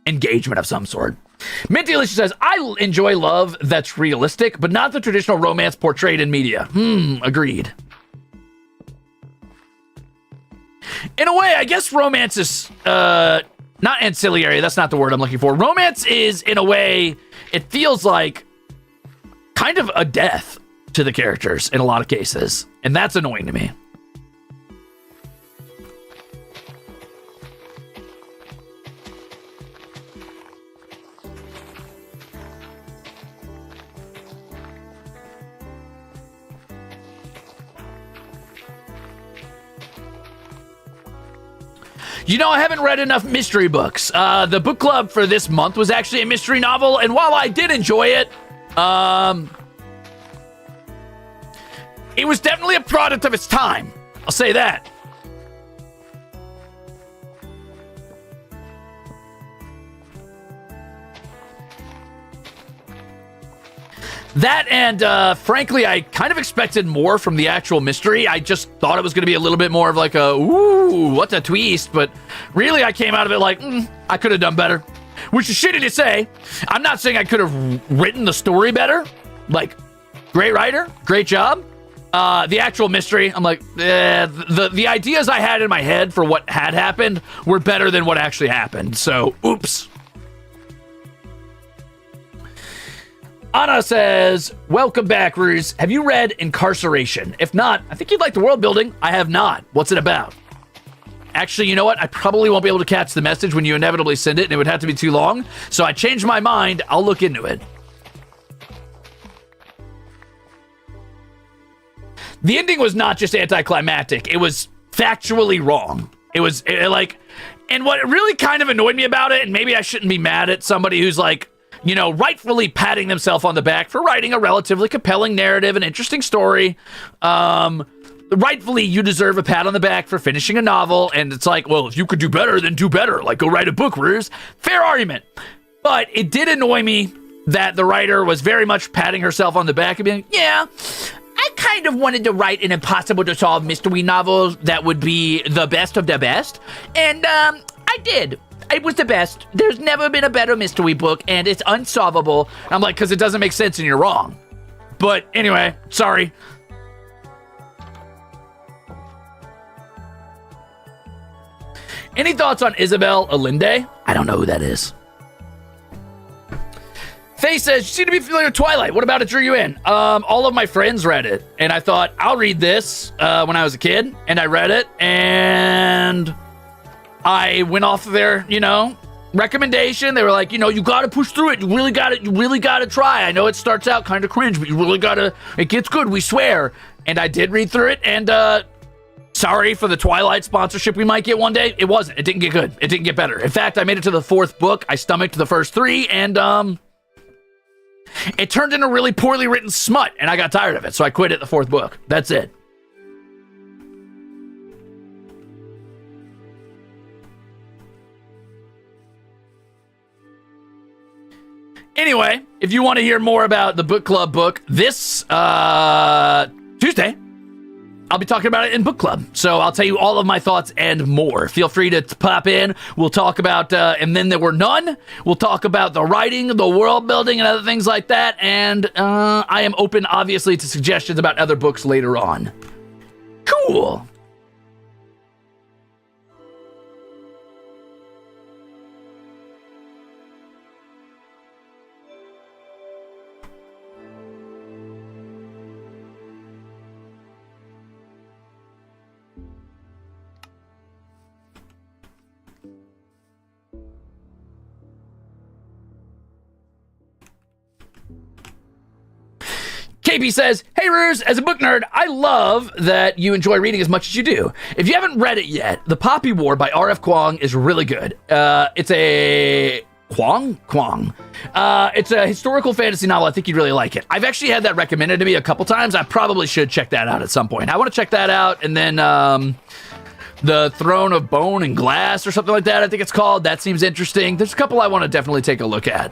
engagement of some sort. Minty Alicia says, I enjoy love that's realistic, but not the traditional romance portrayed in media. Agreed. In a way, I guess romance is, not ancillary, that's not the word I'm looking for. Romance is, in a way, it feels like kind of a death to the characters in a lot of cases, and that's annoying to me. You know, I haven't read enough mystery books. The book club for this month was actually a mystery novel, and while I did enjoy it, it was definitely a product of its time. I'll say that. That and, frankly, I kind of expected more from the actual mystery. I just thought it was going to be a little bit more of like a, ooh, what a twist. But really, I came out of it like, I could have done better. Which is shitty to say. I'm not saying I could have written the story better. Like, great writer, great job. The actual mystery, I'm like, the ideas I had in my head for what had happened were better than what actually happened. So, oops. Anna says, welcome back, Ruze. Have you read Incarceration? If not, I think you'd like the world building. I have not. What's it about? Actually, you know what? I probably won't be able to catch the message when you inevitably send it, and it would have to be too long. So I changed my mind. I'll look into it. The ending was not just anticlimactic. It was factually wrong. It was like, and what really kind of annoyed me about it, and maybe I shouldn't be mad at somebody who's like, you know, rightfully patting themselves on the back for writing a relatively compelling narrative, an interesting story. Rightfully, you deserve a pat on the back for finishing a novel. And it's like, well, if you could do better, then do better. Like, go write a book, Ruze. Fair argument. But it did annoy me that the writer was very much patting herself on the back and being, yeah, I kind of wanted to write an impossible-to-solve mystery novel that would be the best of the best. And I did. It was the best. There's never been a better mystery book, and it's unsolvable. I'm like, because it doesn't make sense and you're wrong. But anyway, sorry. Any thoughts on Isabel Allende? I don't know who that is. Faye says, you seem to be familiar with Twilight. What about it drew you in? All of my friends read it, and I thought, I'll read this when I was a kid, and I read it, and I went off of their, you know, recommendation. They were like, you know, you got to push through it. You really got to try. I know it starts out kind of cringe, but you really got to, it gets good, we swear. And I did read through it, and sorry for the Twilight sponsorship we might get one day. It wasn't. It didn't get good. It didn't get better. In fact, I made it to the 4th book. I stomached the first 3, and it turned into really poorly written smut, and I got tired of it, so I quit at the 4th book. That's it. Anyway, if you want to hear more about the book club book, this Tuesday, I'll be talking about it in book club. So I'll tell you all of my thoughts and more. Feel free to pop in. We'll talk about And Then There Were None. We'll talk about the writing, the world building, and other things like that. And I am open, obviously, to suggestions about other books later on. Cool. KP says, hey Ruze, as a book nerd, I love that you enjoy reading as much as you do. If you haven't read it yet, The Poppy War by R.F. Kuang is really good. It's a... Kuang? It's a historical fantasy novel. I think you'd really like it. I've actually had that recommended to me a couple times. I probably should check that out at some point. I want to check that out, and then... The Throne of Bone and Glass or something like that, I think it's called. That seems interesting. There's a couple I want to definitely take a look at.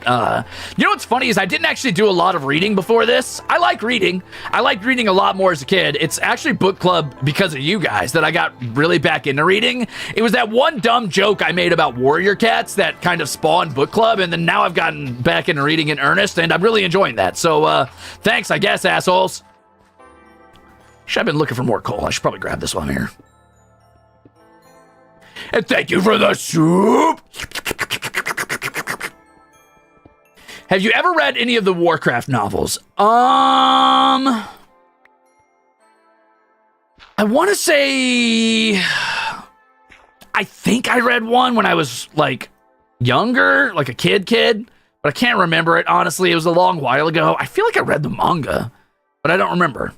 You know what's funny is I didn't actually do a lot of reading before this. I like reading. I liked reading a lot more as a kid. It's actually book club because of you guys that I got really back into reading. It was that one dumb joke I made about warrior cats that kind of spawned book club, and then now I've gotten back into reading in earnest, and I'm really enjoying that. So, thanks, I guess, assholes. Should have been looking for more coal. I should probably grab this one here. And thank you for the soup. Have you ever read any of the Warcraft novels? I want to say... I think I read one when I was, like, younger, like a kid, but I can't remember it, honestly. It was a long while ago. I feel like I read the manga, but I don't remember.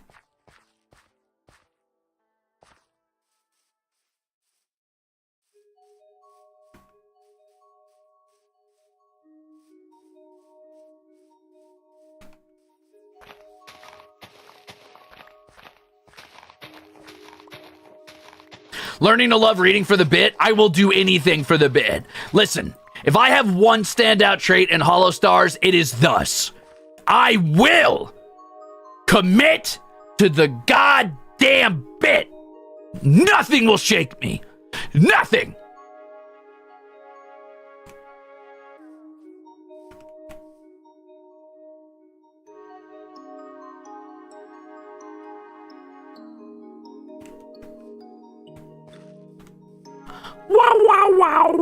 Learning to love reading for the bit. I will do anything for the bit. Listen, if I have one standout trait in HOLOSTARS, it is thus. I will commit to the goddamn bit. Nothing will shake me. Nothing. Wow.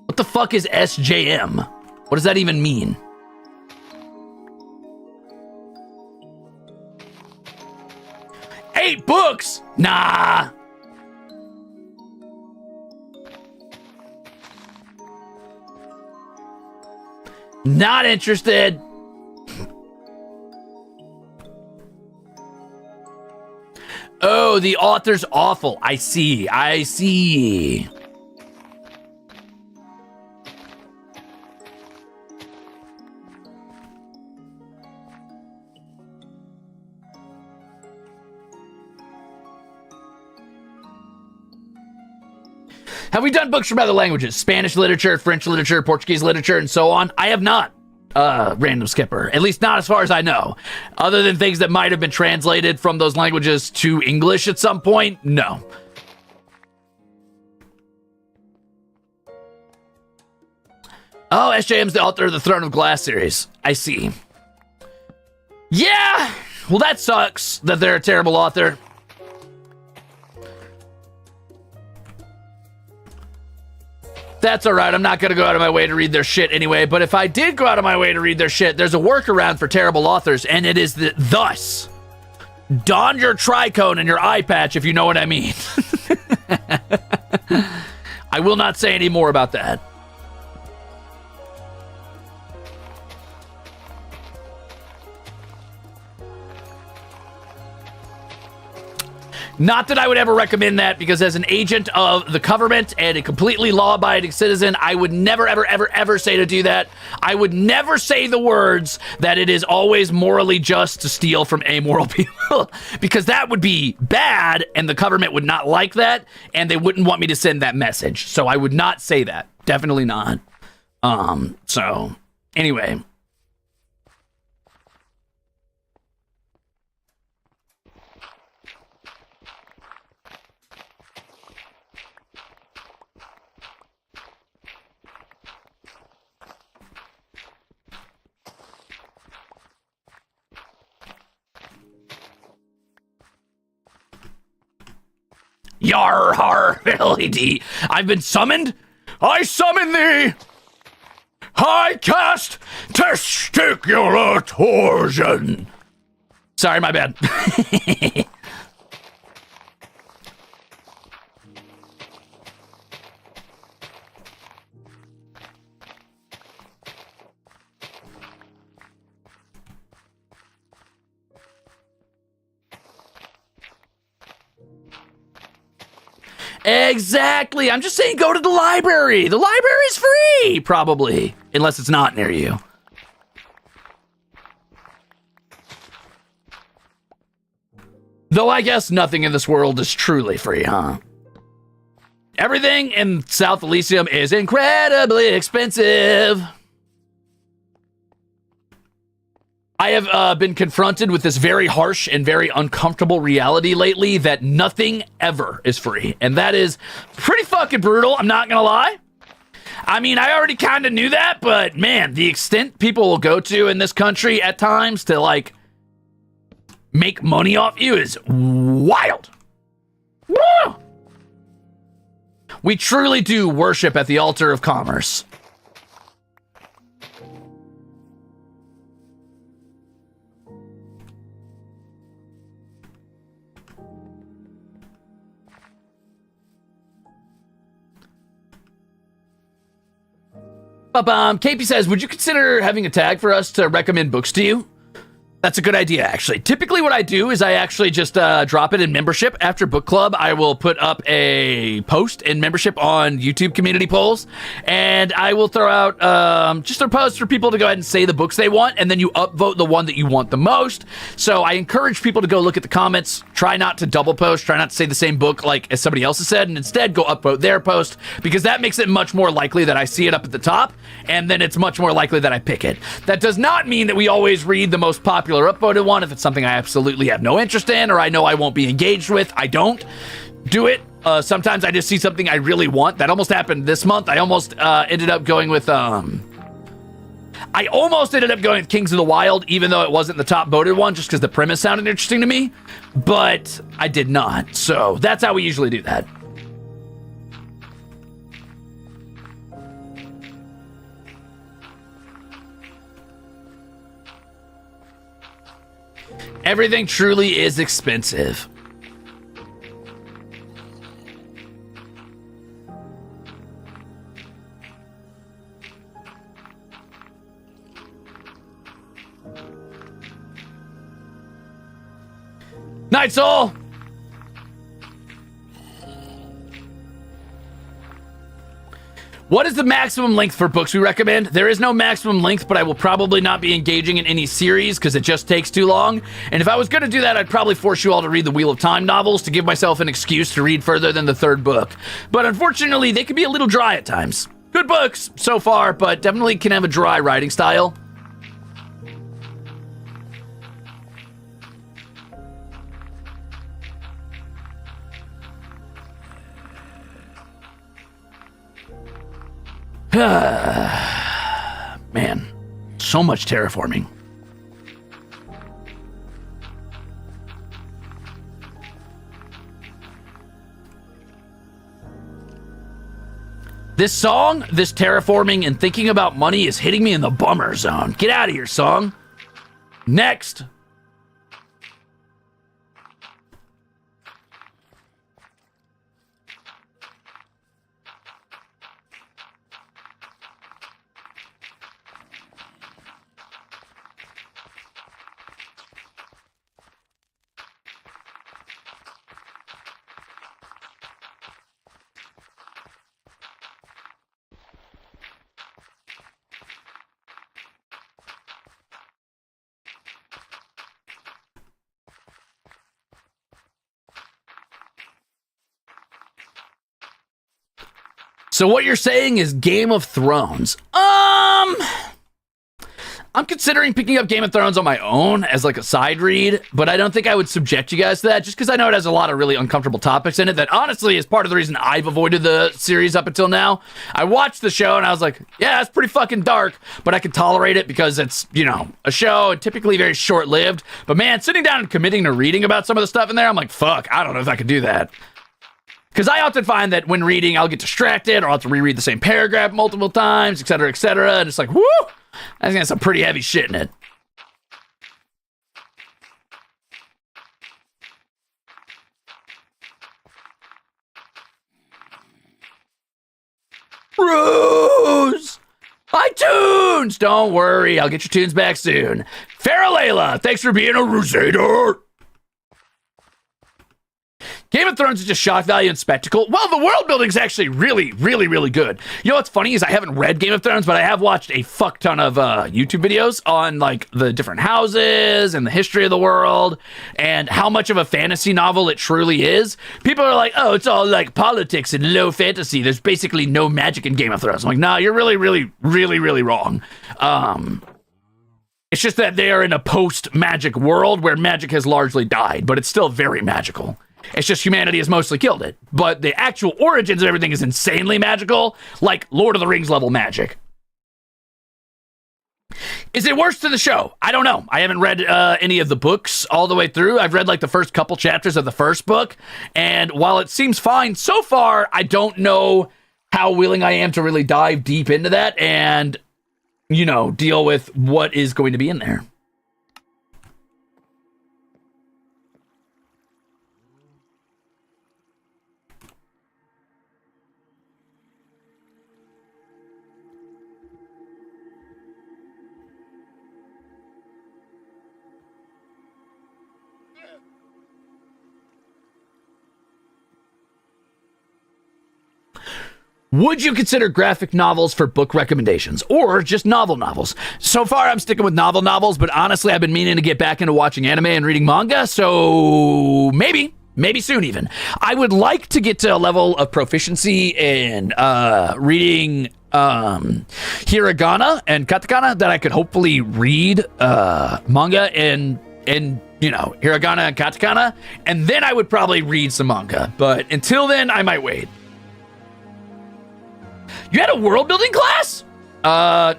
What the fuck is SJM? What does that even mean? Eight books? Nah. Not interested. Oh, the author's awful. I see. Have we done books from other languages? Spanish literature, French literature, Portuguese literature, and so on? I have not. Random skipper. At least not as far as I know. Other than things that might have been translated from those languages to English at some point, no. Oh, SJM's the author of the Throne of Glass series. I see. Yeah! Well, that sucks that they're a terrible author. That's all right. I'm not going to go out of my way to read their shit anyway. But if I did go out of my way to read their shit, there's a workaround for terrible authors, and it is thus. Don your tricone and your eye patch, if you know what I mean. I will not say any more about that. Not that I would ever recommend that, because as an agent of the government and a completely law-abiding citizen, I would never, ever, ever, ever say to do that. I would never say the words that it is always morally just to steal from amoral people, because that would be bad, and the government would not like that, and they wouldn't want me to send that message. So I would not say that. Definitely not. So, anyway. Yar har LED. I've been summoned. I summon thee. I cast testicular torsion. Sorry, my bad. Exactly. I'm just saying go to the library. The library's free, probably. Unless it's not near you. Though I guess nothing in this world is truly free, huh? Everything in South Elysium is incredibly expensive. I have been confronted with this very harsh and very uncomfortable reality lately that nothing ever is free. And that is pretty fucking brutal, I'm not gonna lie. I mean, I already kind of knew that, but man, the extent people will go to in this country at times to, like, make money off you is wild. Woo! We truly do worship at the altar of commerce. KP says, would you consider having a tag for us to recommend books to you? That's a good idea, actually. Typically what I do is I actually just drop it in membership. After book club, I will put up a post in membership on YouTube community polls, and I will throw out just a post for people to go ahead and say the books they want, and then you upvote the one that you want the most. So I encourage people to go look at the comments, try not to double post, try not to say the same book like as somebody else has said, and instead go upvote their post, because that makes it much more likely that I see it up at the top, and then it's much more likely that I pick it. That does not mean that we always read the most popular upvoted one. If it's something I absolutely have no interest in or I know I won't be engaged with, I don't do it. Sometimes I just see something I really want. That almost happened this month. I almost ended up going with Kings of the Wild, even though it wasn't the top voted one, just because the premise sounded interesting to me, but I did not. So that's how we usually do that. Everything truly is expensive. Night Soul! What is the maximum length for books we recommend? There is no maximum length, but I will probably not be engaging in any series because it just takes too long. And if I was going to do that, I'd probably force you all to read the Wheel of Time novels to give myself an excuse to read further than the third book. But unfortunately, they can be a little dry at times. Good books so far, but definitely can have a dry writing style. Man, so much terraforming. This song, this terraforming and thinking about money is hitting me in the bummer zone. Get out of here, song. Next. So what you're saying is Game of Thrones. I'm considering picking up Game of Thrones on my own as like a side read, but I don't think I would subject you guys to that just because I know it has a lot of really uncomfortable topics in it that honestly is part of the reason I've avoided the series up until now. I watched the show and I was like, yeah, it's pretty fucking dark, but I can tolerate it because it's, you know, a show and typically very short-lived. But man, sitting down and committing to reading about some of the stuff in there, I'm like, fuck, I don't know if I could do that. Because I often find that when reading, I'll get distracted or I'll have to reread the same paragraph multiple times, etc., etc. And it's like, whoo, that's got some pretty heavy shit in it. Ruze! iTunes! Don't worry, I'll get your tunes back soon. Faralayla, thanks for being a Ruzader. Game of Thrones is just shock value and spectacle. Well, the world building is actually really, really, really good. You know what's funny is I haven't read Game of Thrones, but I have watched a fuck ton of YouTube videos on like the different houses and the history of the world and how much of a fantasy novel it truly is. People are like, oh, it's all like politics and low fantasy. There's basically no magic in Game of Thrones. I'm like, nah, you're really, really, really, really wrong. It's just that they are in a post-magic world where magic has largely died, but it's still very magical. It's just humanity has mostly killed it. But the actual origins of everything is insanely magical, like Lord of the Rings level magic. Is it worse than the show? I don't know. I haven't read any of the books all the way through. I've read like the first couple chapters of the first book. And while it seems fine so far, I don't know how willing I am to really dive deep into that and, you know, deal with what is going to be in there. Would you consider graphic novels for book recommendations or just novels? So far, I'm sticking with novels, but honestly, I've been meaning to get back into watching anime and reading manga, so maybe soon even. I would like to get to a level of proficiency in reading hiragana and katakana that I could hopefully read manga and you know, hiragana and katakana, and then I would probably read some manga. But until then, I might wait. You had a world building class?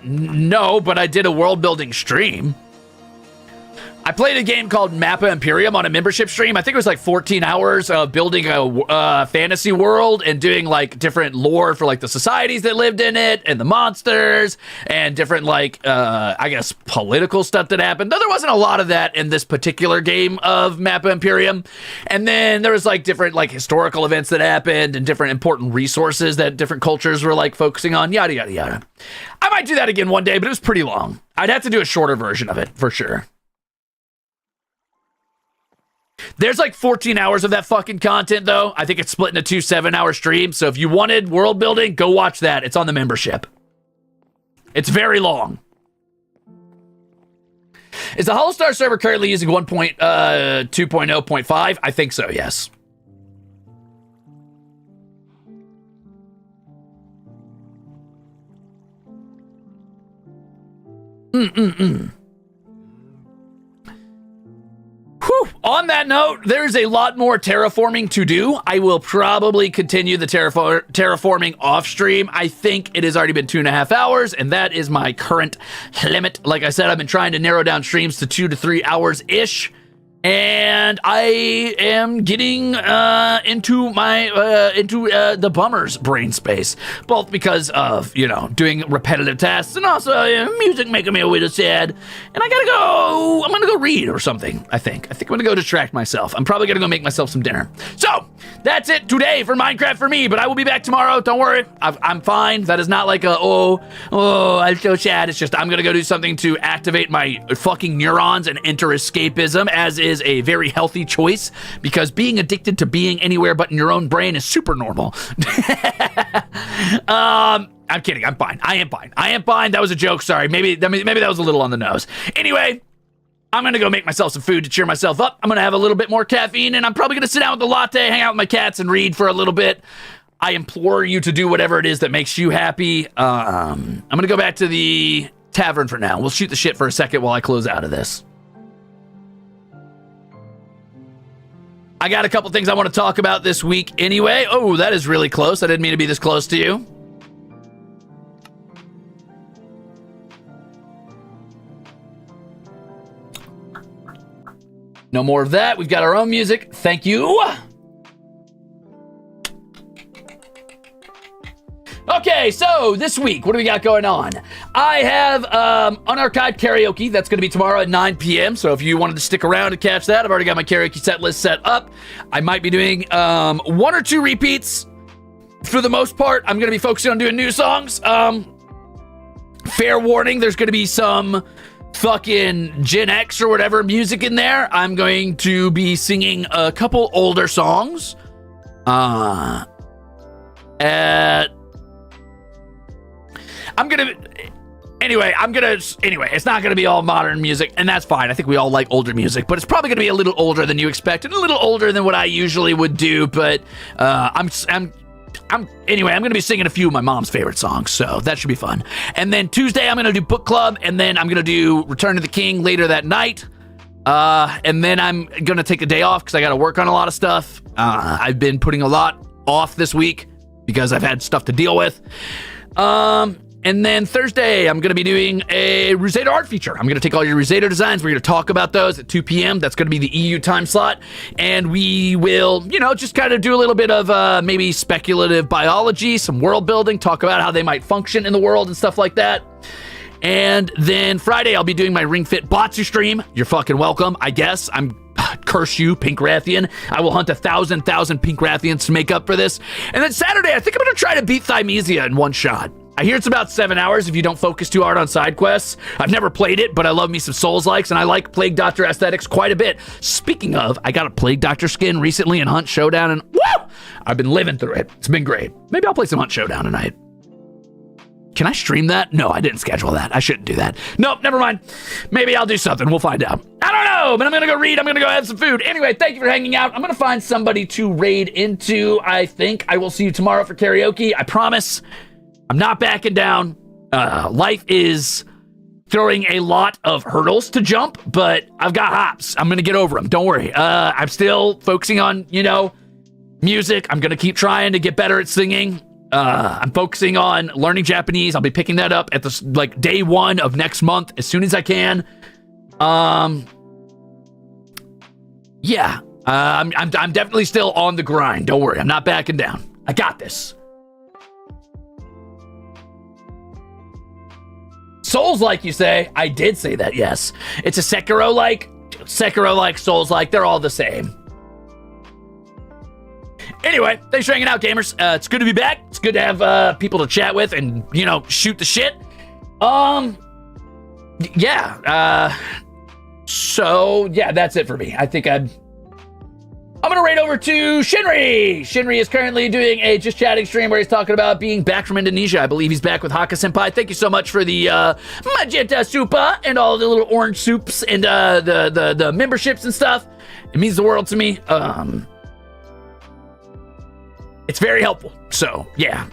No, but I did a world building stream. I played a game called Mappa Imperium on a membership stream. I think it was like 14 hours of building a fantasy world and doing like different lore for like the societies that lived in it and the monsters and different like, I guess, political stuff that happened. Though there wasn't a lot of that in this particular game of Mappa Imperium. And then there was like different like historical events that happened and different important resources that different cultures were like focusing on, yada, yada, yada. I might do that again one day, but it was pretty long. I'd have to do a shorter version of it for sure. There's like 14 hours of that fucking content, though. I think it's split into 2 7-hour streams. So if you wanted world building, go watch that. It's on the membership. It's very long. Is the HoloStars server currently using 1.2.0.5? I think so, yes. Whew. On that note, there's a lot more terraforming to do. I will probably continue the terraforming off stream. I think it has already been 2.5 hours, and that is my current limit. Like I said, I've been trying to narrow down streams to 2 to 3 hours-ish. And I am getting into the bummer's brain space, both because of, you know, doing repetitive tasks and also music making me a little sad. And I'm gonna go read or something, I think. I'm gonna go distract myself. I'm probably gonna go make myself some dinner. So that's it today for Minecraft for me, but I will be back tomorrow. Don't worry, I'm fine. That is not like a, I'm so sad. It's just I'm gonna go do something to activate my fucking neurons and enter escapism, as is a very healthy choice, because being addicted to being anywhere but in your own brain is super normal. I'm kidding. I'm fine. I am fine. That was a joke. Sorry. Maybe that was a little on the nose. Anyway, I'm going to go make myself some food to cheer myself up. I'm going to have a little bit more caffeine, and I'm probably going to sit down with the latte, hang out with my cats, and read for a little bit. I implore you to do whatever it is that makes you happy. I'm going to go back to the tavern for now. We'll shoot the shit for a second while I close out of this. I got a couple things I want to talk about this week anyway. Oh, that is really close. I didn't mean to be this close to you. No more of that. We've got our own music. Thank you. Okay, so this week, what do we got going on? I have unarchived karaoke. That's going to be tomorrow at 9 p.m. So if you wanted to stick around and catch that, I've already got my karaoke set list set up. I might be doing 1 or 2 repeats. For the most part, I'm going to be focusing on doing new songs. Fair warning, there's going to be some fucking Gen X or whatever music in there. I'm going to be singing a couple older songs. Anyway, it's not gonna be all modern music, and that's fine. I think we all like older music, but it's probably gonna be a little older than you expect, and a little older than what I usually would do, but I'm gonna be singing a few of my mom's favorite songs, so that should be fun. And then Tuesday, I'm gonna do book club, and then I'm gonna do Return to the King later that night. And then I'm gonna take a day off because I gotta work on a lot of stuff. I've been putting a lot off this week because I've had stuff to deal with. And then Thursday, I'm going to be doing a Ruze art feature. I'm going to take all your Ruze designs. We're going to talk about those at 2 p.m. That's going to be the EU time slot. And we will, just kind of do a little bit of maybe speculative biology, some world building, talk about how they might function in the world and stuff like that. And then Friday, I'll be doing my Ring Fit Batsu stream. You're fucking welcome, I guess. Curse you, Pink Rathian. I will hunt 1,000 Pink Rathians to make up for this. And then Saturday, I think I'm going to try to beat Thymesia in one shot. I hear it's about 7 hours if you don't focus too hard on side quests. I've never played it, but I love me some Souls-likes, and I like Plague Doctor aesthetics quite a bit. Speaking of, I got a Plague Doctor skin recently in Hunt Showdown, and woo! I've been living through it. It's been great. Maybe I'll play some Hunt Showdown tonight. Can I stream that? No, I didn't schedule that. I shouldn't do that. Nope, never mind. Maybe I'll do something. We'll find out. I don't know, but I'm going to go read. I'm going to go have some food. Anyway, thank you for hanging out. I'm going to find somebody to raid into. I think I will see you tomorrow for karaoke. I promise. I'm not backing down. Life is throwing a lot of hurdles to jump, but I've got hops. I'm going to get over them. Don't worry. I'm still focusing on, music. I'm going to keep trying to get better at singing. I'm focusing on learning Japanese. I'll be picking that up at the day 1 of next month as soon as I can. Yeah. I'm definitely still on the grind. Don't worry. I'm not backing down. I got this. Souls-like, you say? I did say that, yes. It's a Sekiro-like, Souls-like. They're all the same. Anyway, thanks for hanging out, gamers. It's good to be back. It's good to have people to chat with and, shoot the shit. Yeah. So, yeah, that's it for me. I think I'm going to raid over to Shinri. Shinri is currently doing a Just Chatting stream where he's talking about being back from Indonesia. I believe he's back with Haka-senpai. Thank you so much for the magenta soupa and all the little orange soups and the memberships and stuff. It means the world to me. It's very helpful. So, yeah.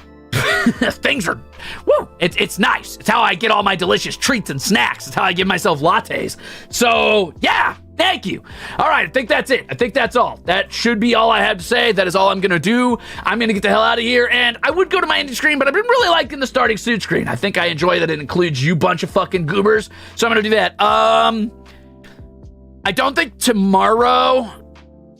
Things are, woo, it's nice. It's how I get all my delicious treats and snacks. It's how I give myself lattes. So, yeah, thank you. All right, I think that's it. I think that's all. That should be all I have to say. That is all I'm going to do. I'm going to get the hell out of here, and I would go to my indie screen, but I've been really liking the starting suit screen. I think I enjoy that it includes you bunch of fucking goobers, so I'm going to do that. I don't think tomorrow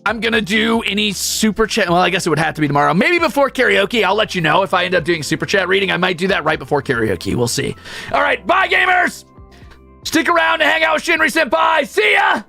I'm going to do any super chat. Well, I guess it would have to be tomorrow. Maybe before karaoke. I'll let you know if I end up doing super chat reading. I might do that right before karaoke. We'll see. All right. Bye, gamers. Stick around to hang out with Shinri Senpai. See ya.